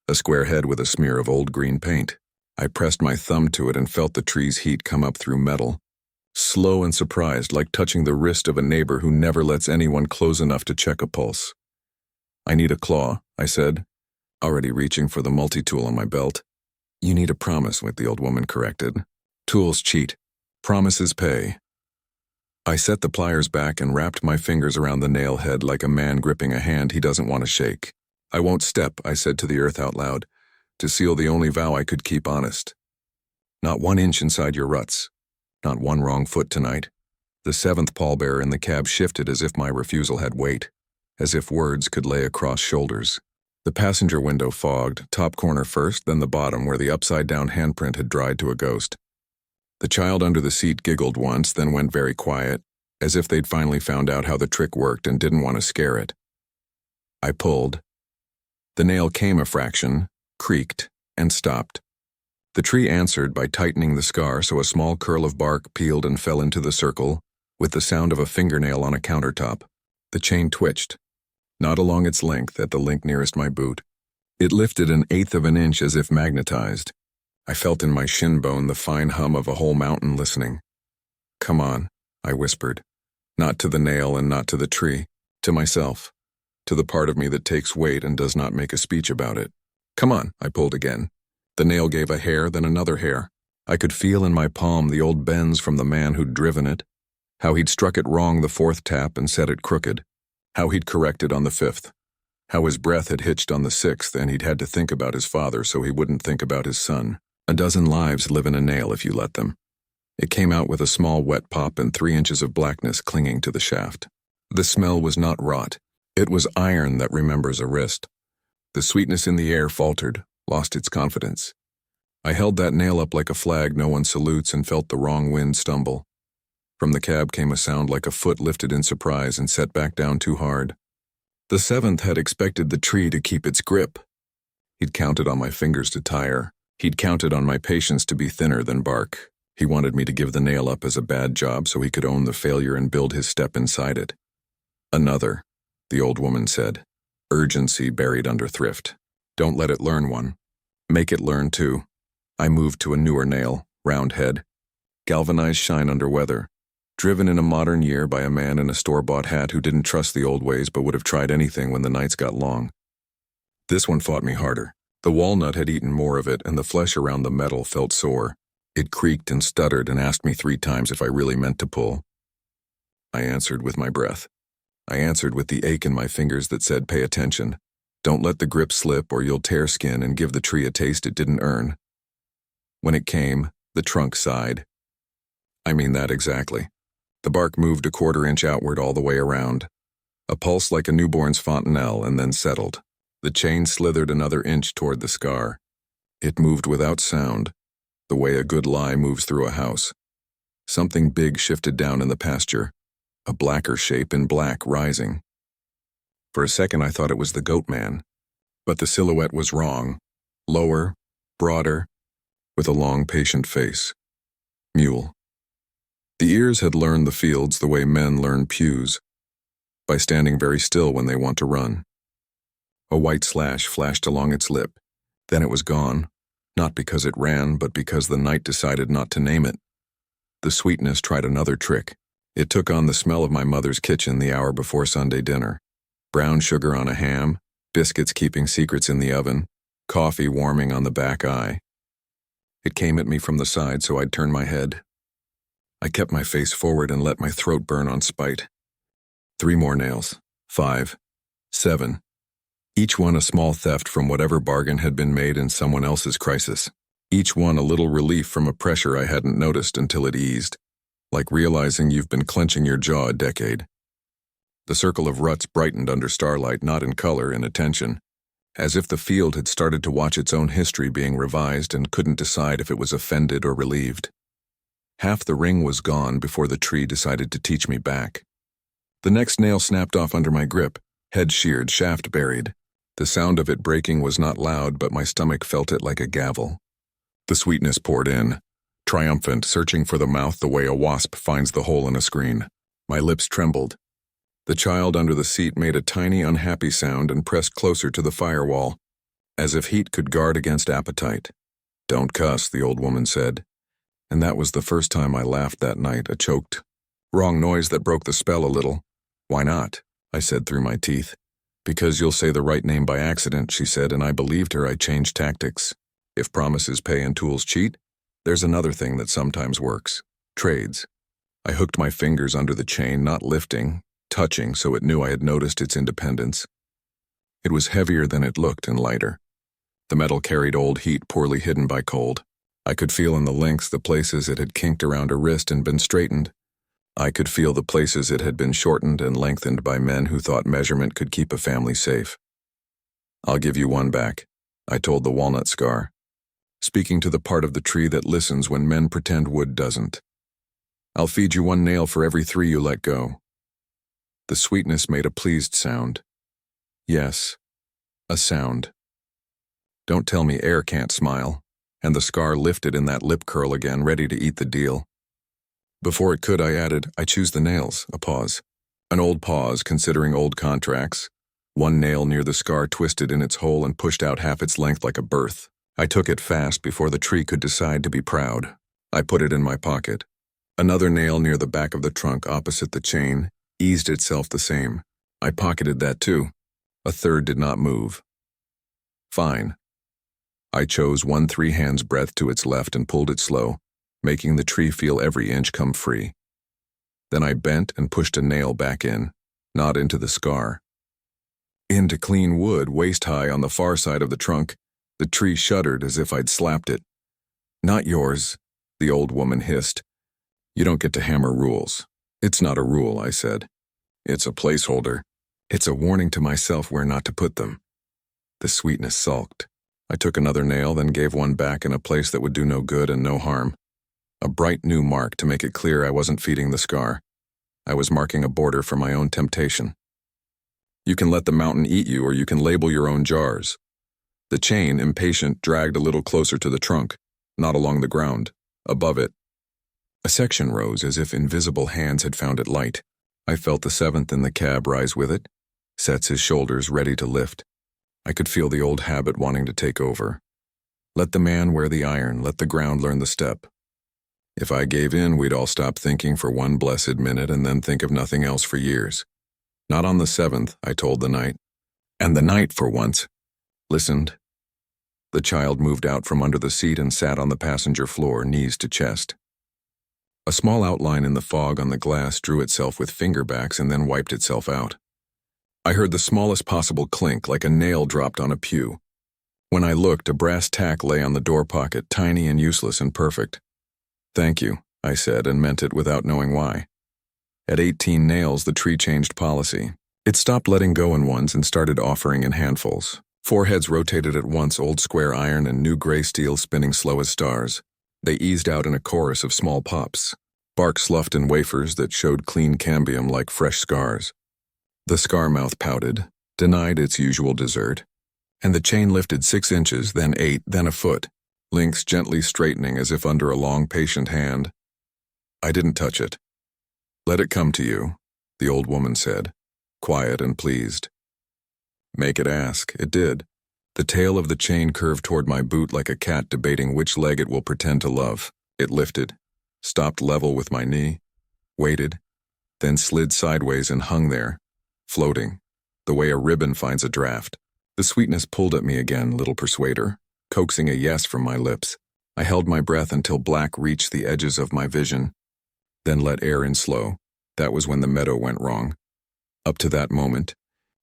a square head with a smear of old green paint. I pressed my thumb to it and felt the tree's heat come up through metal. Slow and surprised, like touching the wrist of a neighbor who never lets anyone close enough to check a pulse. I need a claw, I said, already reaching for the multi-tool on my belt. You need a promise, the old woman corrected. Tools cheat. Promises pay. I set the pliers back and wrapped my fingers around the nail head like a man gripping a hand he doesn't want to shake. I won't step, I said to the earth out loud, to seal the only vow I could keep honest. Not 1 inch inside your ruts. Not one wrong foot tonight. The 7th pallbearer in the cab shifted as if my refusal had weight, as if words could lay across shoulders. The passenger window fogged, top corner first, then the bottom where the upside-down handprint had dried to a ghost. The child under the seat giggled once, then went very quiet, as if they'd finally found out how the trick worked and didn't want to scare it. I pulled. The nail came a fraction, creaked, and stopped. The tree answered by tightening the scar so a small curl of bark peeled and fell into the circle, with the sound of a fingernail on a countertop. The chain twitched, not along its length at the link nearest my boot. It lifted 1/8 of an inch as if magnetized. I felt in my shin bone the fine hum of a whole mountain listening. Come on, I whispered, not to the nail and not to the tree, to myself, to the part of me that takes weight and does not make a speech about it. Come on, I pulled again. The nail gave a hair, then another hair. I could feel in my palm the old bends from the man who'd driven it, how he'd struck it wrong the 4th tap and set it crooked, how he'd corrected on the 5th, how his breath had hitched on the 6th and he'd had to think about his father so he wouldn't think about his son. A dozen lives live in a nail if you let them. It came out with a small wet pop and 3 inches of blackness clinging to the shaft. The smell was not rot. It was iron that remembers a wrist. The sweetness in the air faltered, lost its confidence. I held that nail up like a flag no one salutes and felt the wrong wind stumble. From the cab came a sound like a foot lifted in surprise and set back down too hard. The 7th had expected the tree to keep its grip. He'd counted on my fingers to tire. He'd counted on my patience to be thinner than bark. He wanted me to give the nail up as a bad job so he could own the failure and build his step inside it. Another, the old woman said. Urgency buried under thrift. Don't let it learn one. Make it learn too. I moved to a newer nail, round head. Galvanized shine under weather. Driven in a modern year by a man in a store-bought hat who didn't trust the old ways but would have tried anything when the nights got long. This one fought me harder. The walnut had eaten more of it and the flesh around the metal felt sore. It creaked and stuttered and asked me 3 times if I really meant to pull. I answered with my breath. I answered with the ache in my fingers that said, pay attention. Don't let the grip slip or you'll tear skin and give the tree a taste it didn't earn. When it came, the trunk sighed. I mean that exactly. The bark moved a 1/4 inch outward all the way around. A pulse like a newborn's fontanelle and then settled. The chain slithered another inch toward the scar. It moved without sound, the way a good lie moves through a house. Something big shifted down in the pasture, a blacker shape in black rising. For a second I thought it was the Goatman, but the silhouette was wrong. Lower, broader, with a long, patient face. Mule. The ears had learned the fields the way men learn pews, by standing very still when they want to run. A white slash flashed along its lip. Then it was gone, not because it ran, but because the night decided not to name it. The sweetness tried another trick. It took on the smell of my mother's kitchen the hour before Sunday dinner. Brown sugar on a ham, biscuits keeping secrets in the oven, coffee warming on the back eye. It came at me from the side, so I'd turn my head. I kept my face forward and let my throat burn on spite. 3 more nails. 5. 7. Each one a small theft from whatever bargain had been made in someone else's crisis. Each one a little relief from a pressure I hadn't noticed until it eased, like realizing you've been clenching your jaw a decade. The circle of ruts brightened under starlight, not in color, in attention, as if the field had started to watch its own history being revised and couldn't decide if it was offended or relieved. Half the ring was gone before the tree decided to teach me back. The next nail snapped off under my grip, head sheared, shaft buried. The sound of it breaking was not loud, but my stomach felt it like a gavel. The sweetness poured in, triumphant, searching for the mouth the way a wasp finds the hole in a screen. My lips trembled. The child under the seat made a tiny, unhappy sound and pressed closer to the firewall, as if heat could guard against appetite. Don't cuss, the old woman said. And that was the first time I laughed that night, a choked, wrong noise that broke the spell a little. Why not? I said through my teeth. Because you'll say the right name by accident, she said, and I believed her. I changed tactics. If promises pay and tools cheat, there's another thing that sometimes works. Trades. I hooked my fingers under the chain, not lifting, touching so it knew I had noticed its independence. It was heavier than it looked and lighter. The metal carried old heat poorly hidden by cold. I could feel in the links the places it had kinked around a wrist and been straightened. I could feel the places it had been shortened and lengthened by men who thought measurement could keep a family safe. I'll give you one back, I told the walnut scar, speaking to the part of the tree that listens when men pretend wood doesn't. I'll feed you one nail for every 3 you let go. The sweetness made a pleased sound. Yes, a sound. Don't tell me air can't smile, and the scar lifted in that lip curl again, ready to eat the deal. Before it could, I added, I choose the nails, a pause. An old pause, considering old contracts. One nail near the scar twisted in its hole and pushed out half its length like a berth. I took it fast before the tree could decide to be proud. I put it in my pocket. Another nail near the back of the trunk opposite the chain eased itself the same. I pocketed that too. A third did not move. Fine. I chose 1 3-hands breadth to its left and pulled it slow, making the tree feel every inch come free. Then I bent and pushed a nail back in, not into the scar. Into clean wood, waist-high on the far side of the trunk. The tree shuddered as if I'd slapped it. Not yours, the old woman hissed. You don't get to hammer rules. It's not a rule, I said. It's a placeholder. It's a warning to myself where not to put them. The sweetness sulked. I took another nail, then gave one back in a place that would do no good and no harm. A bright new mark to make it clear I wasn't feeding the scar. I was marking a border for my own temptation. You can let the mountain eat you, or you can label your own jars. The chain, impatient, dragged a little closer to the trunk, not along the ground, above it. A section rose as if invisible hands had found it light. I felt the 7th in the cab rise with it, sets his shoulders ready to lift. I could feel the old habit wanting to take over. Let the man wear the iron, let the ground learn the step. If I gave in, we'd all stop thinking for one blessed minute and then think of nothing else for years. Not on the 7th, I told the night. And the night, for once, listened. The child moved out from under the seat and sat on the passenger floor, knees to chest. A small outline in the fog on the glass drew itself with fingerbacks and then wiped itself out. I heard the smallest possible clink, like a nail dropped on a pew. When I looked, a brass tack lay on the door pocket, tiny and useless and perfect. Thank you, I said, and meant it without knowing why. At 18 nails, the tree changed policy. It stopped letting go in ones and started offering in handfuls. 4 heads rotated at once, old square iron and new gray steel spinning slow as stars. They eased out in a chorus of small pops, bark sloughed in wafers that showed clean cambium like fresh scars. The scar mouth pouted, denied its usual dessert, and the chain lifted 6 inches, then 8, then a foot, links gently straightening as if under a long, patient hand. I didn't touch it. Let it come to you, the old woman said, quiet and pleased. Make it ask. It did. The tail of the chain curved toward my boot like a cat debating which leg it will pretend to love. It lifted, stopped level with my knee, waited, then slid sideways and hung there, floating, the way a ribbon finds a draft. The sweetness pulled at me again, little persuader, coaxing a yes from my lips. I held my breath until black reached the edges of my vision, then let air in slow. That was when the meadow went wrong. Up to that moment,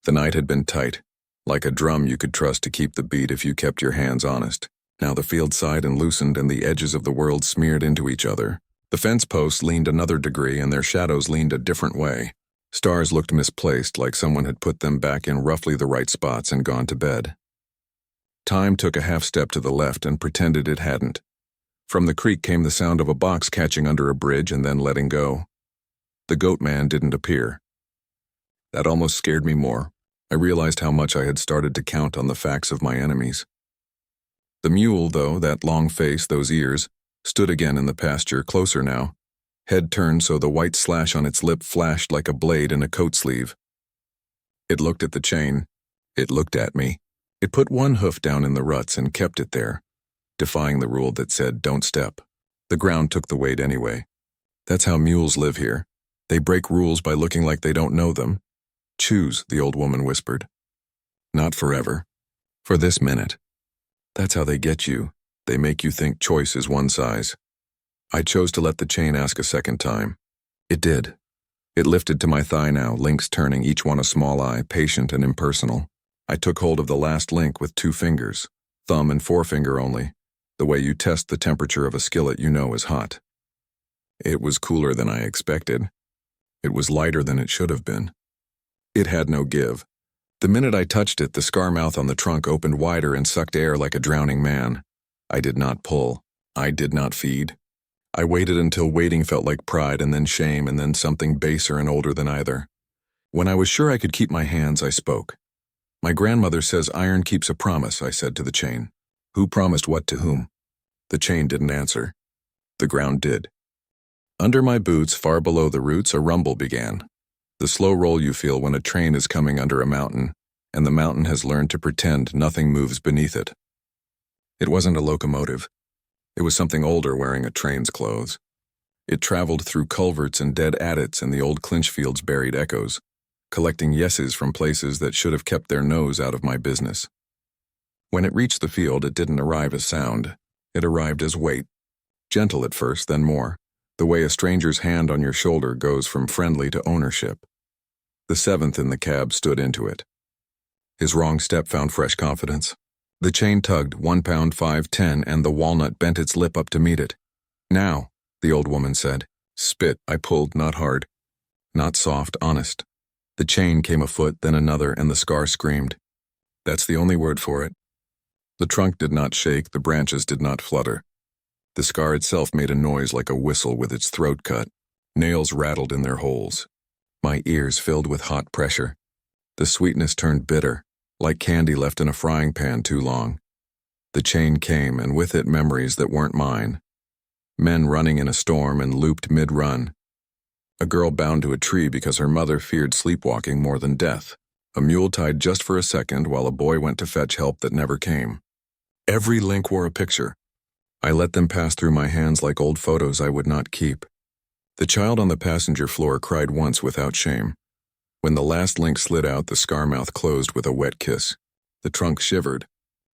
the night had been tight, like a drum you could trust to keep the beat if you kept your hands honest. Now the field sighed and loosened, and the edges of the world smeared into each other. The fence posts leaned another degree, and their shadows leaned a different way. Stars looked misplaced, like someone had put them back in roughly the right spots and gone to bed. Time took a half step to the left and pretended it hadn't. From the creek came the sound of a box catching under a bridge and then letting go. The Goatman didn't appear. That almost scared me more. I realized how much I had started to count on the facts of my enemies. The mule, though, that long face, those ears, stood again in the pasture, closer now, head turned so the white slash on its lip flashed like a blade in a coat sleeve. It looked at the chain. It looked at me. It put one hoof down in the ruts and kept it there, defying the rule that said, don't step. The ground took the weight anyway. That's how mules live here. They break rules by looking like they don't know them. Choose, the old woman whispered. Not forever. For this minute. That's how they get you. They make you think choice is one size. I chose to let the chain ask a second time. It did. It lifted to my thigh now, links turning, each one a small eye, patient and impersonal. I took hold of the last link with 2 fingers, thumb and forefinger only, the way you test the temperature of a skillet you know is hot. It was cooler than I expected. It was lighter than it should have been. It had no give. The minute I touched it, the scar mouth on the trunk opened wider and sucked air like a drowning man. I did not pull. I did not feed. I waited until waiting felt like pride and then shame and then something baser and older than either. When I was sure I could keep my hands, I spoke. My grandmother says iron keeps a promise, I said to the chain. Who promised what to whom? The chain didn't answer. The ground did. Under my boots, far below the roots, a rumble began. The slow roll you feel when a train is coming under a mountain, and the mountain has learned to pretend nothing moves beneath it. It wasn't a locomotive. It was something older wearing a train's clothes. It traveled through culverts and dead adits and the old Clinchfield's buried echoes, collecting yeses from places that should have kept their nose out of my business. When it reached the field, it didn't arrive as sound. It arrived as weight. Gentle at first, then more, the way a stranger's hand on your shoulder goes from friendly to ownership. The 7th in the cab stood into it. His wrong step found fresh confidence. The chain tugged, 1 pound 5/10, and the Walnut bent its lip up to meet it. Now, the old woman said. Spit, I pulled, not hard. Not soft, honest. The chain came a foot, then another, and the scar screamed. That's the only word for it. The trunk did not shake, the branches did not flutter. The scar itself made a noise like a whistle with its throat cut. Nails rattled in their holes. My ears filled with hot pressure. The sweetness turned bitter, like candy left in a frying pan too long. The chain came, and with it memories that weren't mine. Men running in a storm and looped mid-run. A girl bound to a tree because her mother feared sleepwalking more than death. A mule tied just for a second while a boy went to fetch help that never came. Every link wore a picture. I let them pass through my hands like old photos I would not keep. The child on the passenger floor cried once without shame. When the last link slid out, the scar mouth closed with a wet kiss. The trunk shivered.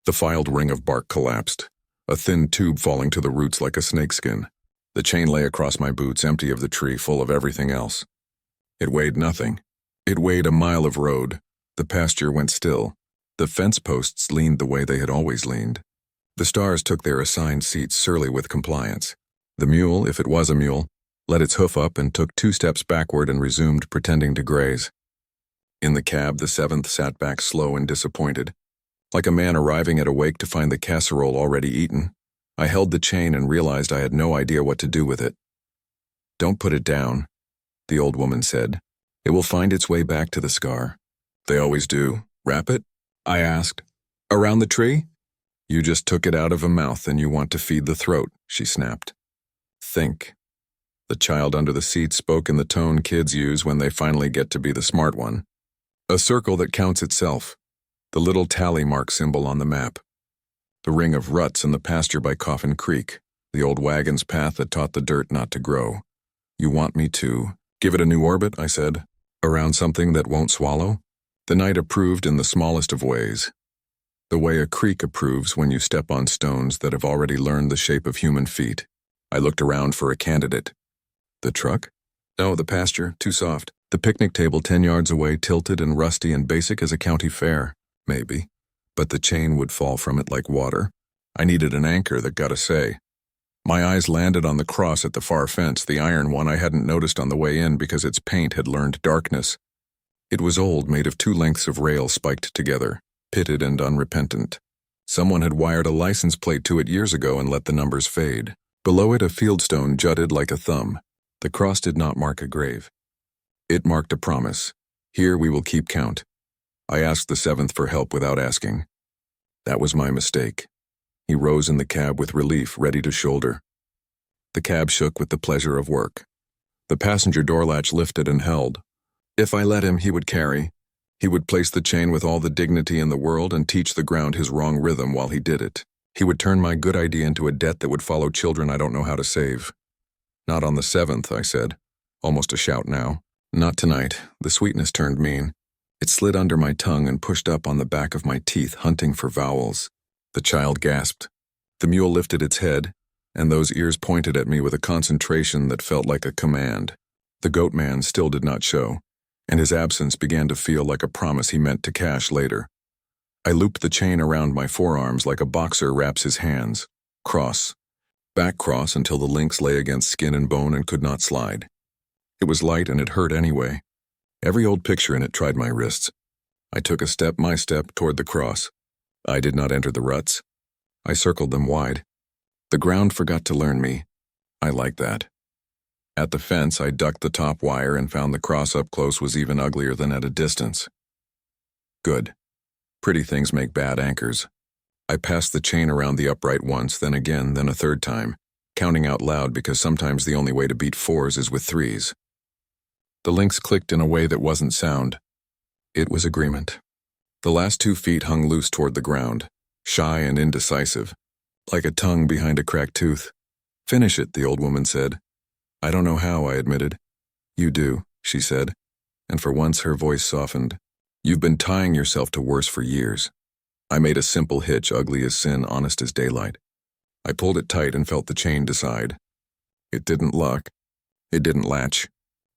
The filed ring of bark collapsed, a thin tube falling to the roots like a snakeskin. The chain lay across my boots, empty of the tree, full of everything else. It weighed nothing. It weighed a mile of road. The pasture went still. The fence posts leaned the way they had always leaned. The stars took their assigned seats, surly with compliance. The mule, if it was a mule, let its hoof up and took 2 steps backward and resumed pretending to graze. In the cab, the 7th sat back slow and disappointed. Like a man arriving at a wake to find the casserole already eaten, I held the chain and realized I had no idea what to do with it. Don't put it down, the old woman said. It will find its way back to the scar. They always do. Wrap it? I asked. Around the tree? You just took it out of a mouth and you want to feed the throat, she snapped. Think. The child under the seat spoke in the tone kids use when they finally get to be the smart one. A circle that counts itself. The little tally mark symbol on the map. The ring of ruts in the pasture by Coffin Creek. The old wagon's path that taught the dirt not to grow. You want me to give it a new orbit, I said. Around something that won't swallow? The night approved in the smallest of ways. The way a creek approves when you step on stones that have already learned the shape of human feet. I looked around for a candidate. The truck? No, the pasture, too soft. The picnic table 10 yards away, tilted and rusty and basic as a county fair. Maybe. But the chain would fall from it like water. I needed an anchor that got a say. My eyes landed on the cross at the far fence, the iron one I hadn't noticed on the way in because its paint had learned darkness. It was old, made of 2 lengths of rail spiked together, pitted and unrepentant. Someone had wired a license plate to it years ago and let the numbers fade. Below it, a fieldstone jutted like a thumb. The cross did not mark a grave. It marked a promise. Here we will keep count. I asked the 7th for help without asking. That was my mistake. He rose in the cab with relief, ready to shoulder. The cab shook with the pleasure of work. The passenger door latch lifted and held. If I let him, he would carry. He would place the chain with all the dignity in the world and teach the ground his wrong rhythm while he did it. He would turn my good idea into a debt that would follow children I don't know how to save. Not on the 7th, I said. Almost a shout now. Not tonight. The sweetness turned mean. It slid under my tongue and pushed up on the back of my teeth, hunting for vowels. The child gasped. The mule lifted its head, and those ears pointed at me with a concentration that felt like a command. The Goatman still did not show, and his absence began to feel like a promise he meant to cash later. I looped the chain around my forearms like a boxer wraps his hands. Cross. Back cross until the links lay against skin and bone and could not slide. It was light and it hurt anyway. Every old picture in it tried my wrists. I took my step toward the cross. I did not enter the ruts. I circled them wide. The ground forgot to learn me. I liked that. At the fence, I ducked the top wire and found the cross up close was even uglier than at a distance. Good. Pretty things make bad anchors. I passed the chain around the upright once, then again, then a third time, counting out loud because sometimes the only way to beat fours is with threes. The links clicked in a way that wasn't sound. It was agreement. The last 2 feet hung loose toward the ground, shy and indecisive, like a tongue behind a cracked tooth. Finish it, the old woman said. I don't know how, I admitted. You do, she said, and for once her voice softened. You've been tying yourself to worse for years. I made a simple hitch, ugly as sin, honest as daylight. I pulled it tight and felt the chain decide. It didn't lock. It didn't latch.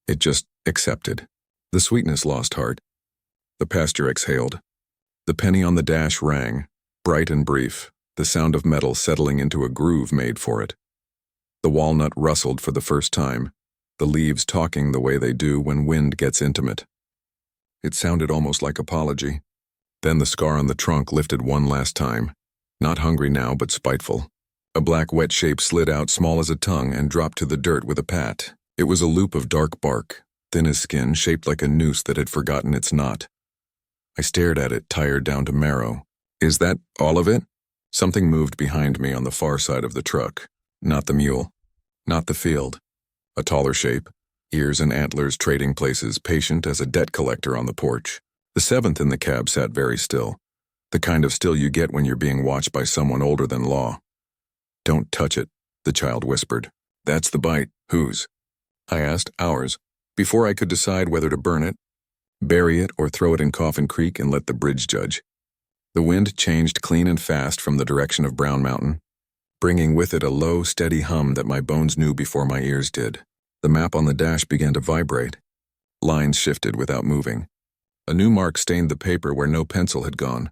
It just accepted. The sweetness lost heart. The pasture exhaled. The penny on the dash rang, bright and brief, the sound of metal settling into a groove made for it. The walnut rustled for the first time, the leaves talking the way they do when wind gets intimate. It sounded almost like apology. Then the scar on the trunk lifted one last time, not hungry now but spiteful. A black wet shape slid out small as a tongue and dropped to the dirt with a pat. It was a loop of dark bark, thin as skin, shaped like a noose that had forgotten its knot. I stared at it, tired down to marrow. Is that all of it? Something moved behind me on the far side of the truck. Not the mule. Not the field. A taller shape, ears and antlers trading places, patient as a debt collector on the porch. The seventh in the cab sat very still, the kind of still you get when you're being watched by someone older than law. Don't touch it, the child whispered. That's the bite. Whose? I asked. Ours. Before I could decide whether to burn it, bury it, or throw it in Coffin Creek and let the bridge judge. The wind changed clean and fast from the direction of Brown Mountain, bringing with it a low, steady hum that my bones knew before my ears did. The map on the dash began to vibrate. Lines shifted without moving. A new mark stained the paper where no pencil had gone,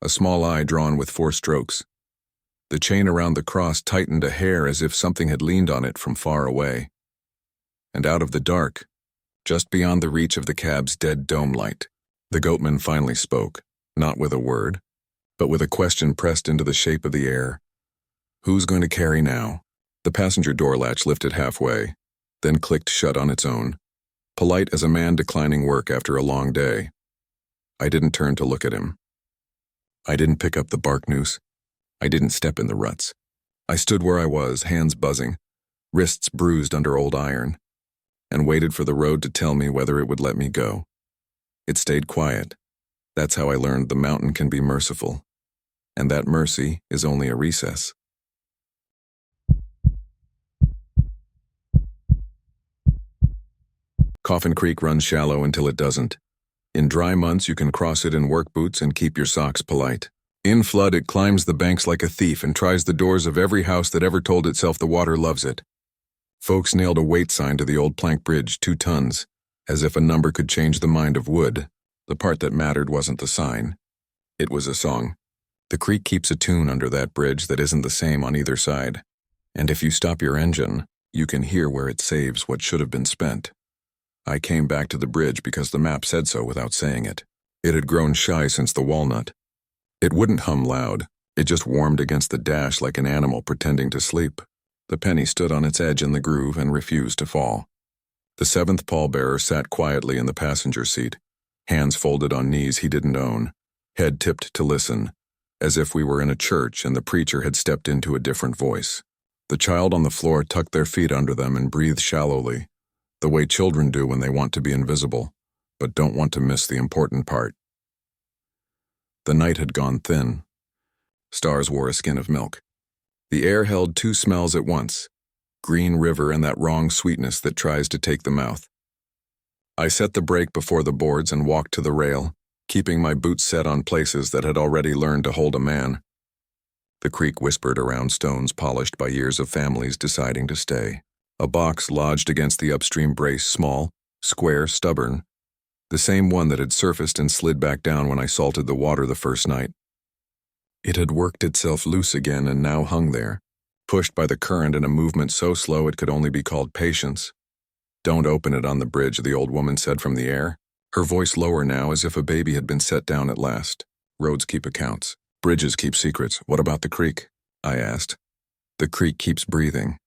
a small eye drawn with 4 strokes. The chain around the cross tightened a hair as if something had leaned on it from far away. And out of the dark, just beyond the reach of the cab's dead dome light, the Goatman finally spoke, not with a word, but with a question pressed into the shape of the air. Who's going to carry now? The passenger door latch lifted halfway, then clicked shut on its own, polite as a man declining work after a long day. I didn't turn to look at him. I didn't pick up the bark noose. I didn't step in the ruts. I stood where I was, hands buzzing, wrists bruised under old iron, and waited for the road to tell me whether it would let me go. It stayed quiet. That's how I learned the mountain can be merciful, and that mercy is only a recess. Coffin Creek runs shallow until it doesn't. In dry months, you can cross it in work boots and keep your socks polite. In flood, it climbs the banks like a thief and tries the doors of every house that ever told itself the water loves it. Folks nailed a weight sign to the old plank bridge, 2 tons, as if a number could change the mind of wood. The part that mattered wasn't the sign. It was a song. The creek keeps a tune under that bridge that isn't the same on either side. And if you stop your engine, you can hear where it saves what should have been spent. I came back to the bridge because the map said so without saying it. It had grown shy since the Walnut. It wouldn't hum loud. It just warmed against the dash like an animal pretending to sleep. The penny stood on its edge in the groove and refused to fall. The 7th pallbearer sat quietly in the passenger seat, hands folded on knees he didn't own, head tipped to listen, as if we were in a church and the preacher had stepped into a different voice. The child on the floor tucked their feet under them and breathed shallowly, the way children do when they want to be invisible, but don't want to miss the important part. The night had gone thin. Stars wore a skin of milk. The air held 2 smells at once, Green River and that wrong sweetness that tries to take the mouth. I set the brake before the boards and walked to the rail, keeping my boots set on places that had already learned to hold a man. The creek whispered around stones polished by years of families deciding to stay. A box lodged against the upstream brace, small, square, stubborn, the same one that had surfaced and slid back down when I salted the water the first night. It had worked itself loose again and now hung there, pushed by the current in a movement so slow it could only be called patience. "Don't open it on the bridge," the old woman said from the air, her voice lower now as if a baby had been set down at last. "Roads keep accounts. Bridges keep secrets. What about the creek?" I asked. "The creek keeps breathing."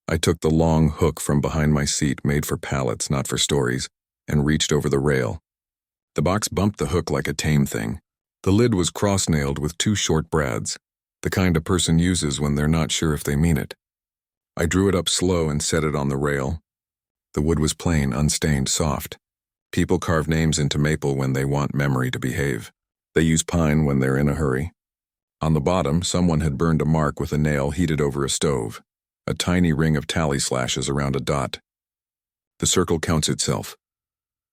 I took the long hook from behind my seat, made for pallets, not for stories, and reached over the rail. The box bumped the hook like a tame thing. The lid was cross-nailed with 2 short brads, the kind a person uses when they're not sure if they mean it. I drew it up slow and set it on the rail. The wood was plain, unstained, soft. People carve names into maple when they want memory to behave. They use pine when they're in a hurry. On the bottom, someone had burned a mark with a nail heated over a stove, a tiny ring of tally slashes around a dot. "The circle counts itself."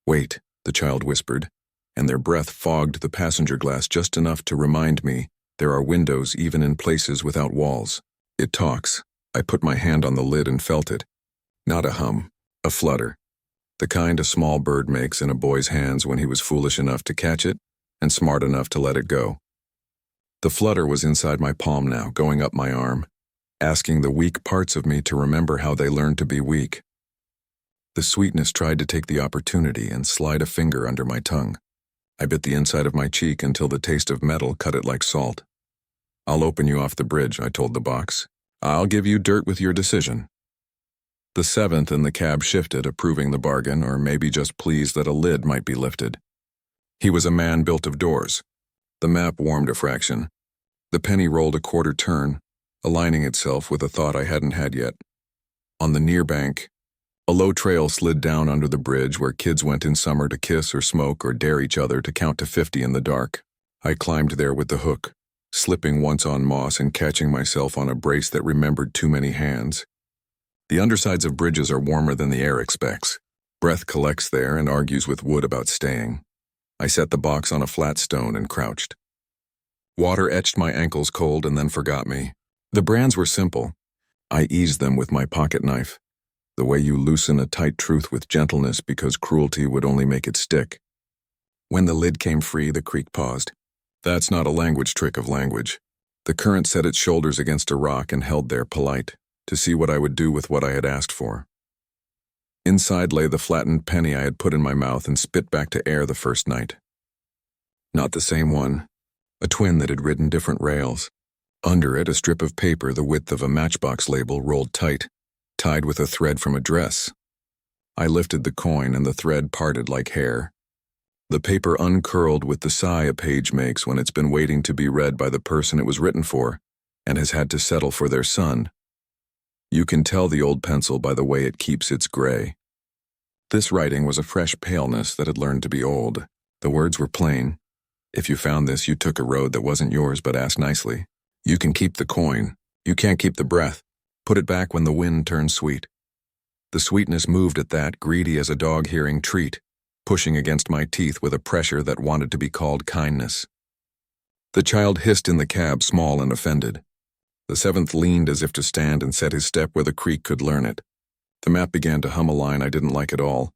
"Wait," the child whispered, and their breath fogged the passenger glass just enough to remind me there are windows even in places without walls. "It talks." I put my hand on the lid and felt it. Not a hum, a flutter. The kind a small bird makes in a boy's hands when he was foolish enough to catch it and smart enough to let it go. The flutter was inside my palm now, going up my arm, asking the weak parts of me to remember how they learned to be weak. The sweetness tried to take the opportunity and slide a finger under my tongue. I bit the inside of my cheek until the taste of metal cut it like salt. "I'll open you off the bridge," I told the box. "I'll give you dirt with your decision." The 7th in the cab shifted, approving the bargain, or maybe just pleased that a lid might be lifted. He was a man built of doors. The map warmed a fraction. The penny rolled a quarter turn, aligning itself with a thought I hadn't had yet. On the near bank, a low trail slid down under the bridge where kids went in summer to kiss or smoke or dare each other to count to 50 in the dark. I climbed there with the hook, slipping once on moss and catching myself on a brace that remembered too many hands. The undersides of bridges are warmer than the air expects. Breath collects there and argues with wood about staying. I set the box on a flat stone and crouched. Water etched my ankles cold and then forgot me. The brands were simple. I eased them with my pocket knife, the way you loosen a tight truth with gentleness because cruelty would only make it stick. When the lid came free, the creek paused. That's not a language trick of language. The current set its shoulders against a rock and held there, polite, to see what I would do with what I had asked for. Inside lay the flattened penny I had put in my mouth and spit back to air the first night. Not the same one. A twin that had ridden different rails. Under it, a strip of paper the width of a matchbox label rolled tight, tied with a thread from a dress. I lifted the coin and the thread parted like hair. The paper uncurled with the sigh a page makes when it's been waiting to be read by the person it was written for and has had to settle for their son. You can tell the old pencil by the way it keeps its gray. This writing was a fresh paleness that had learned to be old. The words were plain. If you found this, you took a road that wasn't yours, but asked nicely. You can keep the coin. You can't keep the breath. Put it back when the wind turns sweet. The sweetness moved at that, greedy as a dog hearing treat, pushing against my teeth with a pressure that wanted to be called kindness. The child hissed in the cab, small and offended. The 7th leaned as if to stand and set his step where the creek could learn it. The map began to hum a line I didn't like at all,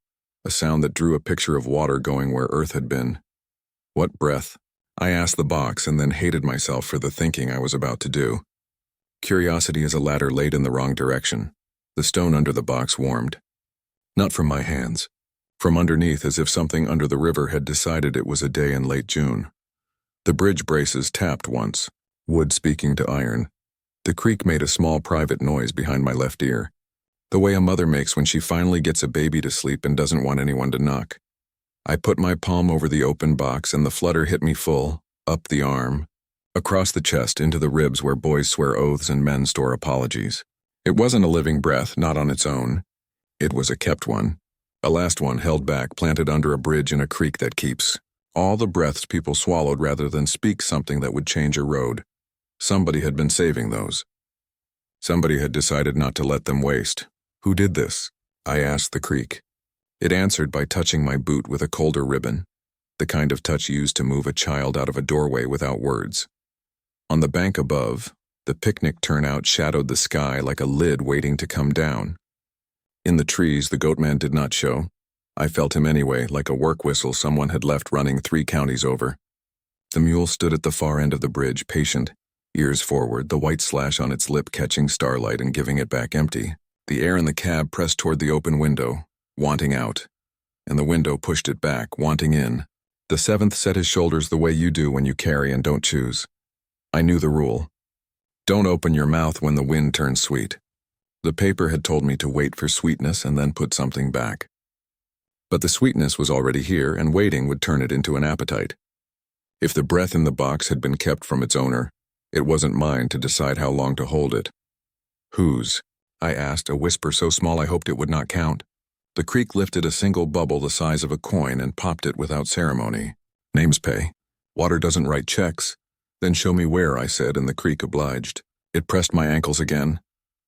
a sound that drew a picture of water going where earth had been. What breath? I asked the box and then hated myself for the thinking I was about to do. Curiosity is a ladder laid in the wrong direction. The stone under the box warmed. Not from my hands. From underneath, as if something under the river had decided it was a day in late June. The bridge braces tapped once, wood speaking to iron. The creek made a small private noise behind my left ear, the way a mother makes when she finally gets a baby to sleep and doesn't want anyone to knock. I put my palm over the open box and the flutter hit me full, up the arm, across the chest into the ribs where boys swear oaths and men store apologies. It wasn't a living breath, not on its own. It was a kept one. A last one held back, planted under a bridge in a creek that keeps. All the breaths people swallowed rather than speak something that would change a road. Somebody had been saving those. Somebody had decided not to let them waste. Who did this? I asked the creek. It answered by touching my boot with a colder ribbon, the kind of touch used to move a child out of a doorway without words. On the bank above, the picnic turnout shadowed the sky like a lid waiting to come down. In the trees, the Goatman did not show. I felt him anyway, like a work whistle someone had left running 3 counties over. The mule stood at the far end of the bridge, patient, ears forward, the white slash on its lip catching starlight and giving it back empty. The air in the cab pressed toward the open window, wanting out, and the window pushed it back, wanting in. The 7th set his shoulders the way you do when you carry and don't choose. I knew the rule. Don't open your mouth when the wind turns sweet. The paper had told me to wait for sweetness and then put something back. But the sweetness was already here, and waiting would turn it into an appetite. If the breath in the box had been kept from its owner, it wasn't mine to decide how long to hold it. Whose? I asked, a whisper so small I hoped it would not count. The creek lifted a single bubble the size of a coin and popped it without ceremony. Names pay. Water doesn't write checks. Then show me where, I said, and the creek obliged. It pressed my ankles again,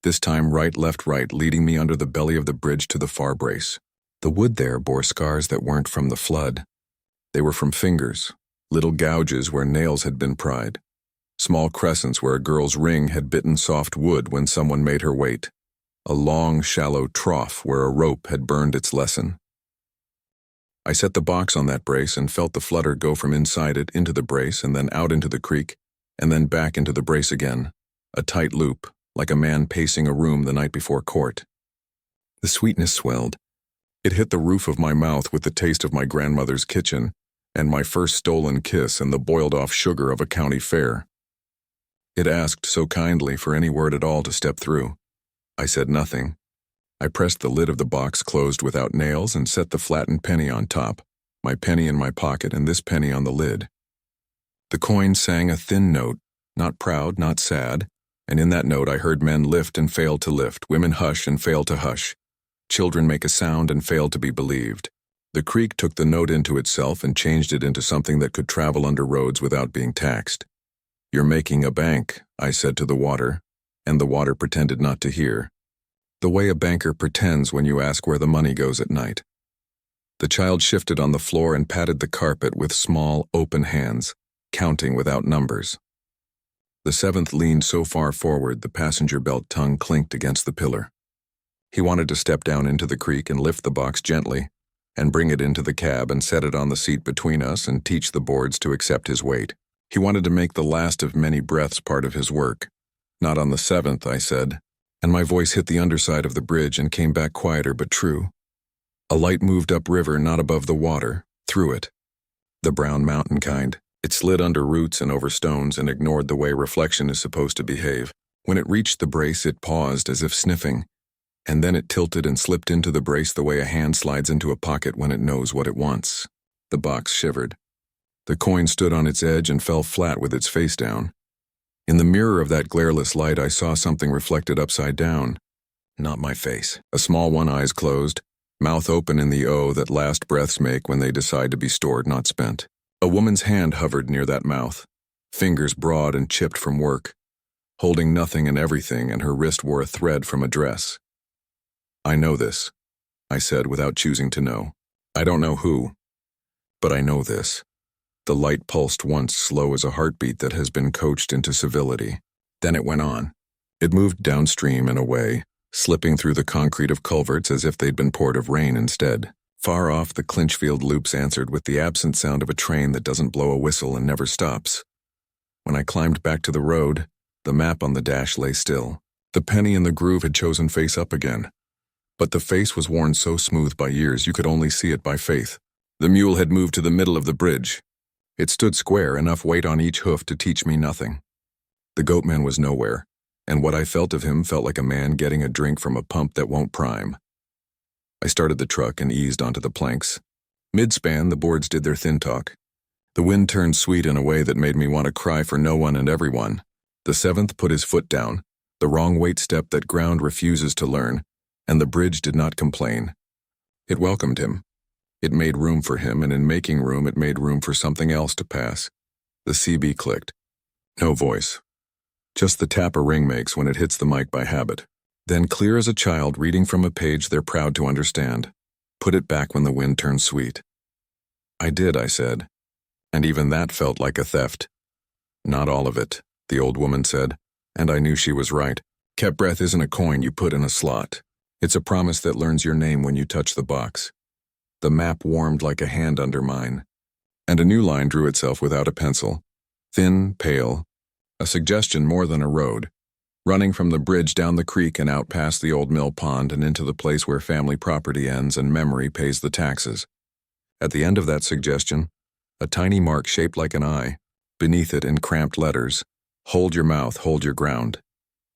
this time right, left, right, leading me under the belly of the bridge to the far brace. The wood there bore scars that weren't from the flood. They were from fingers, little gouges where nails had been pried, small crescents where a girl's ring had bitten soft wood when someone made her wait, a long, shallow trough where a rope had burned its lesson. I set the box on that brace and felt the flutter go from inside it into the brace and then out into the creek, and then back into the brace again, a tight loop, like a man pacing a room the night before court. The sweetness swelled. It hit the roof of my mouth with the taste of my grandmother's kitchen and my first stolen kiss and the boiled-off sugar of a county fair. It asked so kindly for any word at all to step through. I said nothing. I pressed the lid of the box closed without nails and set the flattened penny on top, my penny in my pocket and this penny on the lid. The coin sang a thin note, not proud, not sad, and in that note I heard men lift and fail to lift, women hush and fail to hush. Children make a sound and fail to be believed. The creek took the note into itself and changed it into something that could travel under roads without being taxed. You're making a bank, I said to the water, and the water pretended not to hear. The way a banker pretends when you ask where the money goes at night. The child shifted on the floor and patted the carpet with small, open hands, counting without numbers. The 7th leaned so far forward the passenger belt tongue clinked against the pillar. He wanted to step down into the creek and lift the box gently, and bring it into the cab and set it on the seat between us and teach the boards to accept his weight. He wanted to make the last of many breaths part of his work. Not on the 7th, I said, and my voice hit the underside of the bridge and came back quieter but true. A light moved upriver, not above the water, through it. The brown mountain kind. It slid under roots and over stones and ignored the way reflection is supposed to behave. When it reached the brace, it paused as if sniffing, and then it tilted and slipped into the brace the way a hand slides into a pocket when it knows what it wants. The box shivered. The coin stood on its edge and fell flat with its face down. In the mirror of that glareless light, I saw something reflected upside down. Not my face. A small one, eyes closed, mouth open in the O that last breaths make when they decide to be stored, not spent. A woman's hand hovered near that mouth, fingers broad and chipped from work, holding nothing and everything, and her wrist wore a thread from a dress. I know this, I said without choosing to know. I don't know who, but I know this. The light pulsed once, slow as a heartbeat that has been coached into civility. Then it went on. It moved downstream and away, slipping through the concrete of culverts as if they'd been poured of rain instead. Far off, the Clinchfield loops answered with the absent sound of a train that doesn't blow a whistle and never stops. When I climbed back to the road, the map on the dash lay still. The penny in the groove had chosen face up again. But the face was worn so smooth by years you could only see it by faith. The mule had moved to the middle of the bridge. It stood square, enough weight on each hoof to teach me nothing. The Goatman was nowhere, and what I felt of him felt like a man getting a drink from a pump that won't prime. I started the truck and eased onto the planks. Mid-span, the boards did their thin talk. The wind turned sweet in a way that made me want to cry for no one and everyone. The 7th put his foot down, the wrong weight step that ground refuses to learn, and the bridge did not complain. It welcomed him. It made room for him, and in making room, it made room for something else to pass. The CB clicked. No voice. Just the tap a ring makes when it hits the mic by habit. Then, clear as a child reading from a page they're proud to understand. Put it back when the wind turns sweet." "I did," I said, "and even that felt like a theft." "Not all of it," the old woman said, and I knew she was right. Kept breath isn't a coin you put in a slot. It's a promise that learns your name when you touch the box. The map warmed like a hand under mine, and a new line drew itself without a pencil. Thin, pale, a suggestion more than a road, running from the bridge down the creek and out past the old mill pond and into the place where family property ends and memory pays the taxes. At the end of that suggestion, a tiny mark shaped like an eye, beneath it in cramped letters, "Hold your mouth, hold your ground."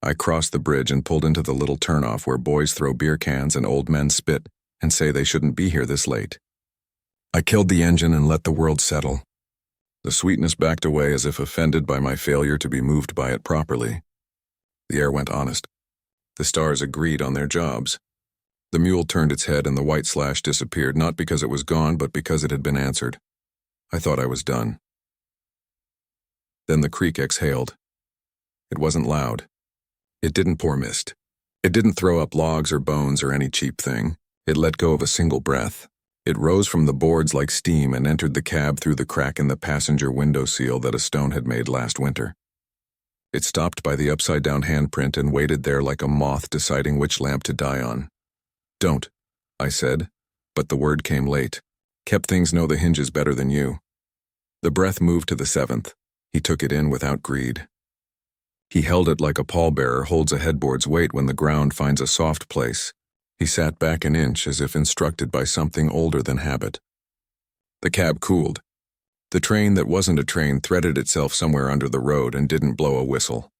I crossed the bridge and pulled into the little turnoff where boys throw beer cans and old men spit and say they shouldn't be here this late. I killed the engine and let the world settle. The sweetness backed away as if offended by my failure to be moved by it properly. The air went honest. The stars agreed on their jobs. The mule turned its head and the white slash disappeared, not because it was gone, but because it had been answered. I thought I was done. Then the creek exhaled. It wasn't loud. It didn't pour mist. It didn't throw up logs or bones or any cheap thing. It let go of a single breath. It rose from the boards like steam and entered the cab through the crack in the passenger window seal that a stone had made last winter. It stopped by the upside-down handprint and waited there like a moth deciding which lamp to die on. "Don't," I said, but the word came late. "Kept things know the hinges better than you." The breath moved to the seventh. He took it in without greed. He held it like a pallbearer holds a headboard's weight when the ground finds a soft place. He sat back an inch as if instructed by something older than habit. The cab cooled. The train that wasn't a train threaded itself somewhere under the road and didn't blow a whistle.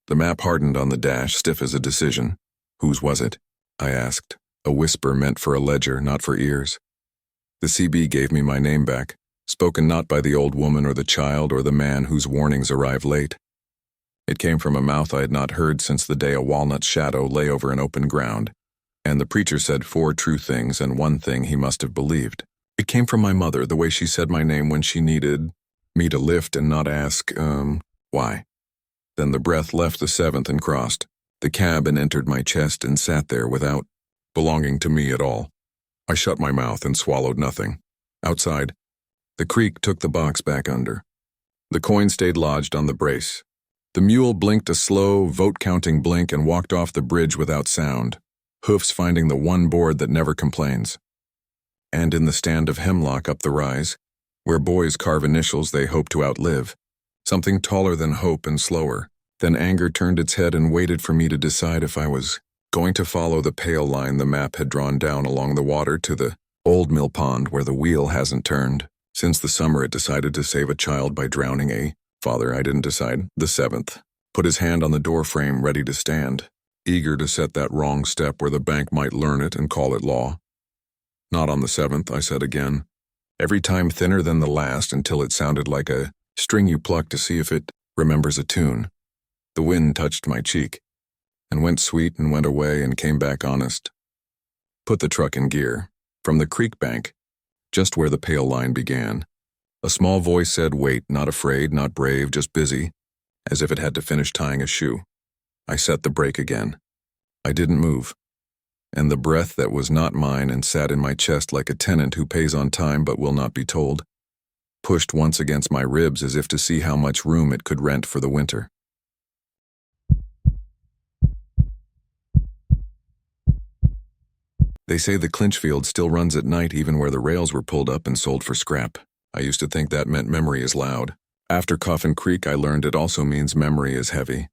The map hardened on the dash, stiff as a decision. "Whose was it?" I asked, a whisper meant for a ledger, not for ears. The CB gave me my name back, spoken not by the old woman or the child or the man whose warnings arrived late. It came from a mouth I had not heard since the day a walnut shadow lay over an open ground, and the preacher said 4 true things and 1 thing he must have believed. It came from my mother, the way she said my name when she needed me to lift and not ask, why. Then the breath left the 7th and crossed the cab and entered my chest and sat there without belonging to me at all. I shut my mouth and swallowed nothing. Outside, the creek took the box back under. The coin stayed lodged on the brace. The mule blinked a slow, vote-counting blink and walked off the bridge without sound, hoofs finding the one board that never complains. And in the stand of hemlock up the rise, where boys carve initials they hope to outlive, something taller than hope and slower, then anger turned its head and waited for me to decide if I was going to follow the pale line the map had drawn down along the water to the old mill pond where the wheel hasn't turned since the summer it decided to save a child by drowning a father. I didn't decide. The 7th put his hand on the door frame ready to stand, eager to set that wrong step where the bank might learn it and call it law. "Not on the 7th, I said again, every time thinner than the last until it sounded like a string you pluck to see if it remembers a tune. The wind touched my cheek, and went sweet and went away and came back honest. Put the truck in gear. From the creek bank, just where the pale line began, a small voice said, "Wait, not afraid, not brave, just busy," as if it had to finish tying a shoe. I set the brake again. I didn't move, and the breath that was not mine and sat in my chest like a tenant who pays on time but will not be told, pushed once against my ribs as if to see how much room it could rent for the winter. They say the Clinchfield still runs at night even where the rails were pulled up and sold for scrap. I used to think that meant memory is loud. After Coffin Creek, I learned it also means memory is heavy.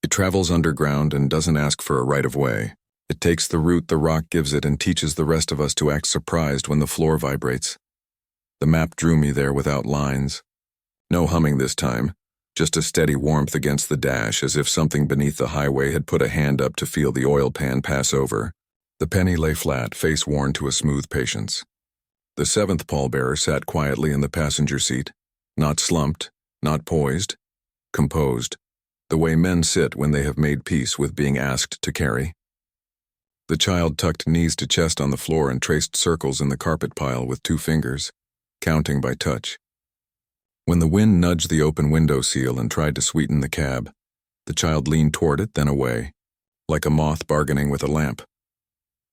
It travels underground and doesn't ask for a right-of-way. It takes the route the rock gives it and teaches the rest of us to act surprised when the floor vibrates. The map drew me there without lines. No humming this time, just a steady warmth against the dash as if something beneath the highway had put a hand up to feel the oil pan pass over. The penny lay flat, face worn to a smooth patience. The 7th pallbearer sat quietly in the passenger seat, not slumped, not poised, composed, the way men sit when they have made peace with being asked to carry. The child tucked knees to chest on the floor and traced circles in the carpet pile with 2 fingers, counting by touch. When the wind nudged the open window seal and tried to sweeten the cab, the child leaned toward it, then away, like a moth bargaining with a lamp.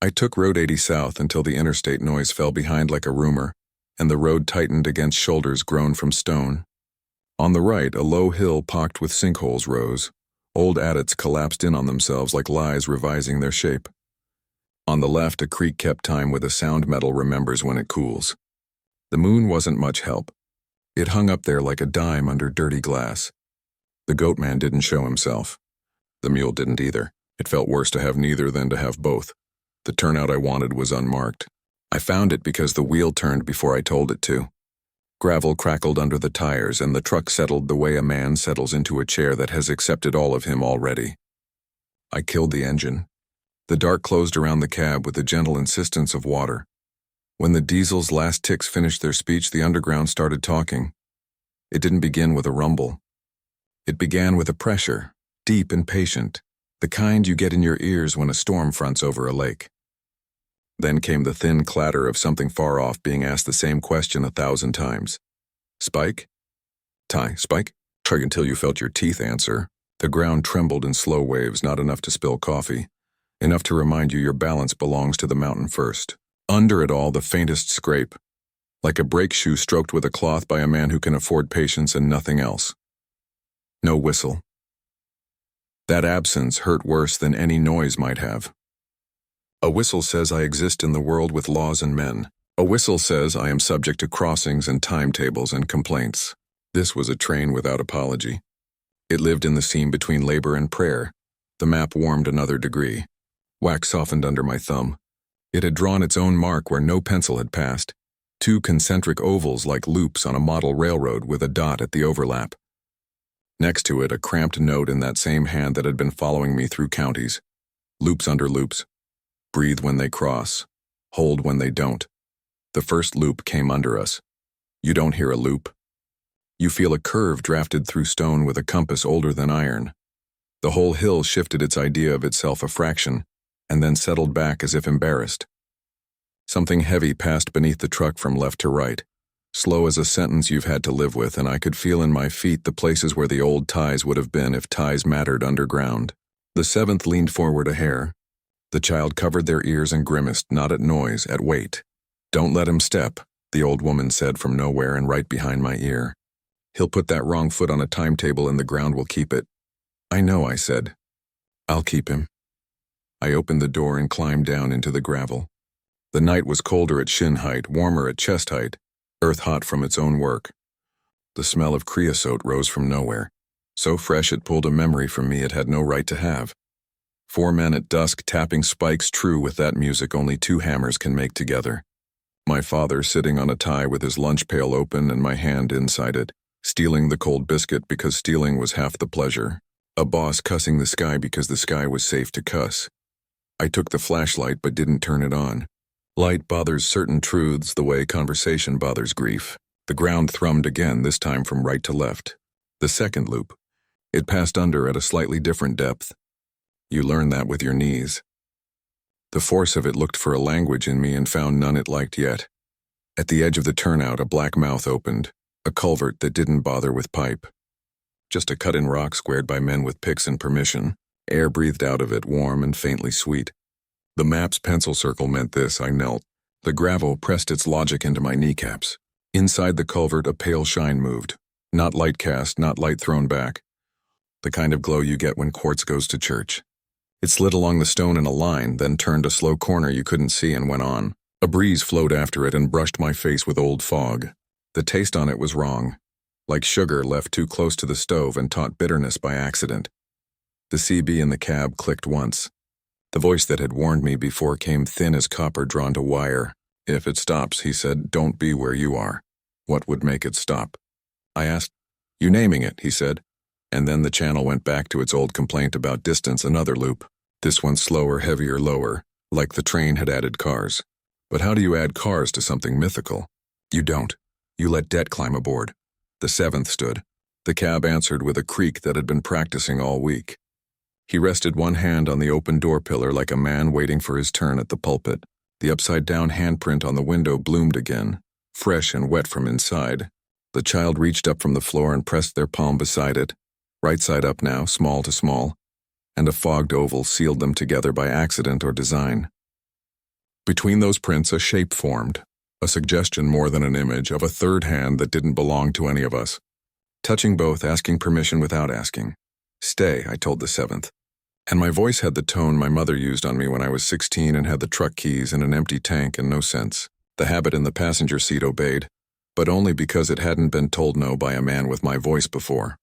I took Road 80 south until the interstate noise fell behind like a rumor, and the road tightened against shoulders grown from stone. On the right, a low hill pocked with sinkholes rose. Old adits collapsed in on themselves like lies revising their shape. On the left, a creek kept time with a sound metal remembers when it cools. The moon wasn't much help. It hung up there like a dime under dirty glass. The Goatman didn't show himself. The mule didn't either. It felt worse to have neither than to have both. The turnout I wanted was unmarked. I found it because the wheel turned before I told it to. Gravel crackled under the tires, and the truck settled the way a man settles into a chair that has accepted all of him already. I killed the engine. The dark closed around the cab with the gentle insistence of water. When the diesel's last ticks finished their speech, the underground started talking. It didn't begin with a rumble. It began with a pressure, deep and patient, the kind you get in your ears when a storm fronts over a lake. Then came the thin clatter of something far off being asked the same question 1,000 times. Spike? Ty, Spike? Tug until you felt your teeth answer. The ground trembled in slow waves, not enough to spill coffee. Enough to remind you your balance belongs to the mountain first. Under it all, the faintest scrape. Like a brake shoe stroked with a cloth by a man who can afford patience and nothing else. No whistle. That absence hurt worse than any noise might have. A whistle says I exist in the world with laws and men. A whistle says I am subject to crossings and timetables and complaints. This was a train without apology. It lived in the seam between labor and prayer. The map warmed another degree. Wax softened under my thumb. It had drawn its own mark where no pencil had passed. 2 concentric ovals like loops on a model railroad with a dot at the overlap. Next to it, a cramped note in that same hand that had been following me through counties. Loops under loops. Breathe when they cross. Hold when they don't. The first loop came under us. You don't hear a loop. You feel a curve drafted through stone with a compass older than iron. The whole hill shifted its idea of itself a fraction, and then settled back as if embarrassed. Something heavy passed beneath the truck from left to right, slow as a sentence you've had to live with, and I could feel in my feet the places where the old ties would have been if ties mattered underground. The 7th leaned forward a hair. The child covered their ears and grimaced, not at noise, at weight. Don't let him step, the old woman said from nowhere and right behind my ear. He'll put that wrong foot on a timetable and the ground will keep it. I know, I said. I'll keep him. I opened the door and climbed down into the gravel. The night was colder at shin height, warmer at chest height, earth hot from its own work. The smell of creosote rose from nowhere, so fresh it pulled a memory from me it had no right to have. 4 men at dusk tapping spikes true with that music only 2 hammers can make together. My father sitting on a tie with his lunch pail open and my hand inside it, stealing the cold biscuit because stealing was half the pleasure. A boss cussing the sky because the sky was safe to cuss. I took the flashlight but didn't turn it on. Light bothers certain truths the way conversation bothers grief. The ground thrummed again, this time from right to left. The second loop. It passed under at a slightly different depth. You learn that with your knees. The force of it looked for a language in me and found none it liked yet. At the edge of the turnout, a black mouth opened, a culvert that didn't bother with pipe. Just a cut in rock squared by men with picks and permission. Air breathed out of it, warm and faintly sweet. The map's pencil circle meant this. I knelt. The gravel pressed its logic into my kneecaps. Inside the culvert, a pale shine moved. Not light cast, not light thrown back. The kind of glow you get when quartz goes to church. It slid along the stone in a line, then turned a slow corner you couldn't see and went on. A breeze flowed after it and brushed my face with old fog. The taste on it was wrong. Like sugar left too close to the stove and taught bitterness by accident. The CB in the cab clicked once. The voice that had warned me before came thin as copper drawn to wire. If it stops, he said, don't be where you are. What would make it stop? I asked. You naming it, he said. And then the channel went back to its old complaint about distance, another loop. This one slower, heavier, lower, like the train had added cars. But how do you add cars to something mythical? You don't. You let debt climb aboard. The 7th stood. The cab answered with a creak that had been practicing all week. He rested one hand on the open door pillar like a man waiting for his turn at the pulpit. The upside-down handprint on the window bloomed again, fresh and wet from inside. The child reached up from the floor and pressed their palm beside it, right side up now, small to small, and a fogged oval sealed them together by accident or design. Between those prints, a shape formed, a suggestion more than an image of a third hand that didn't belong to any of us. Touching both, asking permission without asking. Stay, I told the seventh. And my voice had the tone my mother used on me when I was 16 and had the truck keys and an empty tank and no sense. The habit in the passenger seat obeyed, but only because it hadn't been told no by a man with my voice before.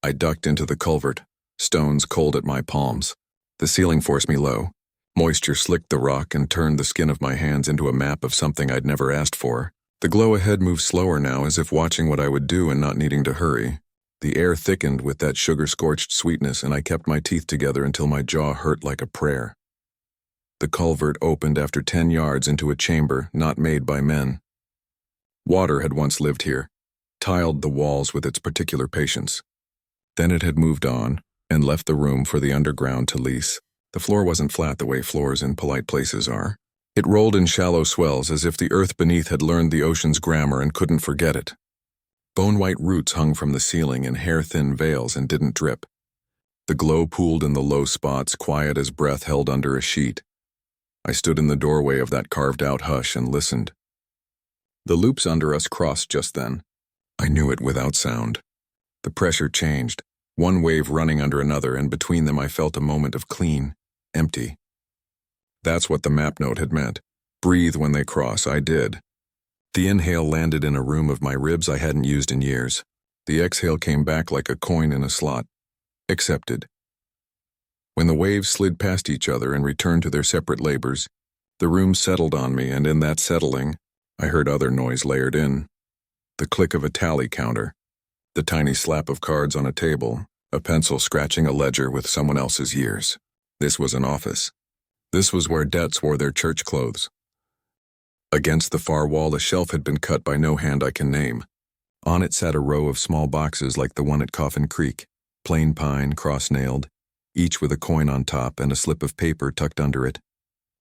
I ducked into the culvert, stones cold at my palms. The ceiling forced me low. Moisture slicked the rock and turned the skin of my hands into a map of something I'd never asked for. The glow ahead moved slower now, as if watching what I would do and not needing to hurry. The air thickened with that sugar-scorched sweetness, and I kept my teeth together until my jaw hurt like a prayer. The culvert opened after 10 yards into a chamber not made by men. Water had once lived here, tiled the walls with its particular patience. Then it had moved on and left the room for the underground to lease. The floor wasn't flat the way floors in polite places are. It rolled in shallow swells as if the earth beneath had learned the ocean's grammar and couldn't forget it. Bone-white roots hung from the ceiling in hair-thin veils and didn't drip. The glow pooled in the low spots, quiet as breath held under a sheet. I stood in the doorway of that carved-out hush and listened. The loops under us crossed just then. I knew it without sound. The pressure changed, one wave running under another, and between them I felt a moment of clean, empty. That's what the map note had meant. Breathe when they cross. I did. The inhale landed in a room of my ribs I hadn't used in years. The exhale came back like a coin in a slot. Accepted. When the waves slid past each other and returned to their separate labors, the room settled on me, and in that settling, I heard other noise layered in. The click of a tally counter, the tiny slap of cards on a table, a pencil scratching a ledger with someone else's years. This was an office. This was where debts wore their church clothes. Against the far wall, a shelf had been cut by no hand I can name. On it sat a row of small boxes like the one at Coffin Creek, plain pine, cross-nailed, each with a coin on top and a slip of paper tucked under it.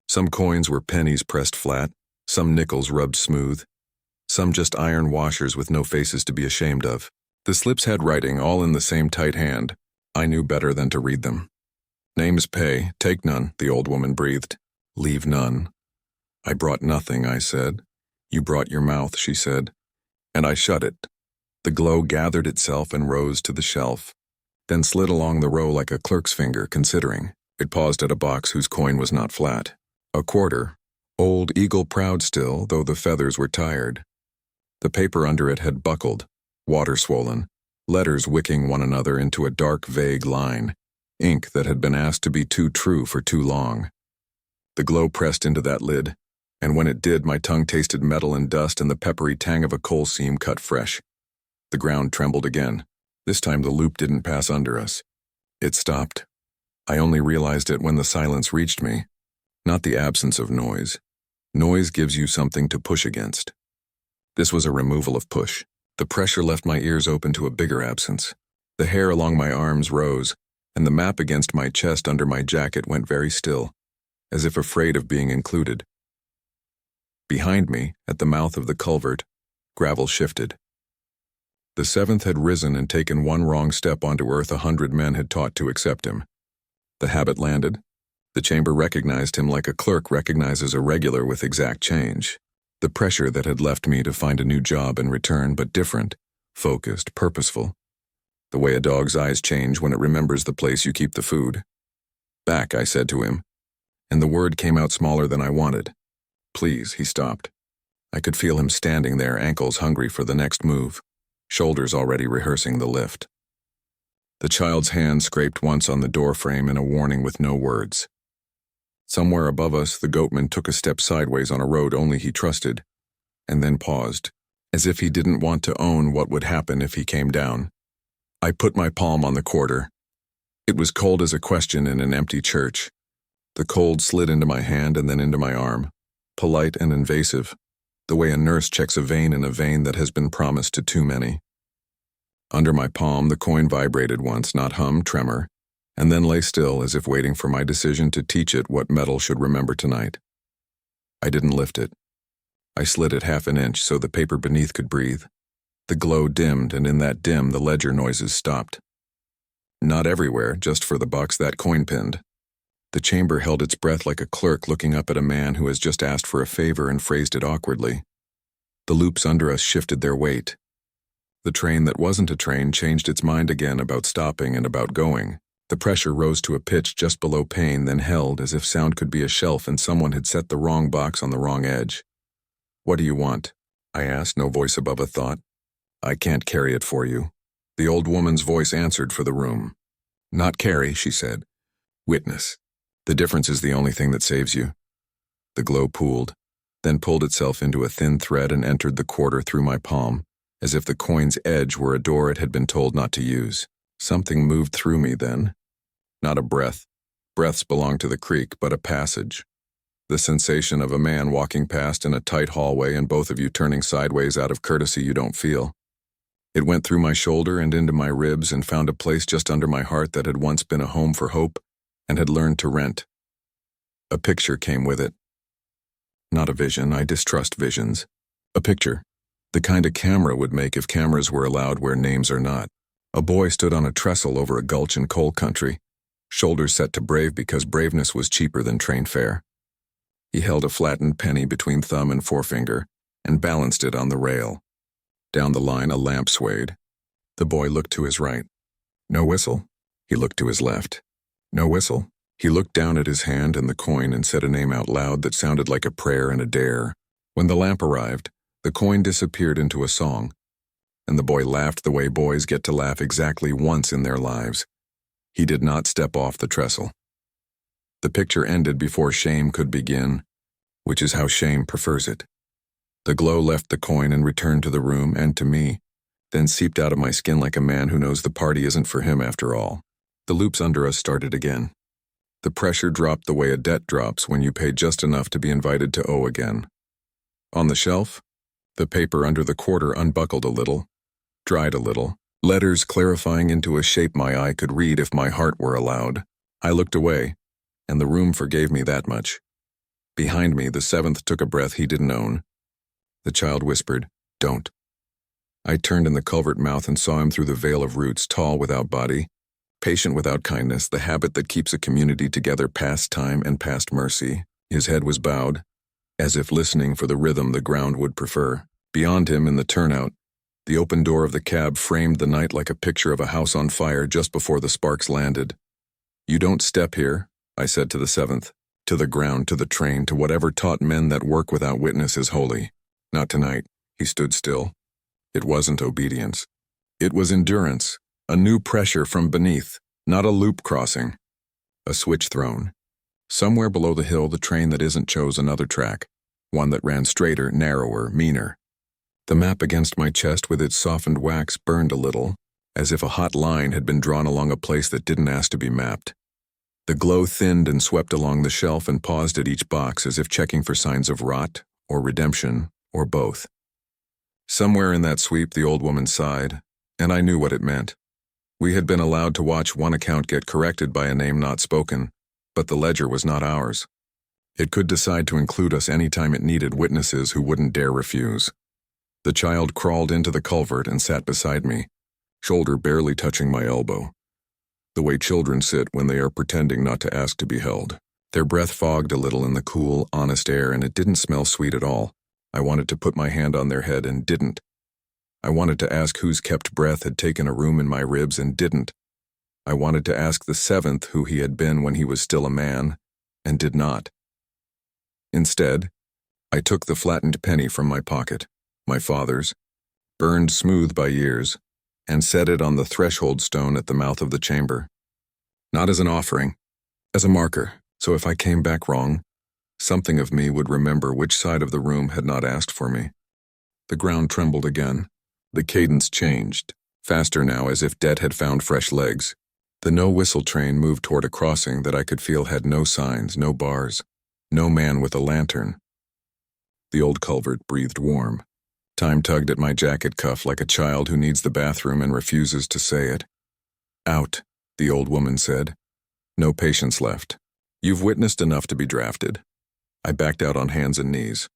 Some coins were pennies pressed flat, some nickels rubbed smooth, some just iron washers with no faces to be ashamed of. The slips had writing, all in the same tight hand. I knew better than to read them. Names pay, take none, the old woman breathed. Leave none. I brought nothing, I said. You brought your mouth, she said. And I shut it. The glow gathered itself and rose to the shelf, then slid along the row like a clerk's finger, considering. It paused at a box whose coin was not flat. A quarter. Old eagle proud still, though the feathers were tired. The paper under it had buckled, water swollen, letters wicking one another into a dark, vague line. Ink that had been asked to be too true for too long. The glow pressed into that lid, and when it did, my tongue tasted metal and dust and the peppery tang of a coal seam cut fresh. The ground trembled again. This time the loop didn't pass under us. It stopped. I only realized it when the silence reached me, not the absence of noise. Noise gives you something to push against. This was a removal of push. The pressure left my ears open to a bigger absence. The hair along my arms rose, and the map against my chest under my jacket went very still, as if afraid of being included. Behind me, at the mouth of the culvert, gravel shifted. The seventh had risen and taken one wrong step onto earth 100 men had taught to accept him. The habit landed. The chamber recognized him like a clerk recognizes a regular with exact change. The pressure that had left me to find a new job in return, but different, focused, purposeful. The way a dog's eyes change when it remembers the place you keep the food. Back, I said to him, and the word came out smaller than I wanted. Please, he stopped. I could feel him standing there, ankles hungry for the next move, shoulders already rehearsing the lift. The child's hand scraped once on the doorframe in a warning with no words. Somewhere above us, the Goatman took a step sideways on a road only he trusted, and then paused, as if he didn't want to own what would happen if he came down. I put my palm on the quarter. It was cold as a question in an empty church. The cold slid into my hand and then into my arm, polite and invasive, the way a nurse checks a vein in a vein that has been promised to too many. Under my palm, the coin vibrated once, not hum, tremor, and then lay still as if waiting for my decision to teach it what metal should remember tonight. I didn't lift it. I slid it 1/2 inch so the paper beneath could breathe. The glow dimmed, and in that dim, the ledger noises stopped. Not everywhere, just for the box that coin pinned. The chamber held its breath like a clerk looking up at a man who has just asked for a favor and phrased it awkwardly. The loops under us shifted their weight. The train that wasn't a train changed its mind again about stopping and about going. The pressure rose to a pitch just below pain, then held as if sound could be a shelf and someone had set the wrong box on the wrong edge. "What do you want?" I asked, no voice above a thought. "I can't carry it for you." The old woman's voice answered for the room. "Not carry," she said. "Witness. The difference is the only thing that saves you." The glow pooled, then pulled itself into a thin thread and entered the quarter through my palm, as if the coin's edge were a door it had been told not to use. Something moved through me then. Not a breath. Breaths belong to the creek, but a passage. The sensation of a man walking past in a tight hallway and both of you turning sideways out of courtesy you don't feel. It went through my shoulder and into my ribs and found a place just under my heart that had once been a home for hope and had learned to rent. A picture came with it. Not a vision, I distrust visions. A picture. The kind a camera would make if cameras were allowed where names are not. A boy stood on a trestle over a gulch in coal country, shoulders set to brave because braveness was cheaper than train fare. He held a flattened penny between thumb and forefinger and balanced it on the rail. Down the line, a lamp swayed. The boy looked to his right. No whistle. He looked to his left. No whistle. He looked down at his hand and the coin and said a name out loud that sounded like a prayer and a dare. When the lamp arrived, the coin disappeared into a song, and the boy laughed the way boys get to laugh exactly once in their lives. He did not step off the trestle. The picture ended before shame could begin, which is how shame prefers it. The glow left the coin and returned to the room and to me, then seeped out of my skin like a man who knows the party isn't for him after all. The loops under us started again. The pressure dropped the way a debt drops when you pay just enough to be invited to owe again. On the shelf, the paper under the quarter unbuckled a little, dried a little, letters clarifying into a shape my eye could read if my heart were allowed. I looked away, and the room forgave me that much. Behind me, the seventh took a breath he didn't own. The child whispered, "Don't." I turned in the culvert mouth and saw him through the veil of roots, tall without body, patient without kindness, the habit that keeps a community together past time and past mercy. His head was bowed, as if listening for the rhythm the ground would prefer. Beyond him, in the turnout, the open door of the cab framed the night like a picture of a house on fire just before the sparks landed. "You don't step here," I said to the seventh, "to the ground, to the train, to whatever taught men that work without witness is holy. Not tonight." He stood still. It wasn't obedience. It was endurance, a new pressure from beneath, not a loop crossing. A switch thrown. Somewhere below the hill, the train that isn't chose another track, one that ran straighter, narrower, meaner. The map against my chest with its softened wax burned a little, as if a hot line had been drawn along a place that didn't ask to be mapped. The glow thinned and swept along the shelf and paused at each box as if checking for signs of rot, or redemption, or both. Somewhere in that sweep, the old woman sighed, and I knew what it meant. We had been allowed to watch one account get corrected by a name not spoken, but the ledger was not ours. It could decide to include us any time it needed witnesses who wouldn't dare refuse. The child crawled into the culvert and sat beside me, shoulder barely touching my elbow. The way children sit when they are pretending not to ask to be held. Their breath fogged a little in the cool, honest air, and it didn't smell sweet at all. I wanted to put my hand on their head and didn't. I wanted to ask whose kept breath had taken a room in my ribs and didn't. I wanted to ask the seventh who he had been when he was still a man, and did not. Instead, I took the flattened penny from my pocket, my father's, burned smooth by years, and set it on the threshold stone at the mouth of the chamber. Not as an offering, as a marker, so if I came back wrong, something of me would remember which side of the room had not asked for me. The ground trembled again. The cadence changed, faster now as if debt had found fresh legs. The no-whistle train moved toward a crossing that I could feel had no signs, no bars, no man with a lantern. The old culvert breathed warm. Time tugged at my jacket cuff like a child who needs the bathroom and refuses to say it. "Out," the old woman said. "No patience left. You've witnessed enough to be drafted." I backed out on hands and knees.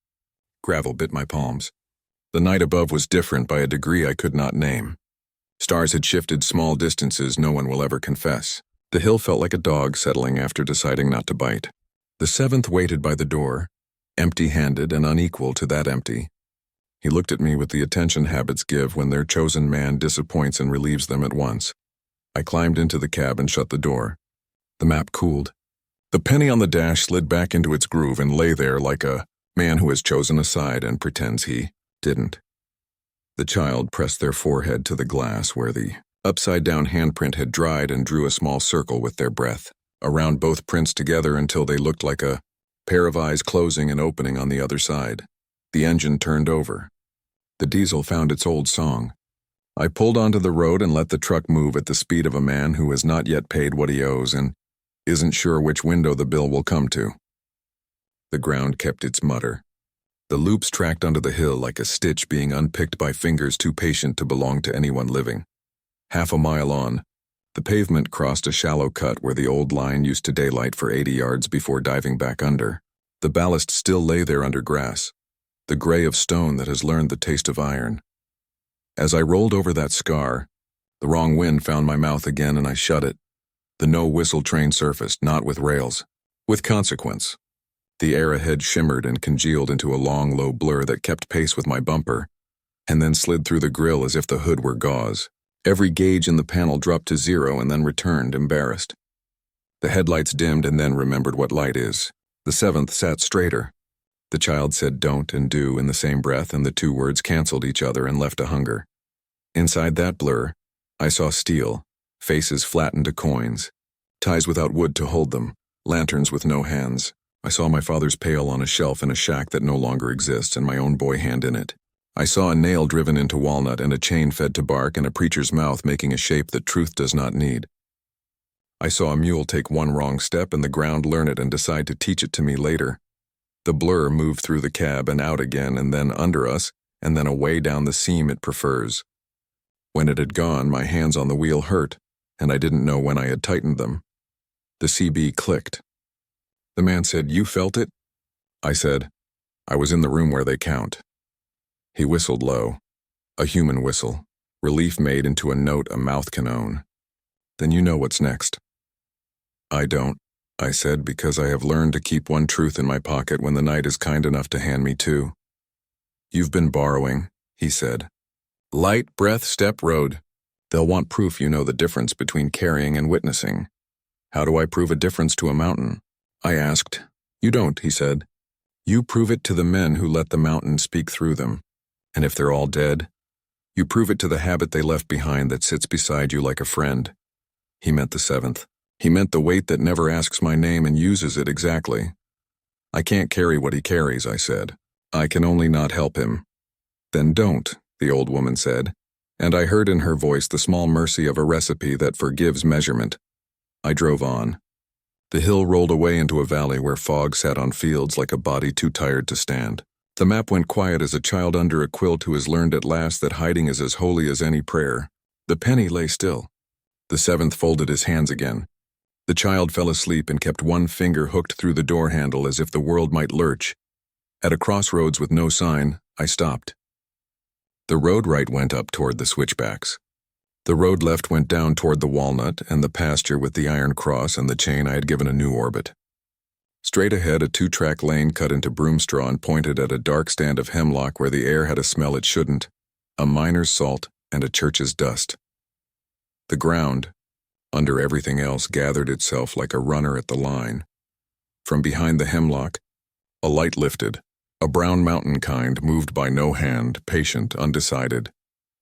Gravel bit my palms. The night above was different by a degree I could not name. Stars had shifted small distances no one will ever confess. The hill felt like a dog settling after deciding not to bite. The seventh waited by the door, empty-handed and unequal to that empty. He looked at me with the attention habits give when their chosen man disappoints and relieves them at once. I climbed into the cab and shut the door. The map cooled. The penny on the dash slid back into its groove and lay there like a man who has chosen a side and pretends he didn't. The child pressed their forehead to the glass where the upside-down handprint had dried and drew a small circle with their breath around both prints together until they looked like a pair of eyes closing and opening on the other side. The engine turned over. The diesel found its old song. I pulled onto the road and let the truck move at the speed of a man who has not yet paid what he owes and isn't sure which window the bill will come to. The ground kept its mutter. The loops tracked onto the hill like a stitch being unpicked by fingers too patient to belong to anyone living. Half a mile on, the pavement crossed a shallow cut where the old line used to daylight for 80 yards before diving back under. The ballast still lay there under grass, the gray of stone that has learned the taste of iron. As I rolled over that scar, the wrong wind found my mouth again and I shut it. The no-whistle train surfaced, not with rails, with consequence. The air ahead shimmered and congealed into a long, low blur that kept pace with my bumper, and then slid through the grill as if the hood were gauze. Every gauge in the panel dropped to 0 and then returned, embarrassed. The headlights dimmed and then remembered what light is. The seventh sat straighter. The child said don't and do in the same breath, and the two words canceled each other and left a hunger. Inside that blur, I saw steel, faces flattened to coins, ties without wood to hold them, lanterns with no hands. I saw my father's pail on a shelf in a shack that no longer exists and my own boy hand in it. I saw a nail driven into walnut and a chain fed to bark and a preacher's mouth making a shape that truth does not need. I saw a mule take one wrong step and the ground learn it and decide to teach it to me later. The blur moved through the cab and out again and then under us and then away down the seam it prefers. When it had gone, my hands on the wheel hurt, and I didn't know when I had tightened them. The CB clicked. The man said, "You felt it?" I said, "I was in the room where they count." He whistled low, a human whistle, relief made into a note a mouth can own. "Then you know what's next." "I don't," I said, "because I have learned to keep one truth in my pocket when the night is kind enough to hand me two." "You've been borrowing," he said. "Light, breath, step, road. They'll want proof you know the difference between carrying and witnessing." "How do I prove a difference to a mountain?" I asked. "You don't," he said. "You prove it to the men who let the mountain speak through them. And if they're all dead, you prove it to the habit they left behind that sits beside you like a friend." He meant the seventh. He meant the weight that never asks my name and uses it exactly. "I can't carry what he carries," I said. "I can only not help him." "Then don't," the old woman said, and I heard in her voice the small mercy of a recipe that forgives measurement. I drove on. The hill rolled away into a valley where fog sat on fields like a body too tired to stand. The map went quiet as a child under a quilt who has learned at last that hiding is as holy as any prayer. The penny lay still. The seventh folded his hands again. The child fell asleep and kept one finger hooked through the door handle as if the world might lurch. At a crossroads with no sign, I stopped. The road right went up toward the switchbacks. The road left went down toward the Walnut and the pasture with the iron cross and the chain I had given a new orbit. Straight ahead, a 2-track lane cut into broomstraw and pointed at a dark stand of hemlock where the air had a smell it shouldn't, a miner's salt and a church's dust. The ground, under everything else, gathered itself like a runner at the line. From behind the hemlock, a light lifted, a brown mountain kind moved by no hand, patient, undecided.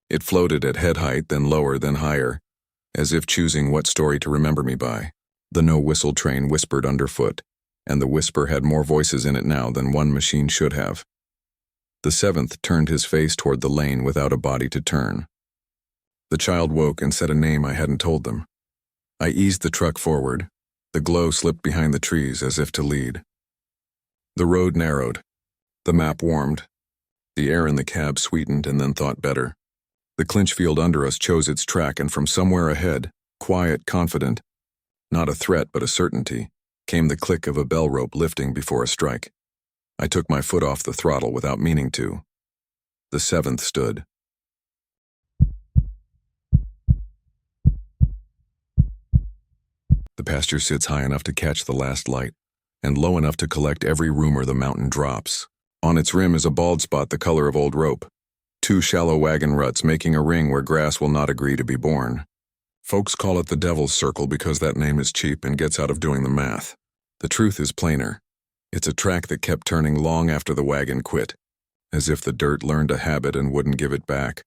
It floated at head height, then lower, then higher, as if choosing what story to remember me by. The no-whistle train whispered underfoot, and the whisper had more voices in it now than one machine should have. The seventh turned his face toward the lane without a body to turn. The child woke and said a name I hadn't told them. I eased the truck forward. The glow slipped behind the trees as if to lead. The road narrowed. The map warmed. The air in the cab sweetened and then thought better. The clinch field under us chose its track, and from somewhere ahead, quiet, confident, not a threat but a certainty, came the click of a bell rope lifting before a strike. I took my foot off the throttle without meaning to. The seventh stood. The pasture sits high enough to catch the last light, and low enough to collect every rumor the mountain drops. On its rim is a bald spot the color of old rope. 2 shallow wagon ruts making a ring where grass will not agree to be born. Folks call it the Devil's Circle because that name is cheap and gets out of doing the math. The truth is plainer. It's a track that kept turning long after the wagon quit, as if the dirt learned a habit and wouldn't give it back.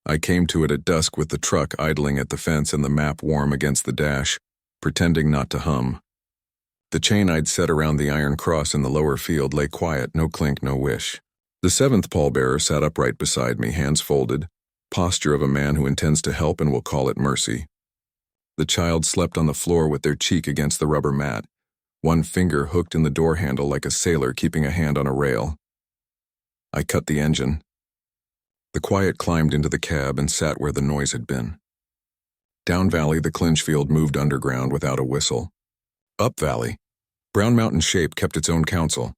I came to it at dusk with the truck idling at the fence and the map warm against the dash, pretending not to hum. The chain I'd set around the iron cross in the lower field lay quiet, no clink, no wish. The 7th pallbearer sat upright beside me, hands folded, posture of a man who intends to help and will call it mercy. The child slept on the floor with their cheek against the rubber mat, one finger hooked in the door handle like a sailor keeping a hand on a rail. I cut the engine. The quiet climbed into the cab and sat where the noise had been. Down valley, the Clinchfield moved underground without a whistle. Up valley, Brown Mountain's shape kept its own counsel.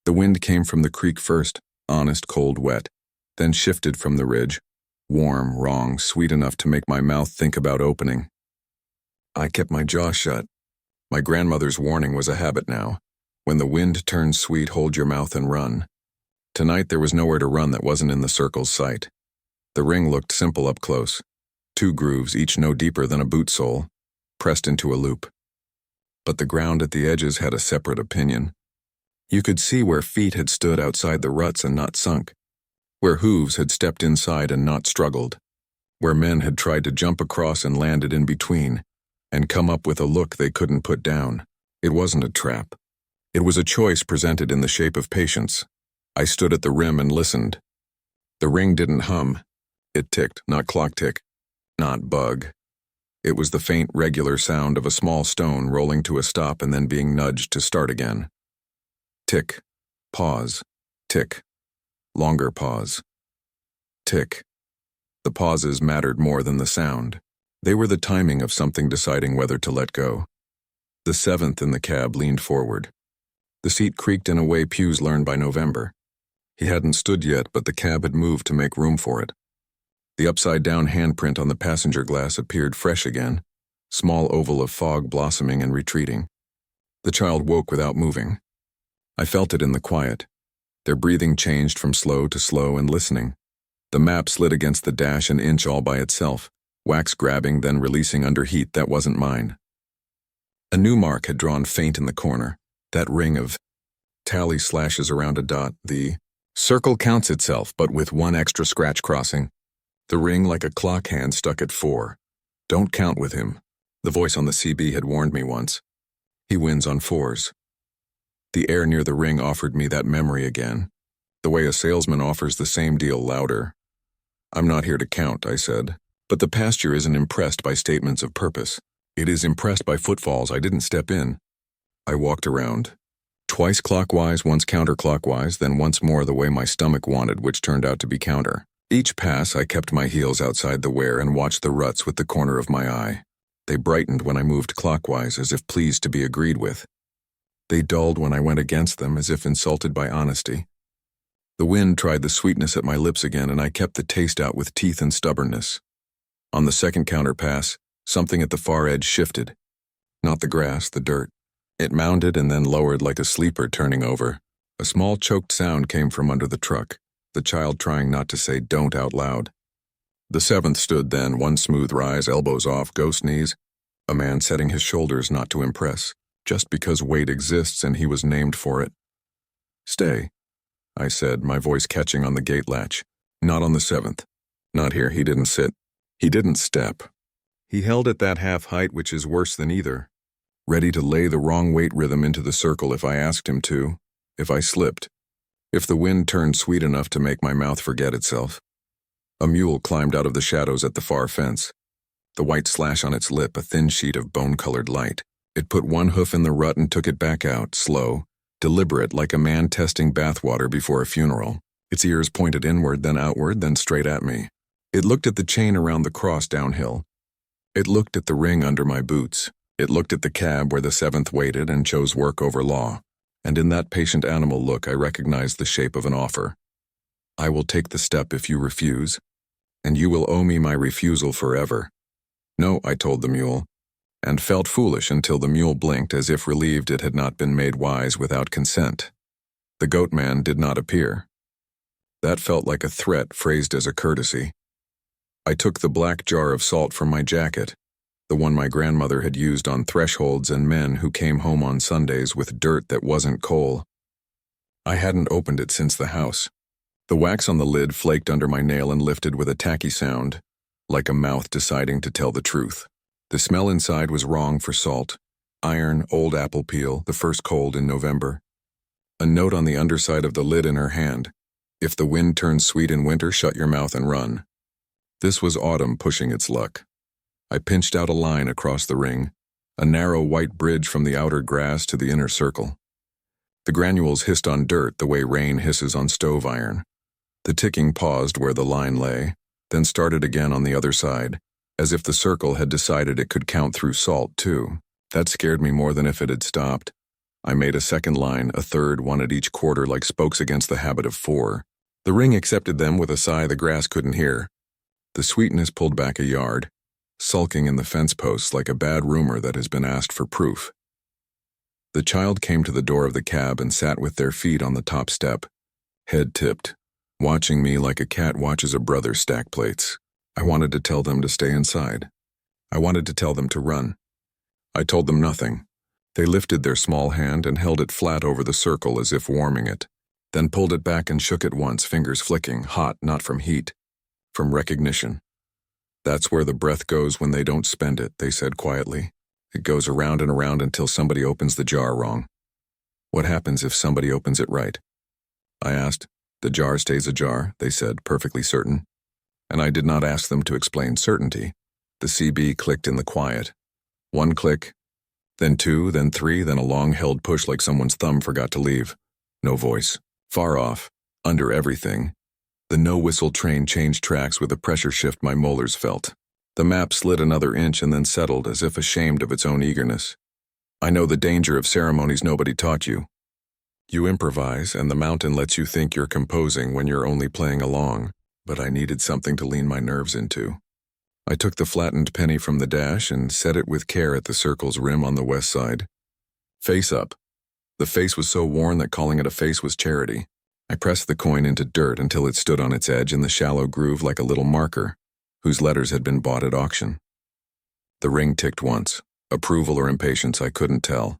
The wind came from the creek first, honest, cold, wet, then shifted from the ridge, warm, wrong, sweet enough to make my mouth think about opening. I kept my jaw shut. My grandmother's warning was a habit now. When the wind turns sweet, hold your mouth and run. Tonight there was nowhere to run that wasn't in the circle's sight. The ring looked simple up close. 2 grooves, each no deeper than a boot sole, pressed into a loop. But the ground at the edges had a separate opinion. You could see where feet had stood outside the ruts and not sunk, where hooves had stepped inside and not struggled, where men had tried to jump across and landed in between, and come up with a look they couldn't put down. It wasn't a trap. It was a choice presented in the shape of patience. I stood at the rim and listened. The ring didn't hum. It ticked, not clock tick, not bug. It was the faint, regular sound of a small stone rolling to a stop and then being nudged to start again. Tick, pause, tick, longer pause, tick. The pauses mattered more than the sound. They were the timing of something deciding whether to let go. The 7th in the cab leaned forward. The seat creaked in a way pews learned by November. He hadn't stood yet, but the cab had moved to make room for it. The upside-down handprint on the passenger glass appeared fresh again, small oval of fog blossoming and retreating. The child woke without moving. I felt it in the quiet. Their breathing changed from slow to slow and listening. The map slid against the dash an inch all by itself, wax grabbing, then releasing under heat that wasn't mine. A new mark had drawn faint in the corner, that ring of tally slashes around a dot. The circle counts itself, but with 1 extra scratch crossing. The ring like a clock hand stuck at 4. Don't count with him. The voice on the CB had warned me once. He wins on 4s. The air near the ring offered me that memory again, the way a salesman offers the same deal louder. I'm not here to count, I said, but the pasture isn't impressed by statements of purpose. It is impressed by footfalls I didn't step in. I walked around, twice clockwise, once counterclockwise, then once more the way my stomach wanted, which turned out to be counter. Each pass, I kept my heels outside the wear and watched the ruts with the corner of my eye. They brightened when I moved clockwise, as if pleased to be agreed with. They dulled when I went against them, as if insulted by honesty. The wind tried the sweetness at my lips again, and I kept the taste out with teeth and stubbornness. On the second counterpass, something at the far edge shifted. Not the grass, the dirt. It mounded and then lowered like a sleeper turning over. A small choked sound came from under the truck, the child trying not to say "don't" out loud. The 7th stood then, one smooth rise, elbows off, ghost knees, a man setting his shoulders not to impress, just because weight exists and he was named for it. Stay, I said, my voice catching on the gate latch. Not on the 7th. Not here, he didn't sit. He didn't step. He held at that half height, which is worse than either, ready to lay the wrong weight rhythm into the circle if I asked him to, if I slipped, if the wind turned sweet enough to make my mouth forget itself. A mule climbed out of the shadows at the far fence, the white slash on its lip a thin sheet of bone-colored light. It put one hoof in the rut and took it back out, slow, deliberate, like a man testing bathwater before a funeral. Its ears pointed inward, then outward, then straight at me. It looked at the chain around the cross downhill. It looked at the ring under my boots. It looked at the cab where the 7th waited and chose work over law. And in that patient animal look I recognized the shape of an offer. I will take the step if you refuse, and you will owe me my refusal forever. No, I told the mule. and felt foolish until the mule blinked as if relieved it had not been made wise without consent. The Goatman did not appear. That felt like a threat phrased as a courtesy. I took the black jar of salt from my jacket, the one my grandmother had used on thresholds and men who came home on Sundays with dirt that wasn't coal. I hadn't opened it since the house. The wax on the lid flaked under my nail and lifted with a tacky sound, like a mouth deciding to tell the truth. The smell inside was wrong for salt. Iron, old apple peel, the first cold in November. A note on the underside of the lid in her hand. If the wind turns sweet in winter, shut your mouth and run. This was autumn pushing its luck. I pinched out a line across the ring, a narrow white bridge from the outer grass to the inner circle. The granules hissed on dirt the way rain hisses on stove iron. The ticking paused where the line lay, then started again on the other side, as if the circle had decided it could count through salt, too. That scared me more than if it had stopped. I made a second line, a third, one at each quarter like spokes against the habit of 4. The ring accepted them with a sigh the grass couldn't hear. The sweetness pulled back a yard, sulking in the fence posts like a bad rumor that has been asked for proof. The child came to the door of the cab and sat with their feet on the top step, head tipped, watching me like a cat watches a brother stack plates. I wanted to tell them to stay inside. I wanted to tell them to run. I told them nothing. They lifted their small hand and held it flat over the circle as if warming it, then pulled it back and shook it once, fingers flicking, hot not from heat, from recognition. That's where the breath goes when they don't spend it, they said quietly. It goes around and around until somebody opens the jar wrong. What happens if somebody opens it right? I asked. The jar stays a jar, they said, perfectly certain. And I did not ask them to explain certainty. The CB clicked in the quiet. 1 click, then 2, then 3, then a long-held push like someone's thumb forgot to leave. No voice. Far off, under everything. The no-whistle train changed tracks with a pressure shift my molars felt. The map slid another inch and then settled as if ashamed of its own eagerness. I know the danger of ceremonies nobody taught you. You improvise, and the mountain lets you think you're composing when you're only playing along, but I needed something to lean my nerves into. I took the flattened penny from the dash and set it with care at the circle's rim on the west side. Face up. The face was so worn that calling it a face was charity. I pressed the coin into dirt until it stood on its edge in the shallow groove like a little marker, whose letters had been bought at auction. The ring ticked once. Approval or impatience, I couldn't tell.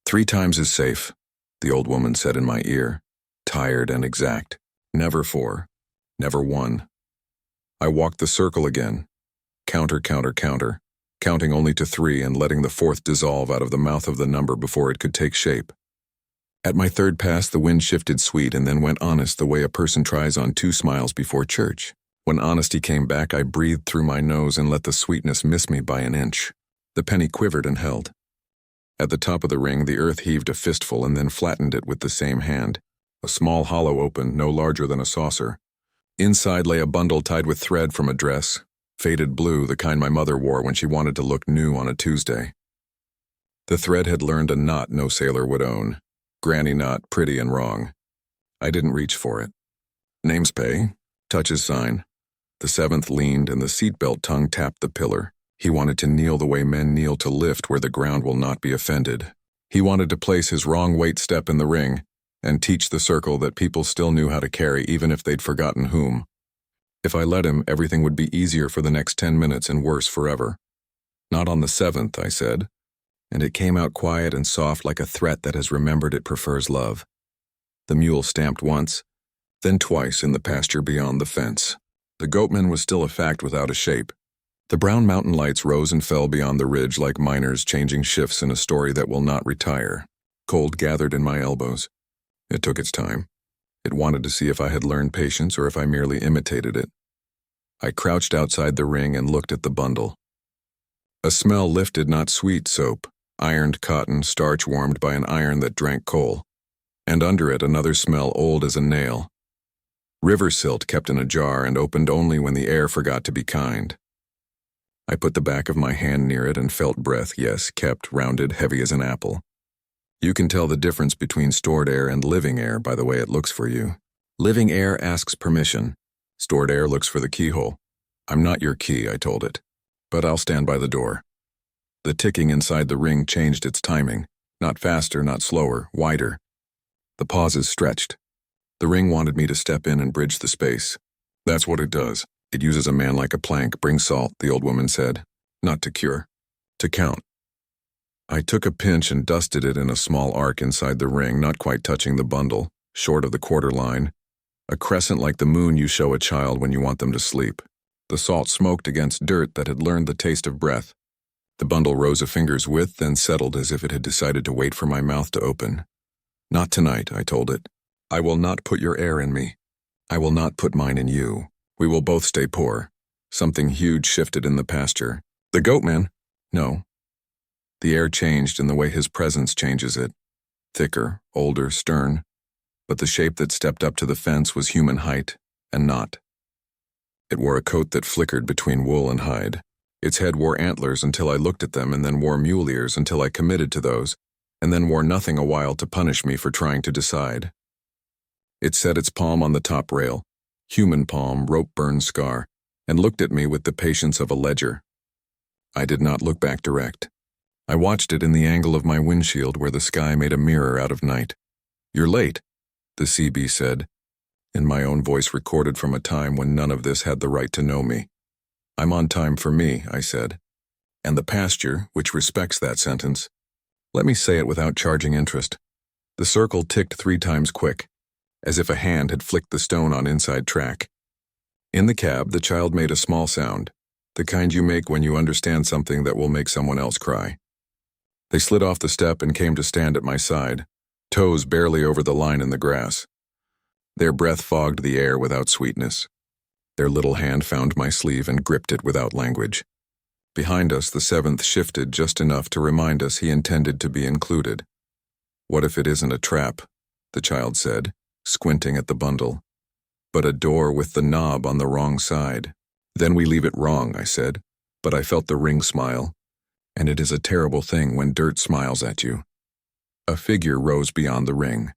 3 times is safe, the old woman said in my ear, tired and exact. Never 4. Never 1. I walked the circle again. Counter, counter, counter, counting only to 3 and letting the 4th dissolve out of the mouth of the number before it could take shape. At my 3rd pass, the wind shifted sweet and then went honest the way a person tries on 2 smiles before church. When honesty came back, I breathed through my nose and let the sweetness miss me by an inch. The penny quivered and held. At the top of the ring, the earth heaved a fistful and then flattened it with the same hand. A small hollow opened, no larger than a saucer. Inside lay a bundle tied with thread from a dress, faded blue, the kind my mother wore when she wanted to look new on a Tuesday. The thread had learned a knot no sailor would own. Granny knot, pretty and wrong. I didn't reach for it. Names pay, touches sign. The 7th leaned and the seatbelt tongue tapped the pillar. He wanted to kneel the way men kneel to lift where the ground will not be offended. He wanted to place his wrong weight step in the ring and teach the circle that people still knew how to carry even if they'd forgotten whom. If I let him, everything would be easier for the next 10 minutes and worse forever. Not on the 7th, I said, and it came out quiet and soft like a threat that has remembered it prefers love. The mule stamped once, then twice in the pasture beyond the fence. The Goatman was still a fact without a shape. The brown mountain lights rose and fell beyond the ridge like miners changing shifts in a story that will not retire. Cold gathered in my elbows. It took its time. It wanted to see if I had learned patience or if I merely imitated it. I crouched outside the ring and looked at the bundle. A smell lifted, not sweet soap, ironed cotton, starch warmed by an iron that drank coal. And under it another smell old as a nail. River silt kept in a jar and opened only when the air forgot to be kind. I put the back of my hand near it and felt breath, yes, kept, rounded, heavy as an apple. You can tell the difference between stored air and living air by the way it looks for you. Living air asks permission. Stored air looks for the keyhole. I'm not your key, I told it, but I'll stand by the door. The ticking inside the ring changed its timing. Not faster, not slower, wider. The pauses stretched. The ring wanted me to step in and bridge the space. That's what it does. It uses a man like a plank. Bring salt, the old woman said. Not to cure. To count. I took a pinch and dusted it in a small arc inside the ring, not quite touching the bundle, short of the quarter line. A crescent like the moon you show a child when you want them to sleep. The salt smoked against dirt that had learned the taste of breath. The bundle rose a finger's width, then settled as if it had decided to wait for my mouth to open. Not tonight, I told it. I will not put your air in me. I will not put mine in you. We will both stay poor. Something huge shifted in the pasture. The Goatman? No. The air changed in the way his presence changes it. Thicker, older, stern. But the shape that stepped up to the fence was human height, and not. It wore a coat that flickered between wool and hide. Its head wore antlers until I looked at them, and then wore mule ears until I committed to those, and then wore nothing a while to punish me for trying to decide. It set its palm on the top rail, human palm, rope-burn scar, and looked at me with the patience of a ledger. I did not look back direct. I watched it in the angle of my windshield where the sky made a mirror out of night. You're late, the CB said, in my own voice recorded from a time when none of this had the right to know me. I'm on time for me, I said. And the pasture, which respects that sentence. Let me say it without charging interest. The circle ticked 3 times quick, as if a hand had flicked the stone on inside track. In the cab, the child made a small sound, the kind you make when you understand something that will make someone else cry. They slid off the step and came to stand at my side, toes barely over the line in the grass. Their breath fogged the air without sweetness. Their little hand found my sleeve and gripped it without language. Behind us, the 7th shifted just enough to remind us he intended to be included. What if it isn't a trap, the child said, squinting at the bundle, but a door with the knob on the wrong side. Then we leave it wrong, I said, but I felt the ring smile, and it is a terrible thing when dirt smiles at you. A figure rose beyond the ring.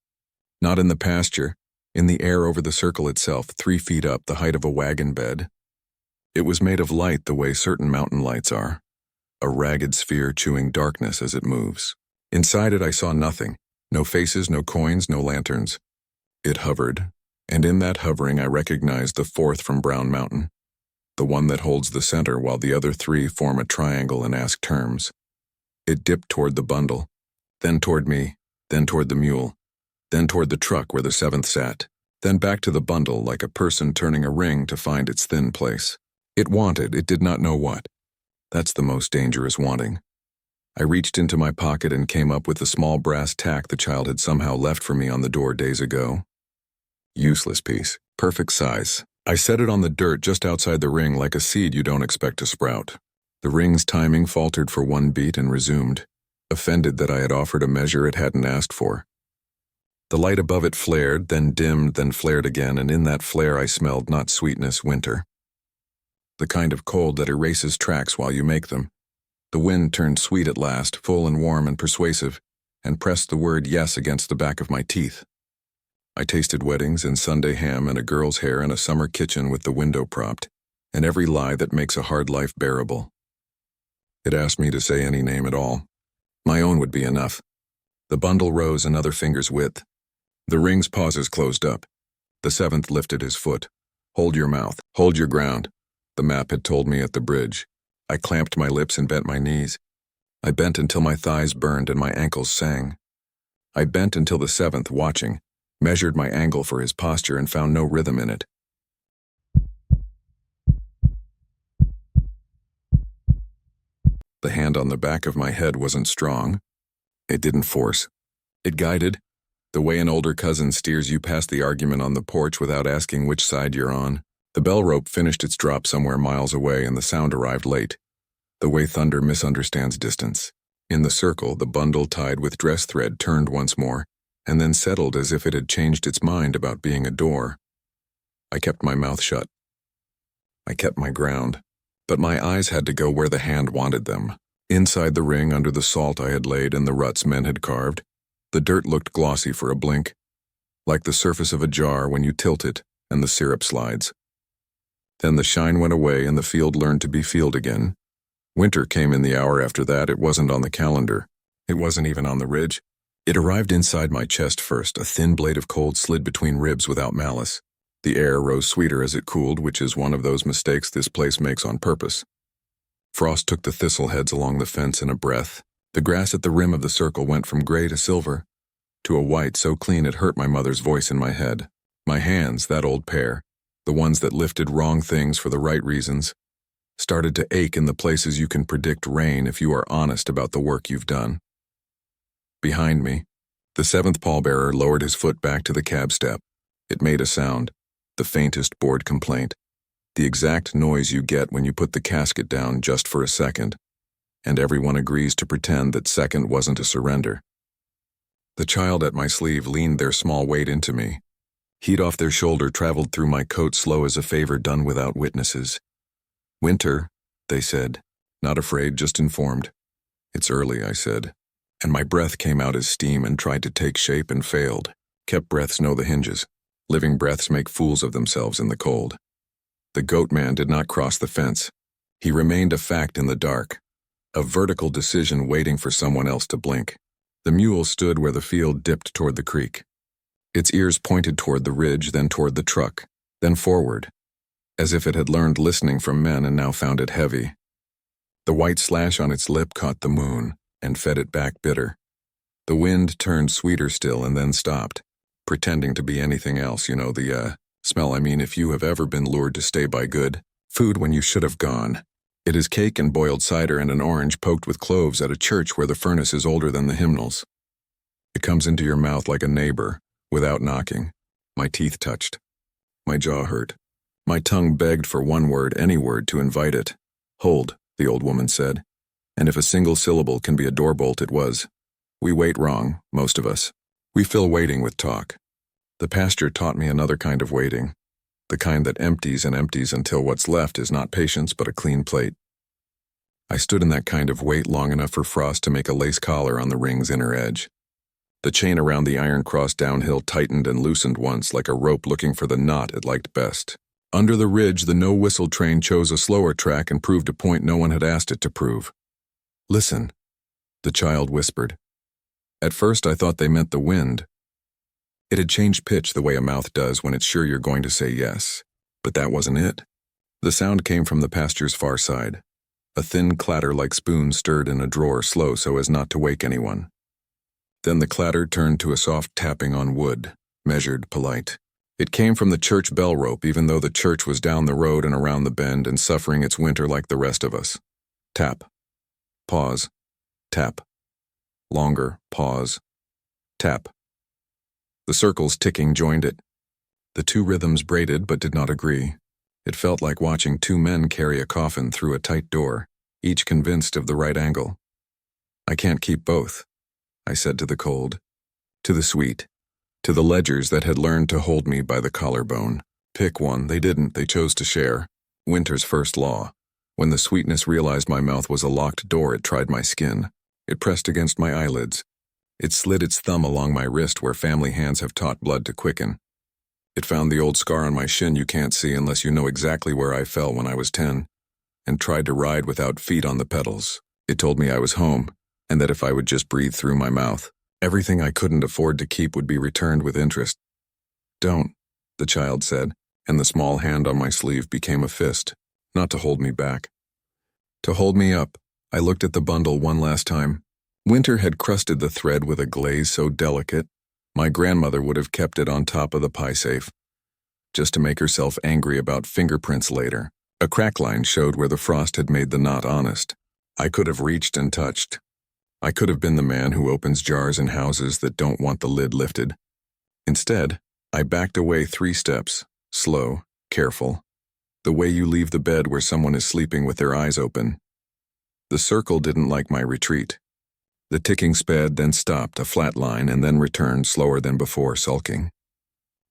Not in the pasture, in the air over the circle itself, 3 feet up, the height of a wagon bed. It was made of light the way certain mountain lights are, a ragged sphere chewing darkness as it moves. Inside it I saw nothing, no faces, no coins, no lanterns. It hovered, and in that hovering I recognized the 4th from Brown Mountain, the one that holds the center while the other 3 form a triangle and ask terms. It dipped toward the bundle, then toward me, then toward the mule, then toward the truck where the 7th sat, then back to the bundle like a person turning a ring to find its thin place. It wanted, it did not know what. That's the most dangerous wanting. I reached into my pocket and came up with the small brass tack the child had somehow left for me on the door days ago. Useless piece, perfect size. I set it on the dirt just outside the ring like a seed you don't expect to sprout. The ring's timing faltered for 1 beat and resumed, offended that I had offered a measure it hadn't asked for. The light above it flared, then dimmed, then flared again, and in that flare I smelled not sweetness, winter. The kind of cold that erases tracks while you make them. The wind turned sweet at last, full and warm and persuasive, and pressed the word yes against the back of my teeth. I tasted weddings and Sunday ham and a girl's hair in a summer kitchen with the window propped, and every lie that makes a hard life bearable. It asked me to say any name at all. My own would be enough. The bundle rose another finger's width. The ring's pauses closed up. The 7th lifted his foot. Hold your mouth. Hold your ground. The map had told me at the bridge. I clamped my lips and bent my knees. I bent until my thighs burned and my ankles sang. I bent until the 7th, watching, measured my angle for his posture and found no rhythm in it. The hand on the back of my head wasn't strong. It didn't force. It guided, the way an older cousin steers you past the argument on the porch without asking which side you're on. The bell rope finished its drop somewhere miles away and the sound arrived late, the way thunder misunderstands distance. In the circle, the bundle tied with dress thread turned once more, and then settled as if it had changed its mind about being a door. I kept my mouth shut. I kept my ground, but my eyes had to go where the hand wanted them. Inside the ring under the salt I had laid and the ruts men had carved, the dirt looked glossy for a blink, like the surface of a jar when you tilt it and the syrup slides. Then the shine went away and the field learned to be field again, Winter came in the hour after that. It wasn't on the calendar. It wasn't even on the ridge. It arrived inside my chest first. A thin blade of cold slid between ribs without malice. The air rose sweeter as it cooled, which is one of those mistakes this place makes on purpose. Frost took the thistle heads along the fence in a breath. The grass at the rim of the circle went from gray to silver, to a white so clean it hurt my mother's voice in my head. My hands, that old pair, the ones that lifted wrong things for the right reasons, started to ache in the places you can predict rain if you are honest about the work you've done. Behind me, the seventh pallbearer lowered his foot back to the cab step. It made a sound, the faintest bored complaint, the exact noise you get when you put the casket down just for a second, and everyone agrees to pretend that second wasn't a surrender. The child at my sleeve leaned their small weight into me. Heat off their shoulder traveled through my coat slow as a favor done without witnesses. "Winter," they said, not afraid, just informed. "It's early," I said, and my breath came out as steam and tried to take shape and failed. Kept breaths know the hinges. Living breaths make fools of themselves in the cold. The Goatman did not cross the fence. He remained a fact in the dark, a vertical decision waiting for someone else to blink. The mule stood where the field dipped toward the creek. Its ears pointed toward the ridge, then toward the truck, then forward, as if it had learned listening from men and now found it heavy. The white slash on its lip caught the moon and fed it back bitter. The wind turned sweeter still and then stopped, pretending to be anything else, the smell. I mean, if you have ever been lured to stay by good food when you should have gone. It is cake and boiled cider and an orange poked with cloves at a church where the furnace is older than the hymnals. It comes into your mouth like a neighbor, without knocking. My teeth touched. My jaw hurt. My tongue begged for one word, any word, to invite it. "Hold," the old woman said. And if a single syllable can be a doorbolt, it was. We wait wrong, most of us. We fill waiting with talk. The pasture taught me another kind of waiting, the kind that empties and empties until what's left is not patience but a clean plate. I stood in that kind of wait long enough for Frost to make a lace collar on the ring's inner edge. The chain around the iron cross downhill tightened and loosened once, like a rope looking for the knot it liked best. Under the ridge, the no-whistle train chose a slower track and proved a point no one had asked it to prove. "Listen," the child whispered. At first I thought they meant the wind. It had changed pitch the way a mouth does when it's sure you're going to say yes. But that wasn't it. The sound came from the pasture's far side. A thin clatter like spoons stirred in a drawer, slow so as not to wake anyone. Then the clatter turned to a soft tapping on wood, measured, polite. It came from the church bell rope, even though the church was down the road and around the bend and suffering its winter like the rest of us. Tap. Pause. Tap. Longer. Pause. Tap. The circles ticking joined it. The two rhythms braided but did not agree. It felt like watching two men carry a coffin through a tight door, each convinced of the right angle. "I can't keep both," I said to the cold, to the sweet, to the ledgers that had learned to hold me by the collarbone. Pick one. They didn't. They chose to share. Winter's first law. When the sweetness realized my mouth was a locked door, it tried my skin. It pressed against my eyelids. It slid its thumb along my wrist where family hands have taught blood to quicken. It found the old scar on my shin you can't see unless you know exactly where I fell when I was 10, and tried to ride without feet on the pedals. It told me I was home, and that if I would just breathe through my mouth, everything I couldn't afford to keep would be returned with interest. "Don't," the child said, and the small hand on my sleeve became a fist, not to hold me back. To hold me up. I looked at the bundle one last time. Winter had crusted the thread with a glaze so delicate, my grandmother would have kept it on top of the pie safe, just to make herself angry about fingerprints later. A crack line showed where the frost had made the knot honest. I could have reached and touched. I could have been the man who opens jars in houses that don't want the lid lifted. Instead, I backed away 3 steps, slow, careful, the way you leave the bed where someone is sleeping with their eyes open. The circle didn't like my retreat. The ticking sped, then stopped, a flat line, and then returned slower than before, sulking.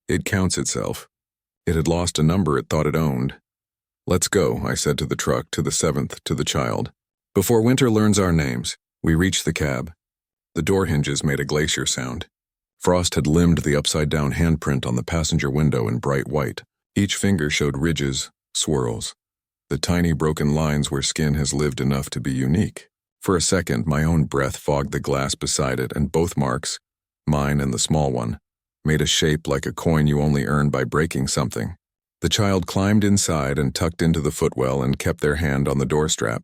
It counts itself. It had lost a number it thought it owned. "Let's go," I said to the truck, to the 7th, to the child. "Before Winter learns our names." We reached the cab. The door hinges made a glacier sound. Frost had limned the upside-down handprint on the passenger window in bright white. Each finger showed ridges, swirls. the tiny broken lines where skin has lived enough to be unique. For a second, my own breath fogged the glass beside it, and both marks, mine and the small one, made a shape like a coin you only earn by breaking something. The child climbed inside and tucked into the footwell and kept their hand on the doorstrap.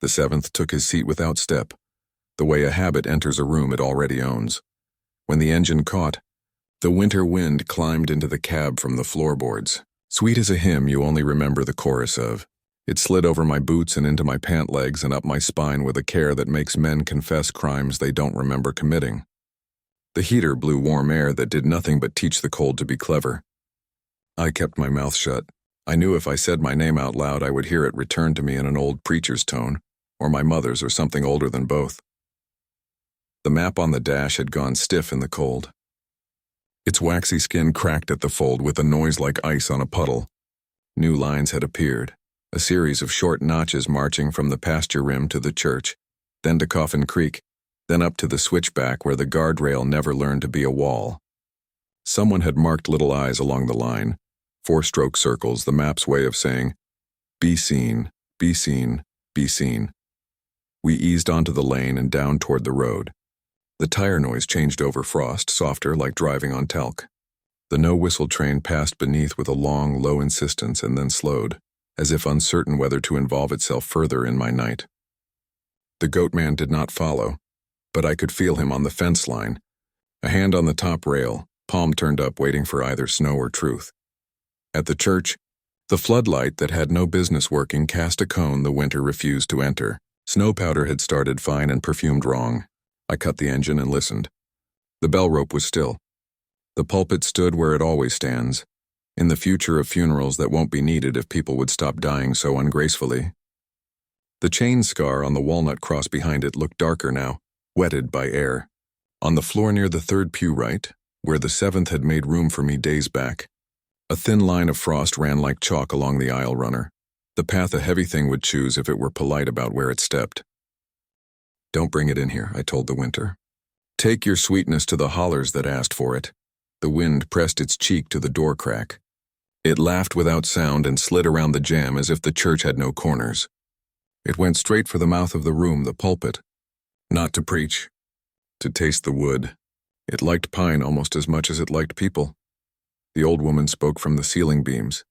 The seventh took his seat without step, the way a habit enters a room it already owns. When the engine caught, the winter wind climbed into the cab from the floorboards. Sweet as a hymn you only remember the chorus of. It slid over my boots and into my pant legs and up my spine with a care that makes men confess crimes they don't remember committing. The heater blew warm air that did nothing but teach the cold to be clever. I kept my mouth shut. I knew if I said my name out loud I would hear it return to me in an old preacher's tone, or my mother's, or something older than both. The map on the dash had gone stiff in the cold. Its waxy skin cracked at the fold with a noise like ice on a puddle. New lines had appeared, a series of short notches marching from the pasture rim to the church, then to Coffin Creek, then up to the Switchback where the guardrail never learned to be a wall. Someone had marked little eyes along the line, 4-stroke circles, the map's way of saying, "Be seen, be seen, be seen." We eased onto the lane and down toward the road. The tire noise changed over frost, softer like driving on talc. The no-whistle train passed beneath with a long, low insistence and then slowed, as if uncertain whether to involve itself further in my night. The Goatman did not follow, but I could feel him on the fence line, a hand on the top rail, palm turned up waiting for either snow or truth. At the church, the floodlight that had no business working cast a cone the winter refused to enter. Snow powder had started fine and perfumed wrong. I cut the engine and listened. The bell rope was still. The pulpit stood where it always stands, in the future of funerals that won't be needed if people would stop dying so ungracefully. The chain scar on the walnut cross behind it looked darker now, wetted by air. On the floor near the third pew right, where the seventh had made room for me days back, a thin line of frost ran like chalk along the aisle runner, the path a heavy thing would choose if it were polite about where it stepped. "Don't bring it in here," I told the winter. "Take your sweetness to the hollers that asked for it." The wind pressed its cheek to the door crack. It laughed without sound and slid around the jamb as if the church had no corners. It went straight for the mouth of the room, the pulpit. Not to preach, to taste the wood. It liked pine almost as much as it liked people. The old woman spoke from the ceiling beams.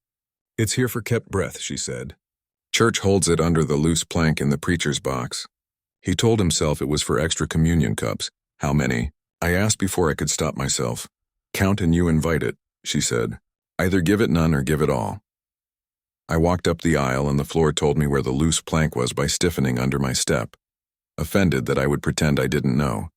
"It's here for kept breath," she said. "Church holds it under the loose plank in the preacher's box." He told himself it was for extra communion cups. How many? I asked before I could stop myself. "Count and you invite it," she said. "Either give it none or give it all." I walked up the aisle and the floor told me where the loose plank was by stiffening under my step, offended that I would pretend I didn't know.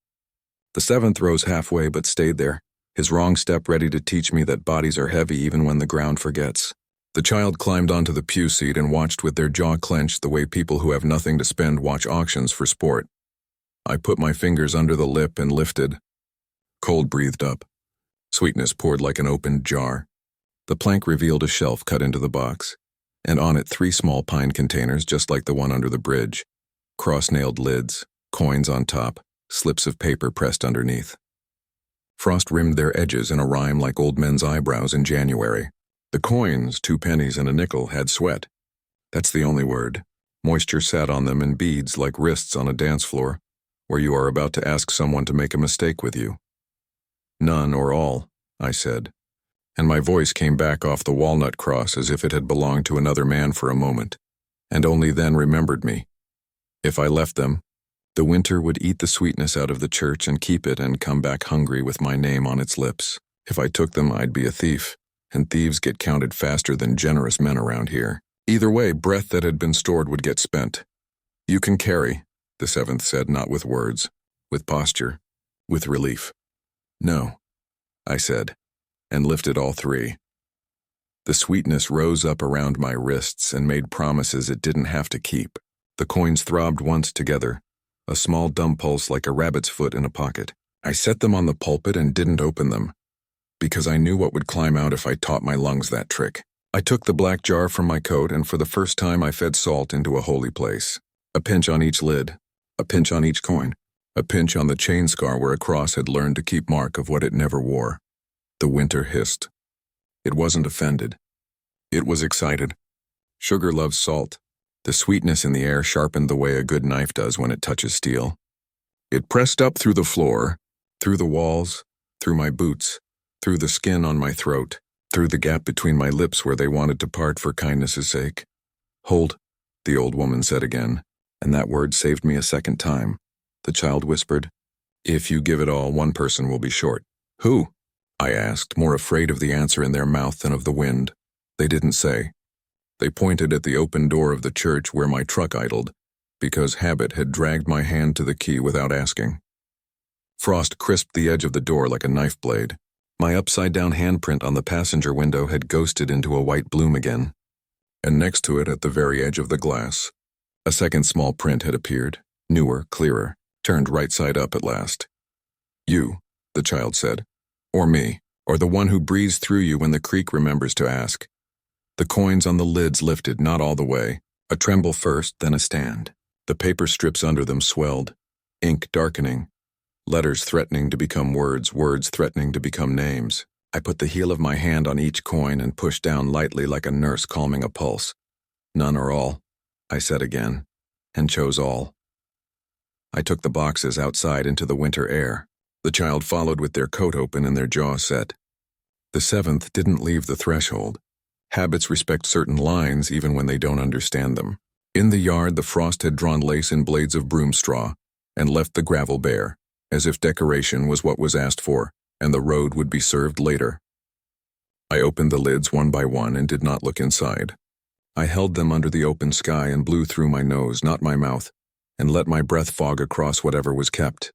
The seventh rose halfway but stayed there, his wrong step ready to teach me that bodies are heavy even when the ground forgets. The child climbed onto the pew seat and watched with their jaw clenched the way people who have nothing to spend watch auctions for sport. I put my fingers under the lip and lifted. Cold breathed up. Sweetness poured like an opened jar. The plank revealed a shelf cut into the box, and on it 3 small pine containers just like the one under the bridge. Cross-nailed lids, coins on top, slips of paper pressed underneath. Frost rimmed their edges in a rime like old men's eyebrows in January. The coins, 2 pennies and a nickel, had sweat. That's the only word. Moisture sat on them in beads like wrists on a dance floor, where you are about to ask someone to make a mistake with you. "None or all," I said, and my voice came back off the walnut cross as if it had belonged to another man for a moment, and only then remembered me. If I left them, the winter would eat the sweetness out of the church and keep it and come back hungry with my name on its lips. If I took them, I'd be a thief, and thieves get counted faster than generous men around here. Either way, breath that had been stored would get spent. "You can carry," the seventh said, not with words, with posture, with relief. "No," I said, and lifted all 3. The sweetness rose up around my wrists and made promises it didn't have to keep. The coins throbbed once together, a small dumb pulse like a rabbit's foot in a pocket. I set them on the pulpit and didn't open them, because I knew what would climb out if I taught my lungs that trick. I took the black jar from my coat and for the first time I fed salt into a holy place. A pinch on each lid, a pinch on each coin, a pinch on the chain scar where a cross had learned to keep mark of what it never wore. The winter hissed. It wasn't offended. It was excited. Sugar loves salt. The sweetness in the air sharpened the way a good knife does when it touches steel. It pressed up through the floor, through the walls, through my boots, through the skin on my throat, through the gap between my lips where they wanted to part for kindness' sake. Hold, the old woman said again, and that word saved me a second time. The child whispered, "If you give it all, one person will be short." "Who?" I asked, more afraid of the answer in their mouth than of the wind. They didn't say. They pointed at the open door of the church where my truck idled, because habit had dragged my hand to the key without asking. Frost crisped the edge of the door like a knife blade. My upside-down handprint on the passenger window had ghosted into a white bloom again. And next to it, at the very edge of the glass, a second small print had appeared, newer, clearer, turned right side up at last. "You," the child said. "Or me, or the one who breathes through you when the creek remembers to ask." The coins on the lids lifted, not all the way. A tremble first, then a stand. The paper strips under them swelled, ink darkening, letters threatening to become words, words threatening to become names. I put the heel of my hand on each coin and pushed down lightly like a nurse calming a pulse. "None or all," I said again, and chose all. I took the boxes outside into the winter air. The child followed with their coat open and their jaw set. The seventh didn't leave the threshold. Habits respect certain lines even when they don't understand them. In the yard, the frost had drawn lace in blades of broom straw and left the gravel bare, as if decoration was what was asked for, and the road would be served later. I opened the lids one by one and did not look inside. I held them under the open sky and blew through my nose, not my mouth, and let my breath fog across whatever was kept.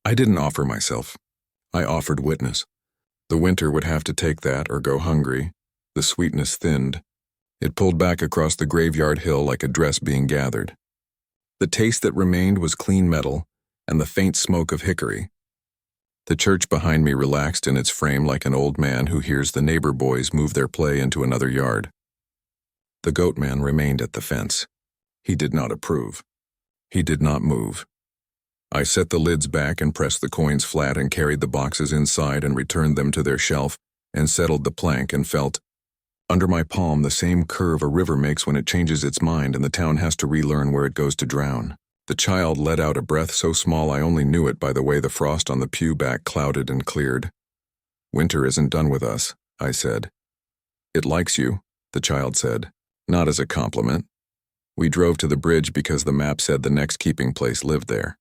I didn't offer myself. I offered witness. The winter would have to take that or go hungry. The sweetness thinned. It pulled back across the graveyard hill like a dress being gathered. The taste that remained was clean metal and the faint smoke of hickory. The church behind me relaxed in its frame like an old man who hears the neighbor boys move their play into another yard. The Goatman remained at the fence. He did not approve. He did not move. I set the lids back and pressed the coins flat and carried the boxes inside and returned them to their shelf and settled the plank and felt, under my palm, the same curve a river makes when it changes its mind and the town has to relearn where it goes to drown. The child let out a breath so small I only knew it by the way the frost on the pew back clouded and cleared. "Winter isn't done with us," I said. "It likes you," the child said, not as a compliment. We drove to the bridge because the map said the next keeping place lived there.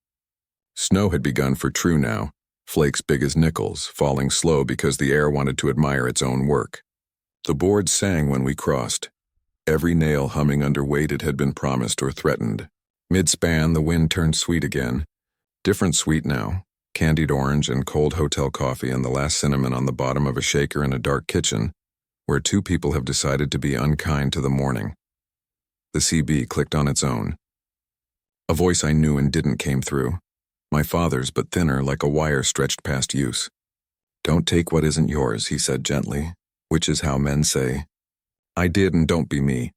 Snow had begun for true now, flakes big as nickels, falling slow because the air wanted to admire its own work. The board sang when we crossed. Every nail humming under weight it had been promised or threatened. Mid-span, the wind turned sweet again. Different sweet now, candied orange and cold hotel coffee and the last cinnamon on the bottom of a shaker in a dark kitchen, where two people have decided to be unkind to the morning. The CB clicked on its own. A voice I knew and didn't came through. My father's, but thinner, like a wire stretched past use. "Don't take what isn't yours," he said gently, which is how men say. I did, and don't be me.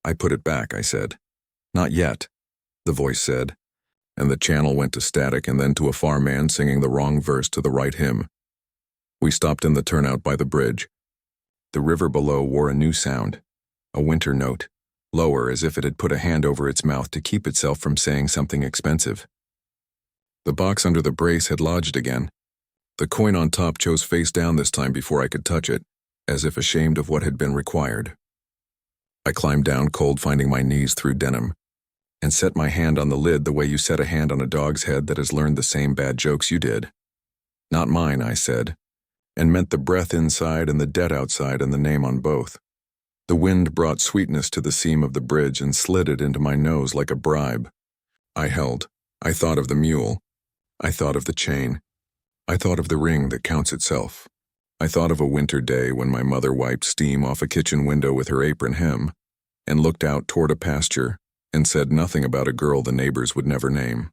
I put it back, I said. "Not yet," the voice said, and the channel went to static and then to a far man singing the wrong verse to the right hymn. We stopped in the turnout by the bridge. The river below wore a new sound, a winter note, lower as if it had put a hand over its mouth to keep itself from saying something expensive. The box under the brace had lodged again. The coin on top chose face down this time before I could touch it, as if ashamed of what had been required. I climbed down cold, finding my knees through denim, and set my hand on the lid the way you set a hand on a dog's head that has learned the same bad jokes you did. "Not mine," I said, and meant the breath inside and the debt outside and the name on both. The wind brought sweetness to the seam of the bridge and slid it into my nose like a bribe. I held. I thought of the mule. I thought of the chain. I thought of the ring that counts itself. I thought of a winter day when my mother wiped steam off a kitchen window with her apron hem and looked out toward a pasture and said nothing about a girl the neighbors would never name.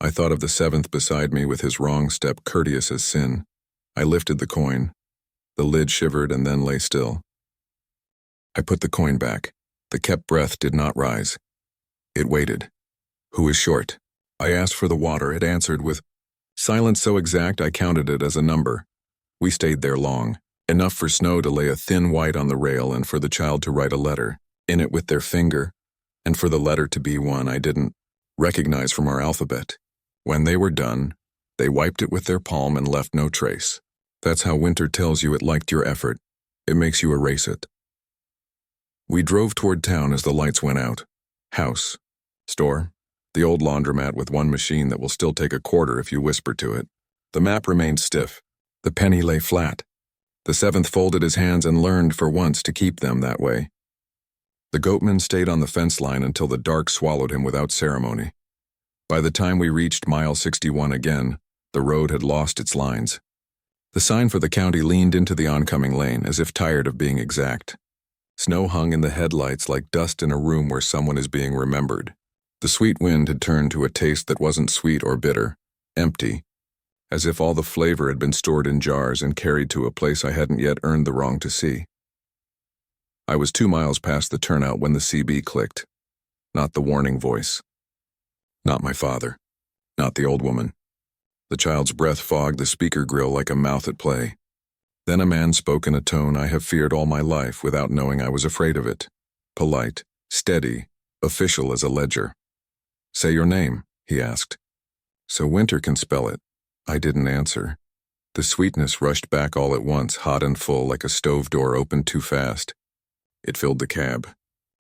I thought of the seventh beside me with his wrong step courteous as sin. I lifted the coin. The lid shivered and then lay still. I put the coin back. The kept breath did not rise. It waited. "Who is short?" I asked for the water. It answered with silence so exact I counted it as a number. We stayed there long. Enough for snow to lay a thin white on the rail and for the child to write a letter, in it with their finger, and for the letter to be one I didn't recognize from our alphabet. When they were done, they wiped it with their palm and left no trace. That's how winter tells you it liked your effort. It makes you erase it. We drove toward town as the lights went out. House. Store. The old laundromat with one machine that will still take a quarter if you whisper to it. The map remained stiff. The penny lay flat. The seventh folded his hands and learned for once to keep them that way. The Goatman stayed on the fence line until the dark swallowed him without ceremony. By the time we reached mile 61 again, the road had lost its lines. The sign for the county leaned into the oncoming lane as if tired of being exact. Snow hung in the headlights like dust in a room where someone is being remembered. The sweet wind had turned to a taste that wasn't sweet or bitter, empty, as if all the flavor had been stored in jars and carried to a place I hadn't yet earned the wrong to see. I was 2 miles past the turnout when the CB clicked. Not the warning voice. Not my father. Not the old woman. The child's breath fogged the speaker grill like a mouth at play. Then a man spoke in a tone I have feared all my life without knowing I was afraid of it. Polite, steady, official as a ledger. "Say your name," he asked. "So Winter can spell it." I didn't answer. The sweetness rushed back all at once, hot and full, like a stove door opened too fast. It filled the cab.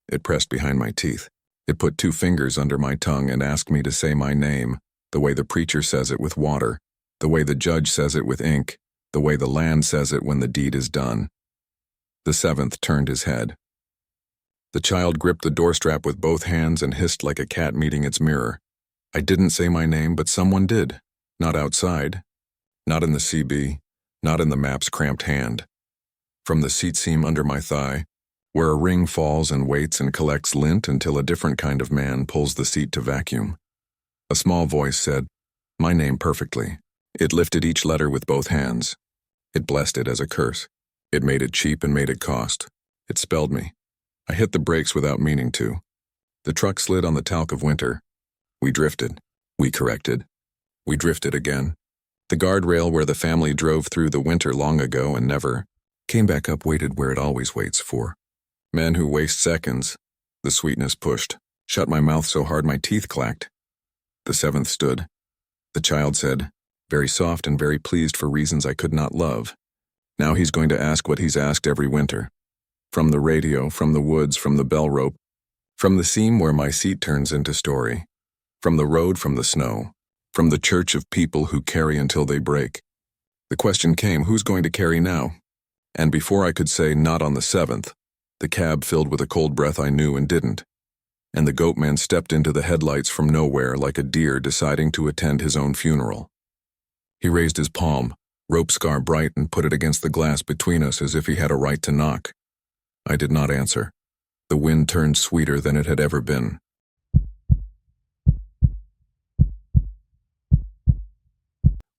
It pressed behind my teeth. It put 2 fingers under my tongue and asked me to say my name, the way the preacher says it with water, the way the judge says it with ink, the way the land says it when the deed is done. The seventh turned his head. The child gripped the doorstrap with both hands and hissed like a cat meeting its mirror. I didn't say my name, but someone did. Not outside. Not in the CB. Not in the map's cramped hand. From the seat seam under my thigh, where a ring falls and waits and collects lint until a different kind of man pulls the seat to vacuum. A small voice said, my name perfectly. It lifted each letter with both hands. It blessed it as a curse. It made it cheap and made it cost. It spelled me. I hit the brakes without meaning to. The truck slid on the talc of winter. We drifted. We corrected. We drifted again. The guardrail where the family drove through the winter long ago and never came back up waited where it always waits for. Men who waste seconds. The sweetness pushed. Shut my mouth so hard my teeth clacked. The seventh stood. The child said, very soft and very pleased for reasons I could not love. Now he's going to ask what he's asked every winter. From the radio, from the woods, from the bell rope, from the seam where my seat turns into story, from the road, from the snow, from the church of people who carry until they break. The question came, who's going to carry now? And before I could say not on the seventh, the cab filled with a cold breath I knew and didn't. And the Goatman stepped into the headlights from nowhere like a deer deciding to attend his own funeral. He raised his palm, rope scar bright, and put it against the glass between us as if he had a right to knock. I did not answer. The wind turned sweeter than it had ever been.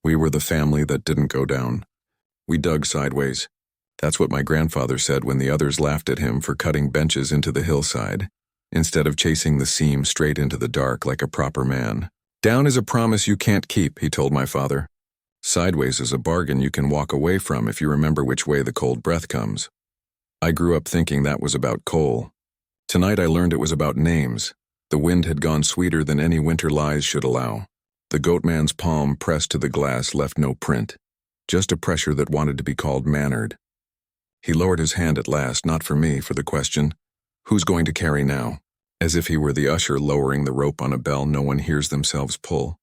We were the family that didn't go down. We dug sideways. That's what my grandfather said when the others laughed at him for cutting benches into the hillside, instead of chasing the seam straight into the dark like a proper man. Down is a promise you can't keep, he told my father. Sideways is a bargain you can walk away from if you remember which way the cold breath comes. I grew up thinking that was about coal. Tonight I learned it was about names. The wind had gone sweeter than any winter lies should allow. The Goatman's palm pressed to the glass left no print, just a pressure that wanted to be called mannered. He lowered his hand at last, not for me, for the question, who's going to carry now? As if he were the usher lowering the rope on a bell no one hears themselves pull.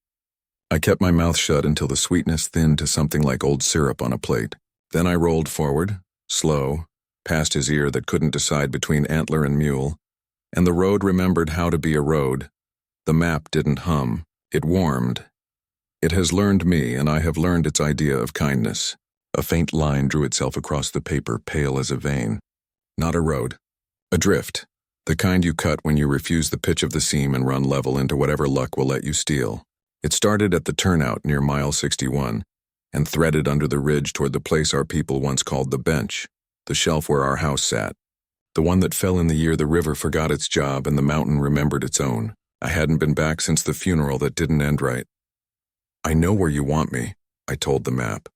I kept my mouth shut until the sweetness thinned to something like old syrup on a plate. Then I rolled forward, slow, past his ear that couldn't decide between antler and mule, and the road remembered how to be a road. The map didn't hum, it warmed. It has learned me, and I have learned its idea of kindness. A faint line drew itself across the paper, pale as a vein. Not a road. A drift. The kind you cut when you refuse the pitch of the seam and run level into whatever luck will let you steal. It started at the turnout near mile 61, and threaded under the ridge toward the place our people once called the bench, the shelf where our house sat. The one that fell in the year the river forgot its job and the mountain remembered its own. I hadn't been back since the funeral that didn't end right. I know where you want me, I told the map.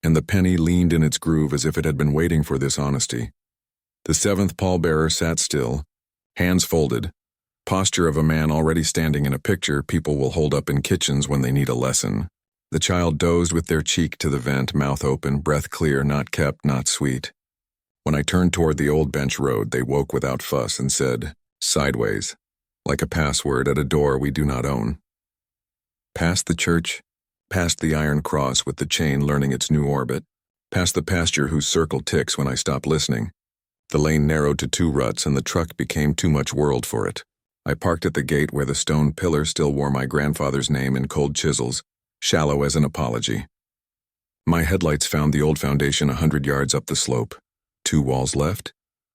and the penny leaned in its groove as if it had been waiting for this honesty. The seventh pallbearer sat still, hands folded, posture of a man already standing in a picture people will hold up in kitchens when they need a lesson. The child dozed with their cheek to the vent, mouth open, breath clear, not kept, not sweet. When I turned toward the old bench road, they woke without fuss and said, sideways, like a password at a door we do not own. Past the church, past the iron cross with the chain learning its new orbit, past the pasture whose circle ticks when I stop listening. The lane narrowed to 2 ruts and the truck became too much world for it. I parked at the gate where the stone pillar still wore my grandfather's name in cold chisels, shallow as an apology. My headlights found the old foundation 100 yards up the slope. 2 walls left.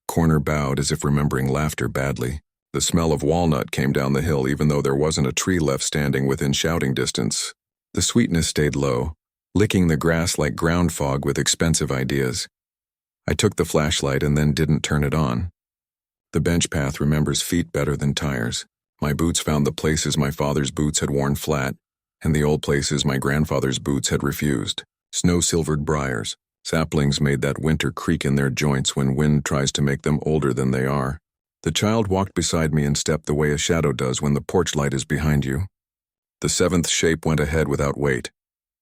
Corner bowed as if remembering laughter badly. The smell of walnut came down the hill even though there wasn't a tree left standing within shouting distance. The sweetness stayed low, licking the grass like ground fog with expensive ideas. I took the flashlight and then didn't turn it on. The bench path remembers feet better than tires. My boots found the places my father's boots had worn flat, and the old places my grandfather's boots had refused. Snow-silvered briars. Saplings made that winter creak in their joints when wind tries to make them older than they are. The child walked beside me and stepped the way a shadow does when the porch light is behind you. The seventh shape went ahead without weight,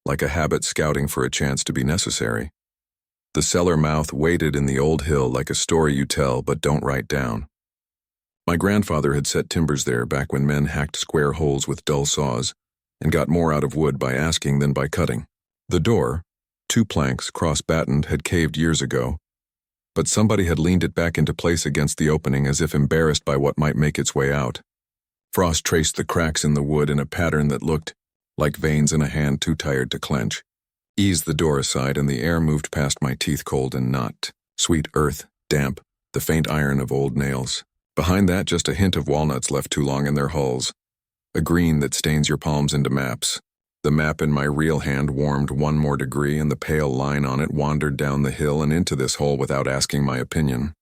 like a habit scouting for a chance to be necessary. The cellar mouth waited in the old hill like a story you tell but don't write down. My grandfather had set timbers there back when men hacked square holes with dull saws and got more out of wood by asking than by cutting. The door, 2 planks cross-battened, had caved years ago, but somebody had leaned it back into place against the opening as if embarrassed by what might make its way out. Frost traced the cracks in the wood in a pattern that looked like veins in a hand too tired to clench. Eased the door aside and the air moved past my teeth, cold and not. Sweet earth, damp, the faint iron of old nails. Behind that, just a hint of walnuts left too long in their hulls. A green that stains your palms into maps. The map in my real hand warmed 1 more degree and the pale line on it wandered down the hill and into this hole without asking my opinion.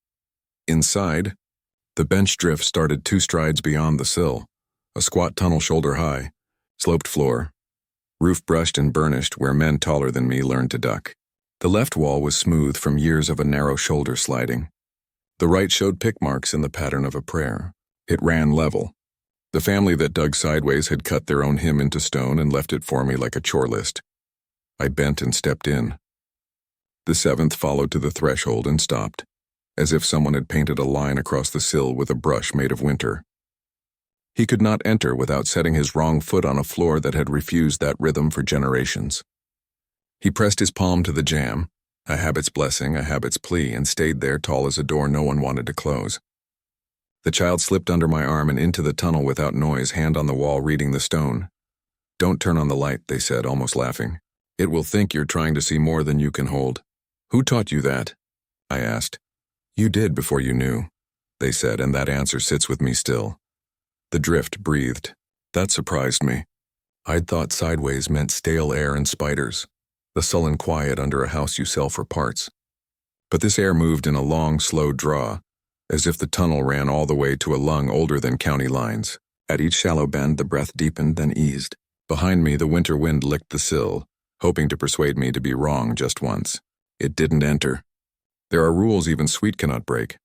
Inside, the bench drift started 2 strides beyond the sill. A squat tunnel shoulder high, sloped floor. Roof brushed and burnished where men taller than me learned to duck. The left wall was smooth from years of a narrow shoulder sliding. The right showed pick marks in the pattern of a prayer. It ran level. The family that dug sideways had cut their own hymn into stone and left it for me like a chore list. I bent and stepped in. The seventh followed to the threshold and stopped, as if someone had painted a line across the sill with a brush made of winter. He could not enter without setting his wrong foot on a floor that had refused that rhythm for generations. He pressed his palm to the jamb, a habit's blessing, a habit's plea, and stayed there tall as a door no one wanted to close. The child slipped under my arm and into the tunnel without noise, hand on the wall reading the stone. Don't turn on the light, they said, almost laughing. It will think you're trying to see more than you can hold. Who taught you that? I asked. You did before you knew, they said, and that answer sits with me still. The drift breathed. That surprised me. I'd thought sideways meant stale air and spiders, the sullen quiet under a house you sell for parts. But this air moved in a long, slow draw, as if the tunnel ran all the way to a lung older than county lines. At each shallow bend, the breath deepened, then eased. Behind me, the winter wind licked the sill, hoping to persuade me to be wrong just once. It didn't enter. There are rules even Sweet cannot break.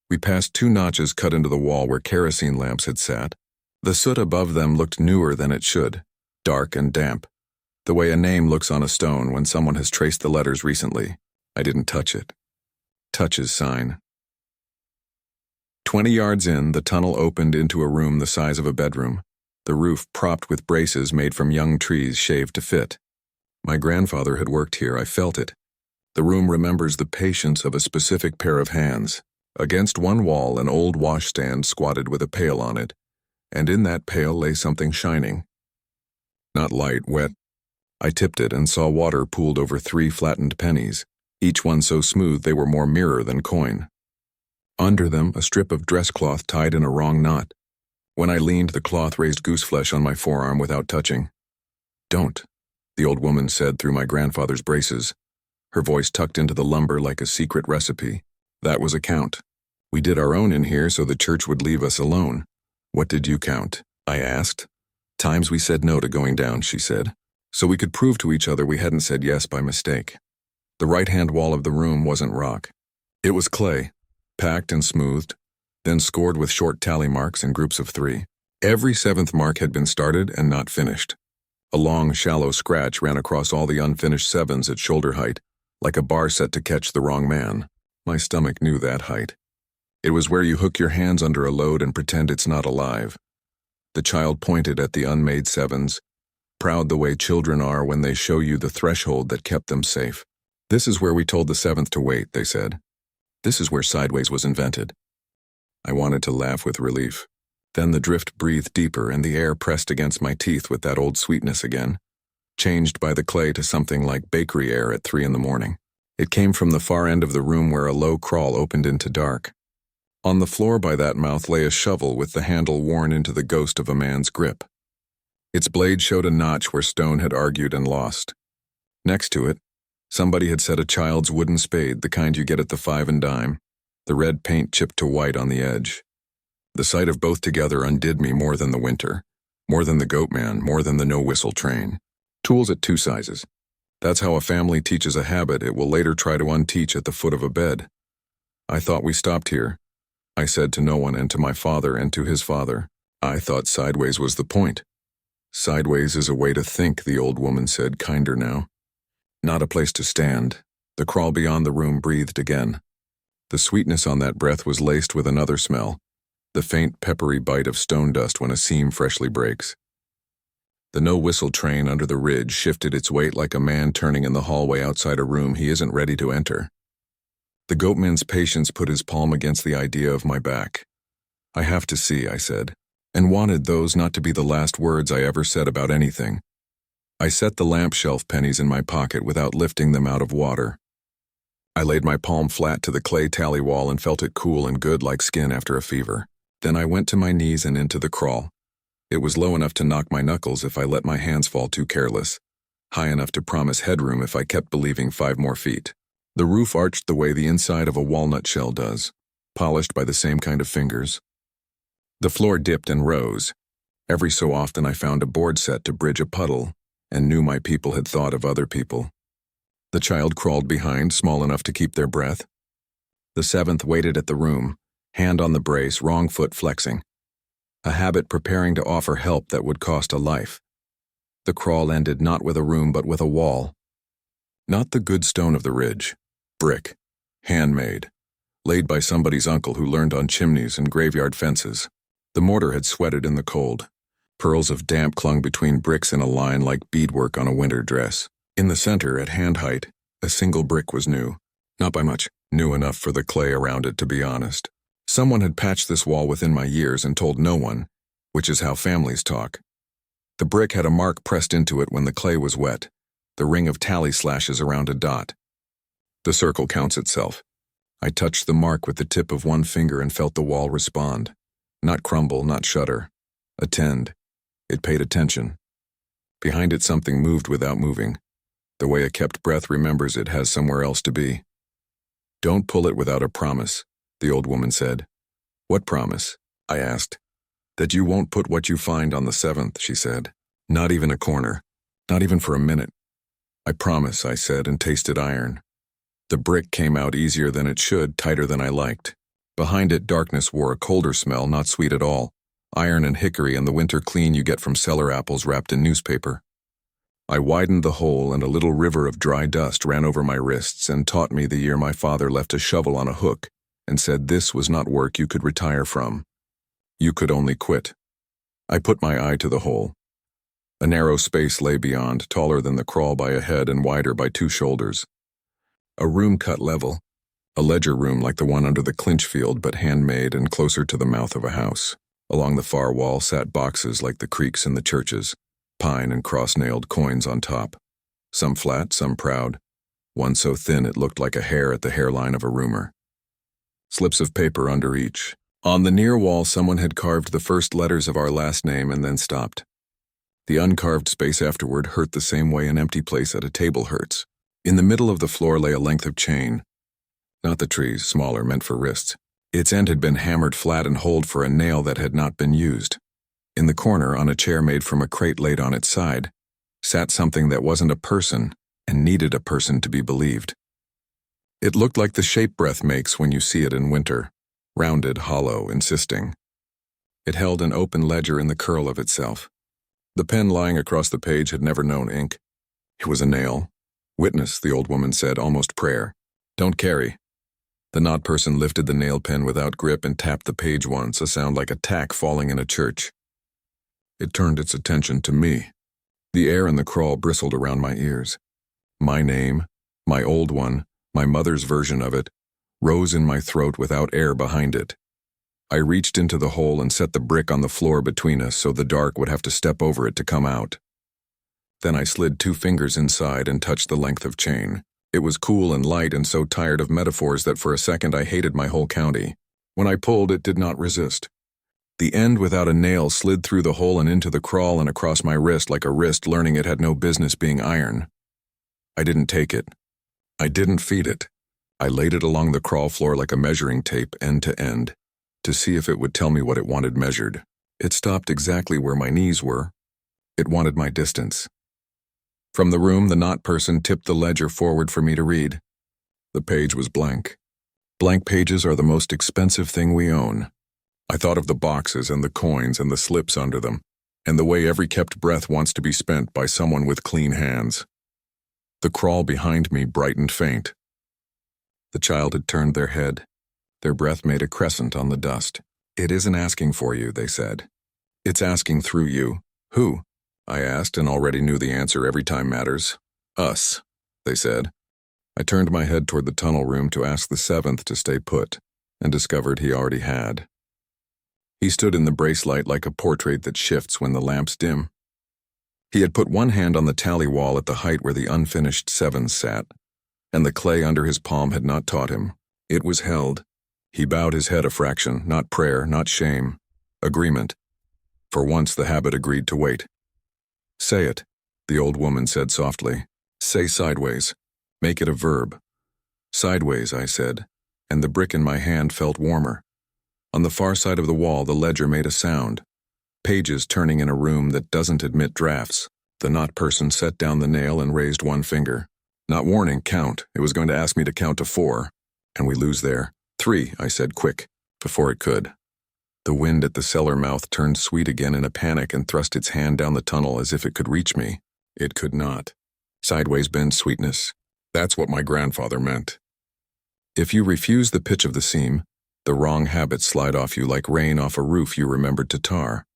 We passed 2 notches cut into the wall where kerosene lamps had sat. The soot above them looked newer than it should, dark and damp, the way a name looks on a stone when someone has traced the letters recently. I didn't touch it. Touch is sign. 20 yards in, the tunnel opened into a room the size of a bedroom, the roof propped with braces made from young trees shaved to fit. My grandfather had worked here, I felt it. The room remembers the patience of a specific pair of hands. Against one wall, an old washstand squatted with a pail on it, and in that pail lay something shining. Not light, wet. I tipped it and saw water pooled over 3 flattened pennies, each one so smooth they were more mirror than coin. Under them, a strip of dress cloth tied in a wrong knot. When I leaned, the cloth raised gooseflesh on my forearm without touching. Don't, the old woman said through my grandfather's braces, her voice tucked into the lumber like a secret recipe. That was a count. We did our own in here so the church would leave us alone. What did you count? I asked. Times we said no to going down, she said, so we could prove to each other we hadn't said yes by mistake. The right-hand wall of the room wasn't rock. It was clay, packed and smoothed, then scored with short tally marks in groups of 3. Every 7th mark had been started and not finished. A long, shallow scratch ran across all the unfinished 7s at shoulder height, like a bar set to catch the wrong man. My stomach knew that height. It was where you hook your hands under a load and pretend it's not alive. The child pointed at the unmade 7s, proud the way children are when they show you the threshold that kept them safe. This is where we told the 7th to wait, they said. This is where Sideways was invented. I wanted to laugh with relief. Then the drift breathed deeper and the air pressed against my teeth with that old sweetness again, changed by the clay to something like bakery air at 3 in the morning. It came from the far end of the room where a low crawl opened into dark. On the floor by that mouth lay a shovel with the handle worn into the ghost of a man's grip. Its blade showed a notch where stone had argued and lost. Next to it, somebody had set a child's wooden spade, the kind you get at the 5 and dime, the red paint chipped to white on the edge. The sight of both together undid me more than the winter, more than the Goatman, more than the no-whistle train. Tools at 2 sizes. That's how a family teaches a habit it will later try to unteach at the foot of a bed. I thought we stopped here. I said to no one and to my father and to his father. I thought Sideways was the point. Sideways is a way to think, the old woman said, kinder now. Not a place to stand. The crawl beyond the room breathed again. The sweetness on that breath was laced with another smell, the faint peppery bite of stone dust when a seam freshly breaks. The no-whistle train under the ridge shifted its weight like a man turning in the hallway outside a room he isn't ready to enter. The Goatman's patience put his palm against the idea of my back. I have to see, I said, and wanted those not to be the last words I ever said about anything. I set the lamp shelf pennies in my pocket without lifting them out of water. I laid my palm flat to the clay tally wall and felt it cool and good like skin after a fever. Then I went to my knees and into the crawl. It was low enough to knock my knuckles if I let my hands fall too careless, high enough to promise headroom if I kept believing 5 more feet. The roof arched the way the inside of a walnut shell does, polished by the same kind of fingers. The floor dipped and rose. Every so often I found a board set to bridge a puddle and knew my people had thought of other people. The child crawled behind, small enough to keep their breath. The 7th waited at the room, hand on the brace, wrong foot flexing. A habit preparing to offer help that would cost a life. The crawl ended not with a room but with a wall. Not the good stone of the ridge. Brick. Handmade. Laid by somebody's uncle who learned on chimneys and graveyard fences. The mortar had sweated in the cold. Pearls of damp clung between bricks in a line like beadwork on a winter dress. In the center, at hand height, a single brick was new. Not by much. New enough for the clay around it, to be honest. Someone had patched this wall within my years and told no one, which is how families talk. The brick had a mark pressed into it when the clay was wet, the ring of tally slashes around a dot. The circle counts itself. I touched the mark with the tip of one finger and felt the wall respond. Not crumble, not shudder. Attend. It paid attention. Behind it something moved without moving. The way a kept breath remembers it has somewhere else to be. Don't pull it without a promise, the old woman said. What promise? I asked. That you won't put what you find on the 7th, she said. Not even a corner. Not even for a minute. I promise, I said, and tasted iron. The brick came out easier than it should, tighter than I liked. Behind it, darkness wore a colder smell, not sweet at all. Iron and hickory and the winter clean you get from cellar apples wrapped in newspaper. I widened the hole and a little river of dry dust ran over my wrists and taught me the year my father left a shovel on a hook and said this was not work you could retire from. You could only quit. I put my eye to the hole. A narrow space lay beyond, taller than the crawl by a head and wider by 2 shoulders. A room cut level, a ledger room like the one under the clinch field but handmade and closer to the mouth of a house. Along the far wall sat boxes like the creaks in the churches, pine and cross-nailed coins on top. Some flat, some proud, one so thin it looked like a hair at the hairline of a roomer. Slips of paper under each. On the near wall someone had carved the first letters of our last name and then stopped. The uncarved space afterward hurt the same way an empty place at a table hurts. In the middle of the floor lay a length of chain. Not the trees, smaller, meant for wrists. Its end had been hammered flat and holed for a nail that had not been used. In the corner, on a chair made from a crate laid on its side, sat something that wasn't a person and needed a person to be believed. It looked like the shape breath makes when you see it in winter, rounded, hollow, insisting. It held an open ledger in the curl of itself. The pen lying across the page had never known ink. It was a nail. Witness, the old woman said, almost prayer. Don't carry. The knot person lifted the nail pen without grip and tapped the page once, a sound like a tack falling in a church. It turned its attention to me. The air in the crawl bristled around my ears. My name, my old one, my mother's version of it, rose in my throat without air behind it. I reached into the hole and set the brick on the floor between us so the dark would have to step over it to come out. Then I slid 2 fingers inside and touched the length of chain. It was cool and light and so tired of metaphors that for a second I hated my whole county. When I pulled, it did not resist. The end without a nail slid through the hole and into the crawl and across my wrist like a wrist learning it had no business being iron. I didn't take it. I didn't feed it. I laid it along the crawl floor like a measuring tape, end to end, to see if it would tell me what it wanted measured. It stopped exactly where my knees were. It wanted my distance. From the room, the knot person tipped the ledger forward for me to read. The page was blank. Blank pages are the most expensive thing we own. I thought of the boxes and the coins and the slips under them, and the way every kept breath wants to be spent by someone with clean hands. The crawl behind me brightened faint. The child had turned their head. Their breath made a crescent on the dust. It isn't asking for you, they said. It's asking through you. Who? I asked and already knew the answer every time matters. Us, they said. I turned my head toward the tunnel room to ask the 7th to stay put, and discovered he already had. He stood in the bracelight like a portrait that shifts when the lamps dim. He had put one hand on the tally wall at the height where the unfinished 7s sat, and the clay under his palm had not taught him. It was held. He bowed his head a fraction, not prayer, not shame. Agreement. For once the habit agreed to wait. Say it, the old woman said softly. Say sideways. Make it a verb. Sideways, I said, and the brick in my hand felt warmer. On the far side of the wall, the ledger made a sound. Pages turning in a room that doesn't admit drafts. The knot person set down the nail and raised one finger. Not warning, count. It was going to ask me to count to 4. And we lose there. 3, I said quick, before it could. The wind at the cellar mouth turned sweet again in a panic and thrust its hand down the tunnel as if it could reach me. It could not. Sideways bend sweetness. That's what my grandfather meant. If you refuse the pitch of the seam, the wrong habits slide off you like rain off a roof you remembered to tar.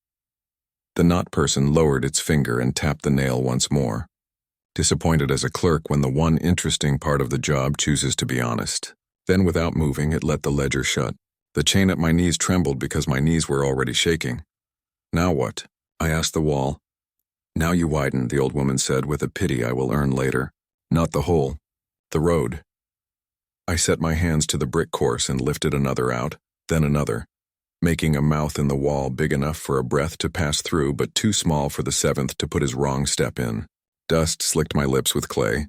The knot person lowered its finger and tapped the nail once more, disappointed as a clerk when the one interesting part of the job chooses to be honest. Then without moving, it let the ledger shut. The chain at my knees trembled because my knees were already shaking. Now what? I asked the wall. Now you widen, the old woman said with a pity I will earn later. Not the hole. The road. I set my hands to the brick course and lifted another out, then another, making a mouth in the wall big enough for a breath to pass through but too small for the 7th to put his wrong step in. Dust slicked my lips with clay.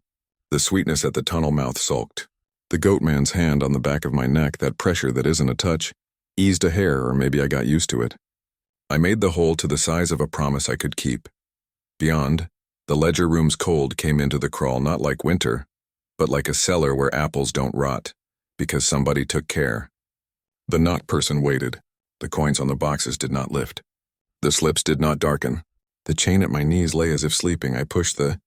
The sweetness at the tunnel mouth sulked. The Goatman's hand on the back of my neck, that pressure that isn't a touch, eased a hair, or maybe I got used to it. I made the hole to the size of a promise I could keep. Beyond, the ledger room's cold came into the crawl not like winter, but like a cellar where apples don't rot, because somebody took care. The knot person waited. The coins on the boxes did not lift. The slips did not darken. The chain at my knees lay as if sleeping. I pushed the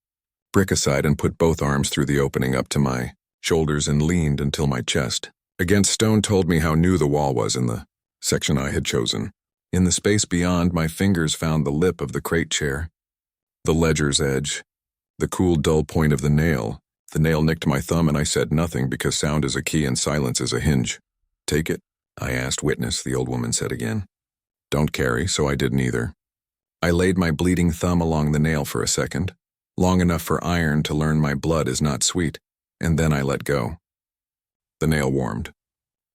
brick aside and put both arms through the opening up to my shoulders and leaned until my chest. Against stone told me how new the wall was in the section I had chosen. In the space beyond, my fingers found the lip of the crate chair, the ledger's edge, the cool, dull point of the nail. The nail nicked my thumb and I said nothing because sound is a key and silence is a hinge. Take it? I asked. Witness, the old woman said again. Don't carry, so I did neither. I laid my bleeding thumb along the nail for a second, long enough for iron to learn my blood is not sweet, and then I let go. The nail warmed.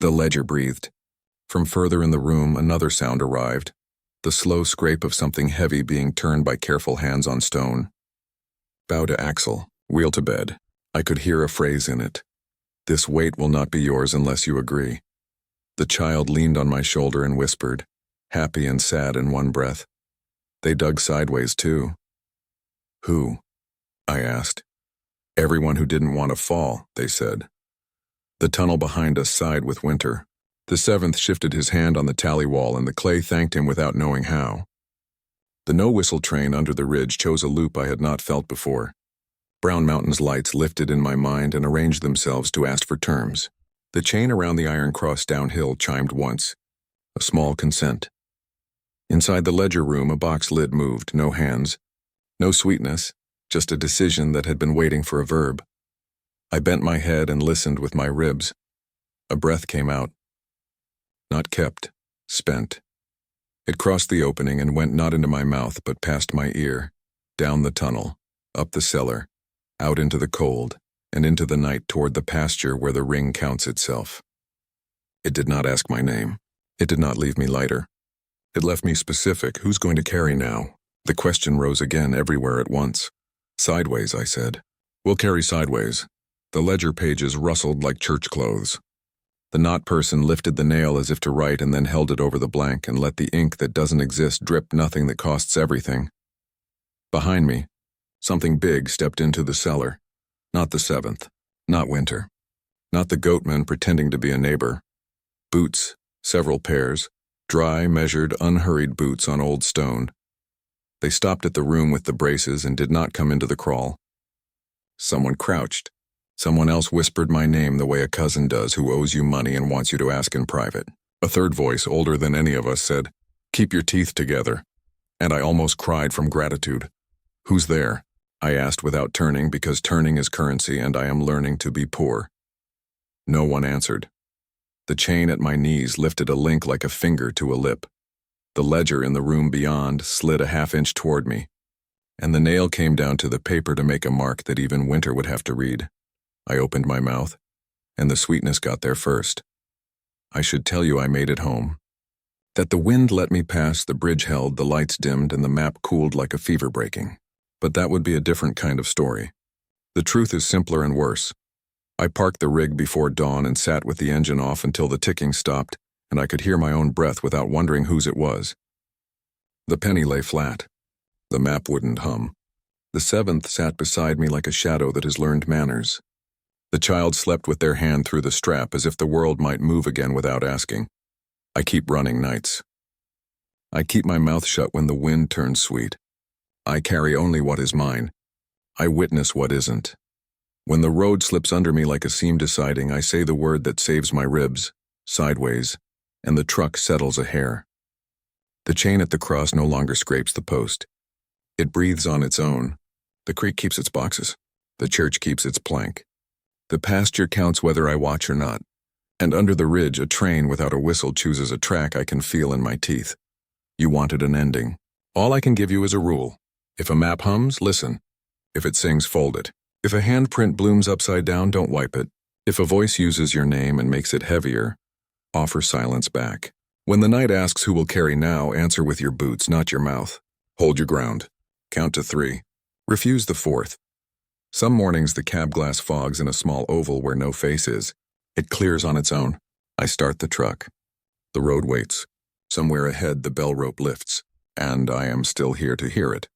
The ledger breathed. From further in the room, another sound arrived, the slow scrape of something heavy being turned by careful hands on stone. Bow to axle, wheel to bed. I could hear a phrase in it. This weight will not be yours unless you agree. The child leaned on my shoulder and whispered, happy and sad in one breath. They dug sideways too. Who? I asked. Everyone who didn't want to fall, they said. The tunnel behind us sighed with winter. The seventh shifted his hand on the tally wall, and the clay thanked him without knowing how. The no-whistle train under the ridge chose a loop I had not felt before. Brown Mountain's lights lifted in my mind and arranged themselves to ask for terms. The chain around the Iron Cross downhill chimed once, a small consent. Inside the ledger room, a box lid moved, no hands, no sweetness, just a decision that had been waiting for a verb. I bent my head and listened with my ribs. A breath came out. Not kept, spent. It crossed the opening and went not into my mouth but past my ear, down the tunnel, up the cellar, out into the cold, and into the night toward the pasture where the ring counts itself. It did not ask my name. It did not leave me lighter. It left me specific. Who's going to carry now? The question rose again everywhere at once. Sideways, I said. We'll carry sideways. The ledger pages rustled like church clothes. The knot person lifted the nail as if to write and then held it over the blank and let the ink that doesn't exist drip nothing that costs everything. Behind me, something big stepped into the cellar. Not the seventh, not Winter, not the Goatman pretending to be a neighbor. Boots, several pairs, dry, measured, unhurried boots on old stone. They stopped at the room with the braces and did not come into the crawl. Someone crouched. Someone else whispered my name the way a cousin does who owes you money and wants you to ask in private. A third voice, older than any of us, said, "Keep your teeth together." And I almost cried from gratitude. "Who's there?" I asked without turning, because turning is currency and I am learning to be poor. No one answered. The chain at my knees lifted a link like a finger to a lip. The ledger in the room beyond slid a half-inch toward me, and the nail came down to the paper to make a mark that even Winter would have to read. I opened my mouth, and the sweetness got there first. I should tell you I made it home. That the wind let me pass, the bridge held, the lights dimmed, and the map cooled like a fever breaking. But that would be a different kind of story. The truth is simpler and worse. I parked the rig before dawn and sat with the engine off until the ticking stopped, and I could hear my own breath without wondering whose it was. The penny lay flat. The map wouldn't hum. The seventh sat beside me like a shadow that has learned manners. The child slept with their hand through the strap as if the world might move again without asking. I keep running nights. I keep my mouth shut when the wind turns sweet. I carry only what is mine. I witness what isn't. When the road slips under me like a seam deciding, I say the word that saves my ribs, sideways, and the truck settles a hair. The chain at the cross no longer scrapes the post. It breathes on its own. The creek keeps its boxes. The church keeps its plank. The pasture counts whether I watch or not. And under the ridge, a train without a whistle chooses a track I can feel in my teeth. You wanted an ending. All I can give you is a rule. If a map hums, listen. If it sings, fold it. If a handprint blooms upside down, don't wipe it. If a voice uses your name and makes it heavier, offer silence back. When the night asks who will carry now, answer with your boots, not your mouth. Hold your ground. Count to 3. Refuse the 4th. Some mornings the cab glass fogs in a small oval where no face is. It clears on its own. I start the truck. The road waits. Somewhere ahead the bell rope lifts, and I am still here to hear it.